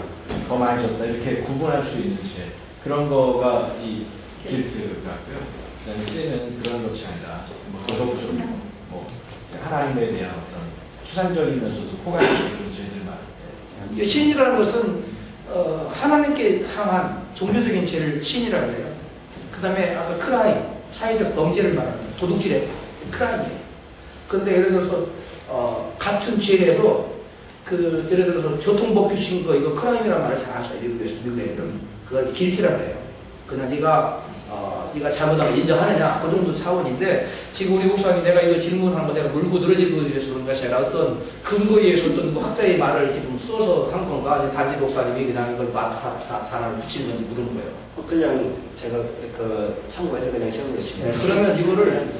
더 많이 졌다 이렇게 구분할 수 있는 죄. 그런 거가 이 길트 같고요. 그다음에 쓰는 그런 것이 아니라 뭐 도덕적이고 뭐 하나님에 대한 어떤 추상적이면서도 포괄적인 죄들 말할 때. 신이라는 것은 하나님께 향한 종교적인 죄를 신이라고 해요. 그 다음에 아까 크라임, 사회적 범죄를 말하는 도둑질의 크라임이에요. 근데 예를 들어서 같은 죄에도 그 예를 들어서 교통법 규칙인 거 이거 크라임이라는 말을 잘 안 써요. 미국 애들은 그걸 길티라고 해요. 그냥 네가 잘못하면 인정하느냐 그 정도 차원인데 지금 우리 목사님 내가 이거 질문한 거 내가 물고 늘어지고 이래서 그런 것이 아니라 어떤 근거에 의해서 어떤 학자의 말을 지금 써서 한 건가 아니면 단지 목사님이 그냥 이걸 단어를 붙이는 건지 물은 거예요. 그냥 제가 그 참고해서 그냥 적어주시면. 네, 그러면 이거를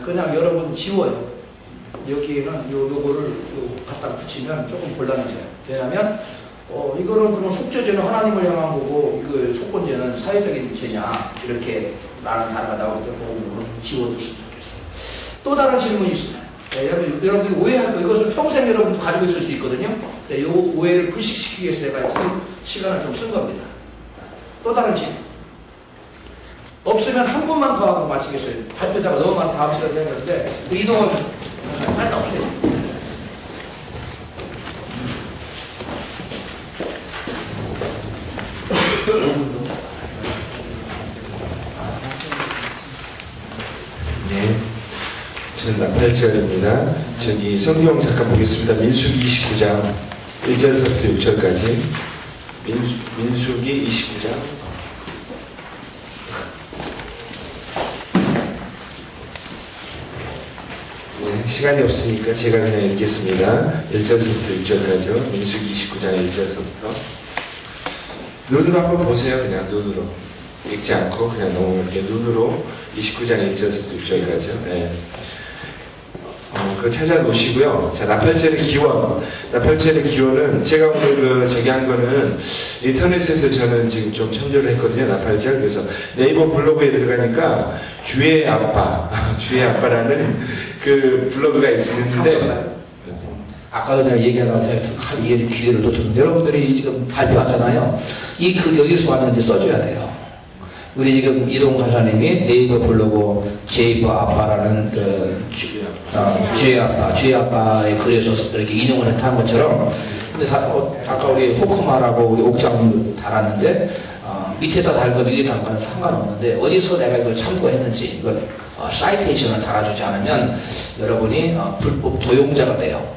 그냥 여러분 지워요. 여기에는 요거를 갖다 붙이면 조금 곤란해져요. 왜냐하면 이거는 그럼 속죄죄는 하나님을 향한 거고 그 속건죄는 사회적인 죄냐 이렇게 라는 단어가 나오기 때문에 지워줬으면 좋겠어요. 또 다른 질문이 있습니다. 네, 여러분들이 오해할 거 이것을 평생 여러분도 가지고 있을 수 있거든요. 네, 이 오해를 불식시키기 위해서 제가 지금 시간을 좀 쓴 겁니다. 또 다른 질문. 없으면 한 번만 더 하고 마치겠어요. 발표자가 너무 많아 다음 시간에 해야되는데 이동원 하나 없어요. 네, 전 나팔절입니다. 저기 성경 잠깐 보겠습니다. 민수기 29장 1절부터 6절까지. 민수기 29장. 네, 시간이 없으니까 제가 그냥 읽겠습니다. 1절부터 6절까지요. 민수기 29장 1절부터. 눈으로 한번 보세요. 그냥 눈으로. 읽지 않고 그냥 너무 이렇게 눈으로 29장 1절부터 6절까지요. 네. 그거 찾아놓으시고요. 자, 나팔절의 기원. 나팔절의 기원은 제가 오늘 한 거는 인터넷에서 저는 지금 좀 참조를 했거든요. 나팔절. 그래서 네이버 블로그에 들어가니까 주의 아빠라는 그 블로그가 있는데 아까도 내가 얘기하다가 제가 이게 기회를 놓쳤는데 여러분들이 지금 발표하잖아요. 이 글 어디서 왔는지 써줘야 돼요. 우리 지금 이동 가사님이 네이버 블로그 제이버 아빠라는 그 주의 아빠의 글에서 이렇게 인용을 했다는 것처럼 근데 아까 우리 호크마라고 우리 옥장도 달았는데 밑에다 달건 위에다 달건 상관없는데 어디서 내가 이걸 참고했는지 이걸 사이테이션을 달아주지 않으면 여러분이 불법 도용자가 돼요.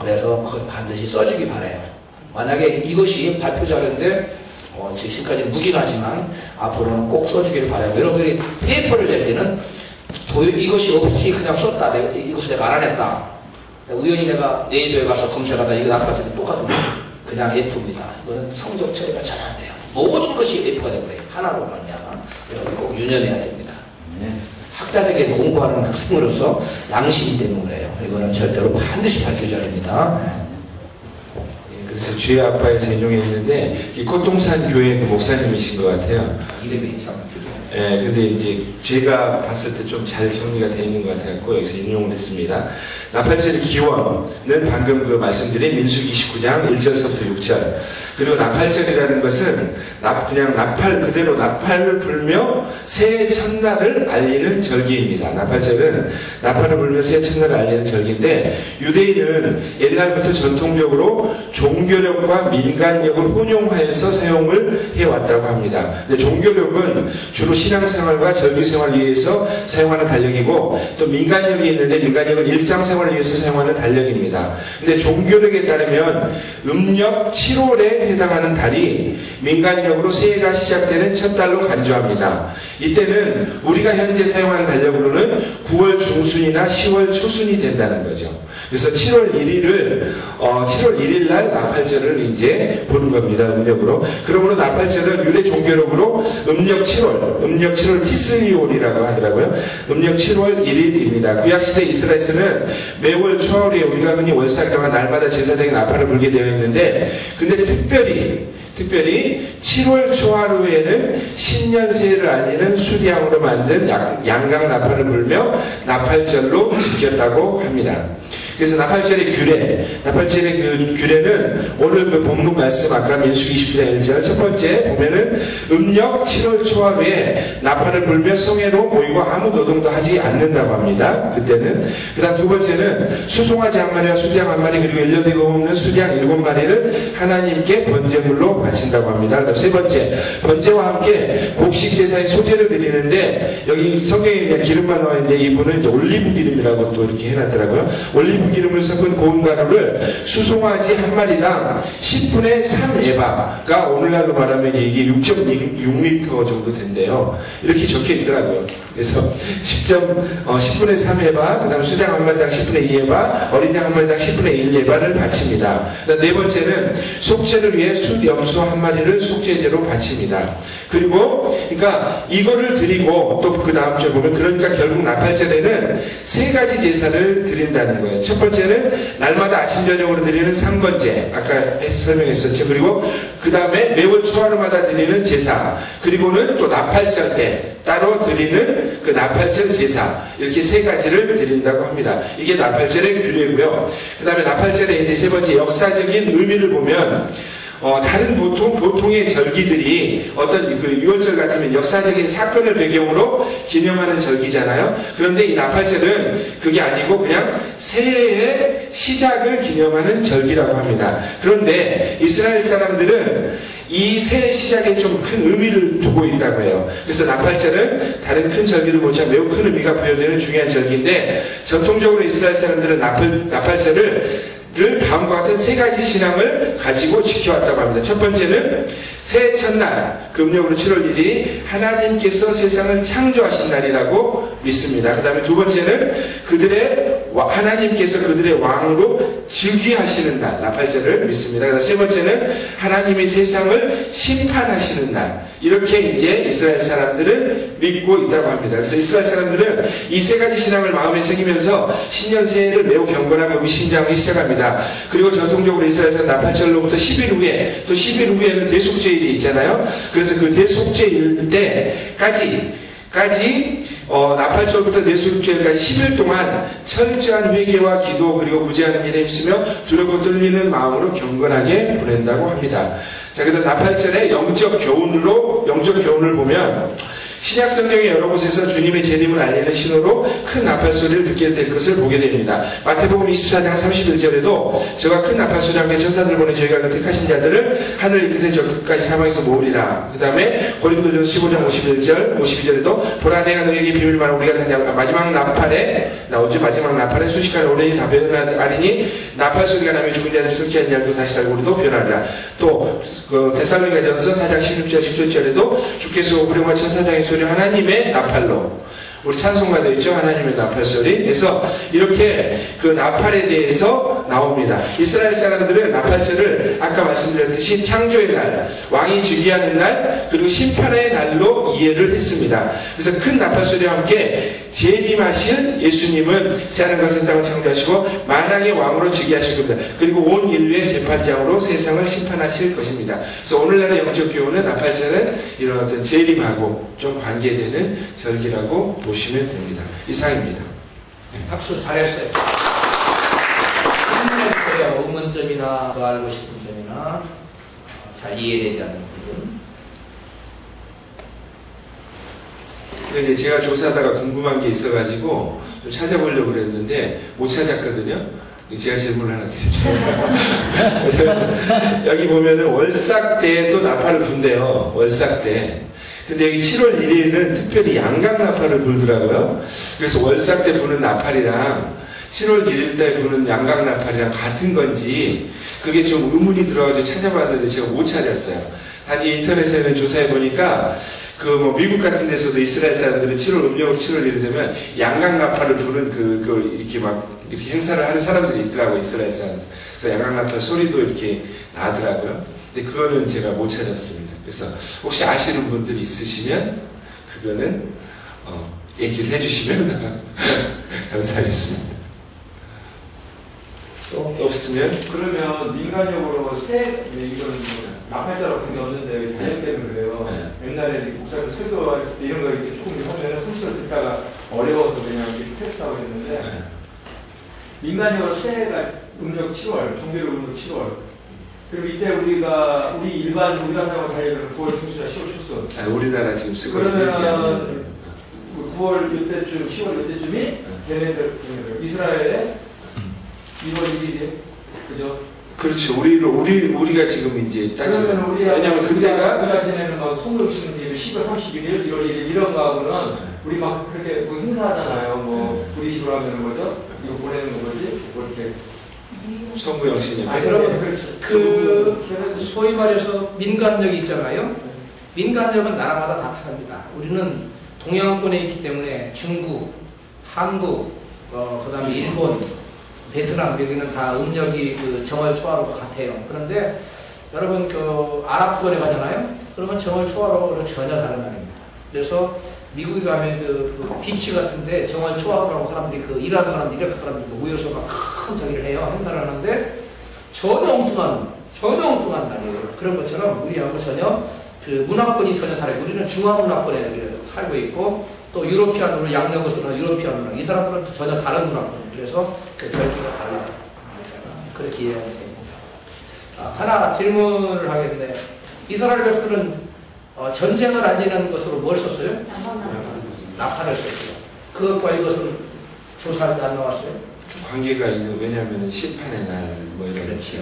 그래서 반드시 써주기 바래요. 만약에 이것이 발표 자료인데 지금까지 무기하지만 앞으로는 꼭 써주기를 바라고 여러분들이 페이퍼를 낼 때는 이것이 없이 그냥 썼다. 이것을 내가 알아냈다. 우연히 내가 네이버에 가서 검색하다 이거 나빠지면 똑같은 거예요. 그냥 F입니다. 이건 성적 처리가 잘 안 돼요. 모든 것이 F가 되고 그래요. 하나로 말미암아 여러분 꼭 유념해야 됩니다. 학자적인 공부하는 학생으로서 양심이 때문에 그래요. 이거는 절대로 반드시 밝혀져야 됩니다. 그래서 주의 아빠에서 인용했는데 꽃동산 교회 목사님이신 것 같아요. 이름이 참 들어요. 예, 근데 이제 제가 봤을 때 좀 잘 정리가 되어 있는 것 같아서 여기서 인용을 했습니다. 나팔절의 기원은 방금 그 말씀드린 민수기 29장 1절부터 6절. 그리고 나팔절이라는 것은 그냥 나팔 그대로 나팔을 불며 새해 첫날을 알리는 절기입니다. 나팔절은 나팔을 불며 새해 첫날을 알리는 절기인데 유대인은 옛날부터 전통적으로 종교력과 민간력을 혼용하여서 사용을 해왔다고 합니다. 근데 종교력은 주로 신앙생활과 절기생활을 위해서 사용하는 달력이고 또 민간력이 있는데 민간력은 일상생활을 위해서 사용하는 달력입니다. 근데 종교력에 따르면 음력 7월에 해당하는 달이 민간력으로 새해가 시작되는 첫 달로 간주합니다. 이때는 우리가 현재 사용하는 달력으로는 9월 중순이나 10월 초순이 된다는 거죠. 그래서 7월 1일 날 나팔절을 이제 보는 겁니다. 음력으로. 그러므로 나팔절은 유대 종교력으로 음력 7월 티슬리올이라고 하더라고요. 음력 7월 1일입니다. 구약시대 이스라엘에서는 매월 초하루에 우리가 흔히 월삭이라고 날마다 제사장이 나팔을 불게 되어 있는데 근데 특별히 7월 초하루에는 신년새해를 알리는 수디양으로 만든 양강 나팔을 불며 나팔절로 지켰다고 합니다. 그래서 나팔절의 규례는 오늘 그 본문 말씀 아까 민수기 29장 1절 첫 번째 보면은 음력 7월 초하루에 나팔을 불며 성회로 모이고 아무 노동도 하지 않는다고 합니다. 그때는. 그 다음 두 번째는 수송아지 한 마리와 수디양 한 마리 그리고 1년 되고 없는 수디양 7마리를 하나님께 번제물로 바친다고 합니다. 그 다음 세 번째 번제와 함께 곡식 제사의 소제를 드리는데 여기 성경에 그냥 기름만 나와 있는데 이분은 이제 올리브 기름이라고 또 이렇게 해놨더라고요. 올리브 기름을 섞은 고운 가루를 수송아지 한 마리당 10분의 3에바가 오늘날로 말하면 이게 6.6리터 정도 된대요. 이렇게 적혀 있더라고요. 그래서 10분의 3에바, 그 다음 수장 한 마리당 10분의 2에바, 어린 양 한 마리당 10분의 1에바를 바칩니다. 네 번째는 속죄를 위해 숫 염소 한 마리를 속죄제로 바칩니다. 그리고 그러니까 이거를 드리고 또 그 다음 주에 보면 그러니까 결국 나팔절에는 세 가지 제사를 드린다는 거예요. 첫 번째는 날마다 아침 저녁으로 드리는 상번제 아까 설명했었죠. 그리고 그 다음에 매월 초하루마다 드리는 제사 그리고는 또 나팔절 때 따로 드리는 그 나팔절 제사 이렇게 세 가지를 드린다고 합니다. 이게 나팔절의 규례고요. 그 다음에 나팔절의 이제 세 번째 역사적인 의미를 보면 다른 보통의 절기들이 어떤 그 6월절 같으면 역사적인 사건을 배경으로 기념하는 절기잖아요. 그런데 이 나팔절은 그게 아니고 그냥 새해의 시작을 기념하는 절기라고 합니다. 그런데 이스라엘 사람들은 이 새해 시작에 좀 큰 의미를 두고 있다고 해요. 그래서 나팔절은 다른 큰 절기를 못지않아 매우 큰 의미가 부여되는 중요한 절기인데 전통적으로 이스라엘 사람들은 나팔절을 다음과 같은 세 가지 신앙을 가지고 지켜왔다고 합니다. 첫 번째는 새해 첫날, 음력으로 7월 1일이 하나님께서 세상을 창조하신 날이라고 믿습니다. 그 다음에 두 번째는 하나님께서 그들의 왕으로 즉위하시는 날, 나팔절을 믿습니다. 그 다음 세 번째는 하나님이 세상을 심판하시는 날, 이렇게 이제 이스라엘 사람들은 믿고 있다고 합니다. 그래서 이스라엘 사람들은 이 세 가지 신앙을 마음에 새기면서 신년 새해를 매우 경건하고 의심장하기 시작합니다. 그리고 전통적으로 이스라엘 사람 나팔절로부터 10일 후에 또 10일 후에는 대속죄일이 있잖아요. 그래서 그 대속죄일 때까지 나팔절부터 대속죄일까지 10일 동안 철저한 회개와 기도 그리고 구제하는 일에 힘쓰며 두렵고 떨리는 마음으로 경건하게 보낸다고 합니다. 자, 그다음 나팔절의 영적 교훈을 보면 신약 성경의 여러 곳에서 주님의 재림을 알리는 신호로 큰 나팔 소리를 듣게 될 것을 보게 됩니다. 마태복음 24장 31절에도 저가 큰 나팔 소리와 함께 천사들 보내 저희가 그 택하신 자들을 하늘 끝에 저 끝까지 사방에서 모으리라. 그 다음에 고린도전서 15장 52절에도 보라 내가 너에게 비밀 말하고 우리가 마지막 나팔에 나오죠. 마지막 나팔에 순식간에 오랜이 다 변하리니 나팔 소리가 나면 죽은 자들이 썩지 아니하고 다시 살고 우리도 변하리라. 또 그 데살로니가전서 4장 16절 17절에도 주께서 오브령과 천사장의 소리 하나님의 나팔로 우리 찬송가도 있죠. 하나님의 나팔 소리. 그래서 이렇게 그 나팔에 대해서 나옵니다. 이스라엘 사람들은 나팔절을 아까 말씀드렸듯이 창조의 날, 왕이 즉위하는 날, 그리고 심판의 날로 이해를 했습니다. 그래서 큰 나팔 소리와 함께 재림하실 예수님은 새하늘과 새 땅을 창조하시고 만왕의 왕으로 즉위하실 겁니다. 그리고 온 인류의 재판장으로 세상을 심판하실 것입니다. 그래서 오늘날의 영적 교훈은 나팔절은 이런 어떤 재림하고 좀 관계되는 절기라고 보시면 됩니다. 이상입니다. 박수 잘했어요. 의문점이나 더 알고 싶은 점이나 잘 이해되지 않는 부분. 이제 제가 조사하다가 궁금한 게 있어가지고 좀 찾아보려고 그랬는데 못 찾았거든요. 제가 질문 하나 드릴게요. 여기 보면은 월삭대에 나팔을 분대요. 월삭대. 근데 여기 7월 1일은 특별히 양강나팔을 불더라고요. 그래서 월삭대 부는 나팔이랑 7월 1일날 부는 양강나팔이랑 같은 건지 그게 좀 의문이 들어가지고 찾아봤는데 제가 못 찾았어요. 단지 인터넷에는 조사해 보니까 그 뭐 미국 같은 데서도 이스라엘 사람들은 7월 음력 7월 1일 되면 양강나팔을 부는 이렇게 막 이렇게 행사를 하는 사람들이 있더라고요. 이스라엘 사람들. 그래서 양강나팔 소리도 이렇게 나더라고요. 근데 그거는 제가 못 찾았습니다. 그래서 혹시 아시는 분들이 있으시면 그거는 얘기를 해주시면 감사하겠습니다. 또 없으면 그러면 민간적으로 이거는 나팔자로 그게 없는데 다형 때문에 그래요. 옛날에 목사님 설교할 때 이런 거 이렇게 조금 하면 숨쉬어 듣다가 어려워서 그냥 이렇게 패스하고 했는데 민간적으로 새해가 음력 7월, 종교적 음력 7월. 그리고 이때 우리 일반 우리가 사용하는 달력은 9월 중순이나 10월 초순. 우리나라 지금 쓰고 그러면 9월 이때쯤, 10월 이때쯤이 걔네들 이스라엘의 2월 1일이 그죠? 그렇죠. 우리가 지금 이제 그러면 우리가 왜냐면 그때가 우리가 지내는 막 송도 치는 게 10월 31일, 1월 1일 이런 거하고는 우리 막 그렇게 뭐 행사하잖아요. 뭐 우리 식으로 하면 뭐죠? 이거 보내는 거 뭐지? 뭐 이렇게 성구영신이. 그러면 그 소위 말해서 민간력이 있잖아요. 민간력은 나라마다 다 다릅니다. 우리는 동양권에 있기 때문에 중국, 한국, 그다음에 일본, 베트남 여기는 다 음력이 그 정월 초하루가 같아요. 그런데 여러분 그 아랍권에 가잖아요. 그러면 정월 초하루는 전혀 다른 날입니다. 그래서 미국에 가면 그 비치 같은데 정월 초하루라고 사람들이 그 일하는 사람들, 이라크 사람들이 모여서 막 큰 저기를 해요. 행사를 하는데 전혀 엉뚱한 날이에요. 그런 것처럼 우리하고 전혀 그 문화권이 전혀 다르고 우리는 중화문화권에 살고 있고 또 유로피안으로 양력으로서 유로피안 문화. 이 사람들은 전혀 다른 문화권. 그래서 그 절기가 달라요. 그렇게 이해하면 됩니다. 하나 질문을 하겠는데 이스라엘 백성들은 전쟁을 알리는 것으로 뭘 썼어요? 나팔을 썼어요. 그것과 이것은 조사할 때 안 나왔어요? 관계가 있는, 왜냐하면 심판의 날 뭐 이런. 그렇죠.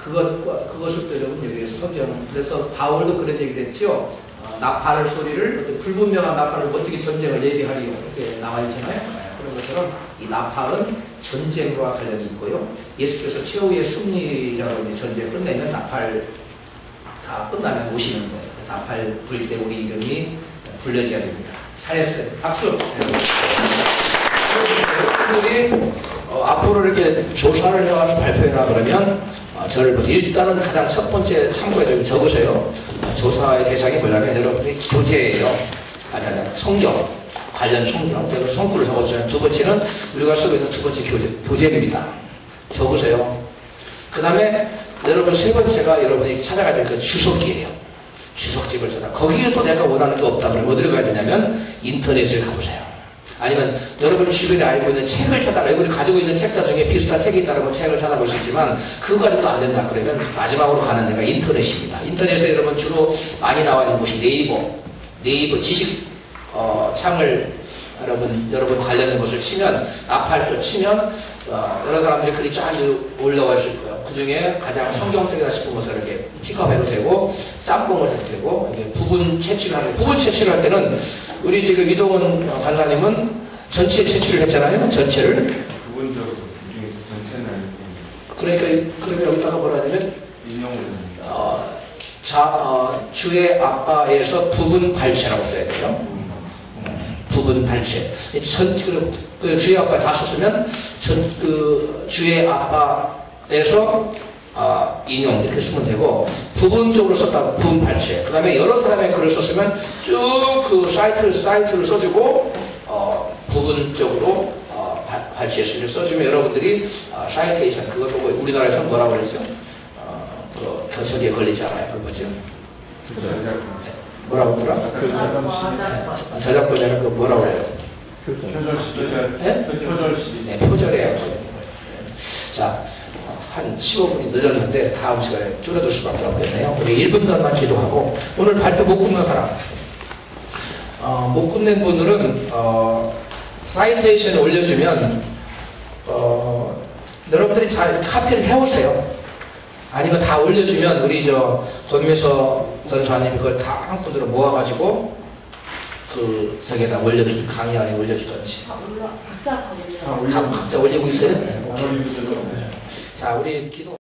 그것을 또 여러분 여기 성경, 그래서 바울도 그런 얘기를 했죠. 나팔 소리를 어떤 불분명한 나팔을 어떻게 전쟁을 예비하리요 이렇게 나와 있잖아요. 그런 것처럼 이 나팔은 전쟁과 관련이 있고요. 예수께서 최후의 승리자로 전쟁을 끝내면 나팔 다 끝나면 오시는 거예요. 나팔 불 때 우리 이름이 불려져야 됩니다. 잘했어요. 박수. 앞으로 이렇게 조사를 해와서 발표해라 그러면 저를 보세요. 일단은 가장 첫 번째 참고해 좀 적으세요. 조사의 대상이 뭐냐면 여러분의 교재예요. 성경, 관련 성경. 그래서 성구를 적어주세요. 두 번째는 우리가 쓰고 있는 두 번째 교재입니다. 적으세요. 그 다음에 여러분 세 번째가 여러분이 찾아가야 될 그 주석기예요. 주석집을 찾아. 거기에 또 내가 원하는 게 없다. 그러면 어디로 가야 되냐면 인터넷을 가보세요. 아니면 여러분이 주변에 알고 있는 책을 찾아가, 우리 가지고 있는 책자 중에 비슷한 책이 있다면 책을 찾아볼 수 있지만 그거 가지고 안 된다 그러면 마지막으로 가는 데가 인터넷입니다. 인터넷에 여러분 주로 많이 나와 있는 곳이 네이버 지식 창을 여러분 관련된 것을 치면 나팔표 치면 여러 사람들이 글이 쫙 올라와 있을 거예요. 그 중에 가장 성경적이다 싶은 것을 이렇게 픽업해도 되고 짬뽕을 해도 되고 부분 채취를 하는 부분 채취를 할 때는 우리 지금 이동원 간사님은 전체 채취를 했잖아요. 전체를 부분적으로 중에서 그러면 전체는 여기다가 뭐라 해야 되면 인용을 주의 아빠에서 부분 발췌라고 써야 돼요. 부분 발췌. 그 주의 아빠 다 썼으면 주의 아빠에서 인용 이렇게 쓰면 되고, 부분적으로 썼다 부분 발췌. 그 다음에 여러 사람의 글을 썼으면 쭉 그 사이트를 써주고 부분적으로 발췌를 써주면 여러분들이 사이테이션 그거 보고 우리나라에서 뭐라고 그러죠? 그 저기에 걸리지 않아요. 그 뭐죠? 뭐라고 그러더라? 저작권자는 그 뭐라고 그래요? 표절시. 네, 표절이에요. 자, 한 15분이 늦었는데 다음 시간에 줄여둘 수밖에 없겠네요. 우리 1분 전만 기도하고, 오늘 발표 못 끝낸 사람, 못 끝낸 분들은 사이테이션에 올려주면 여러분들이 잘 카피를 해오세요. 아니면 다 올려주면 우리 권미서 전사님이 그걸 다 한 분들을 모아가지고 그 저기에다 올려주든 강의 안에 올려주든지. 각자 올리고 있어요? 네. 자, 우리 기도.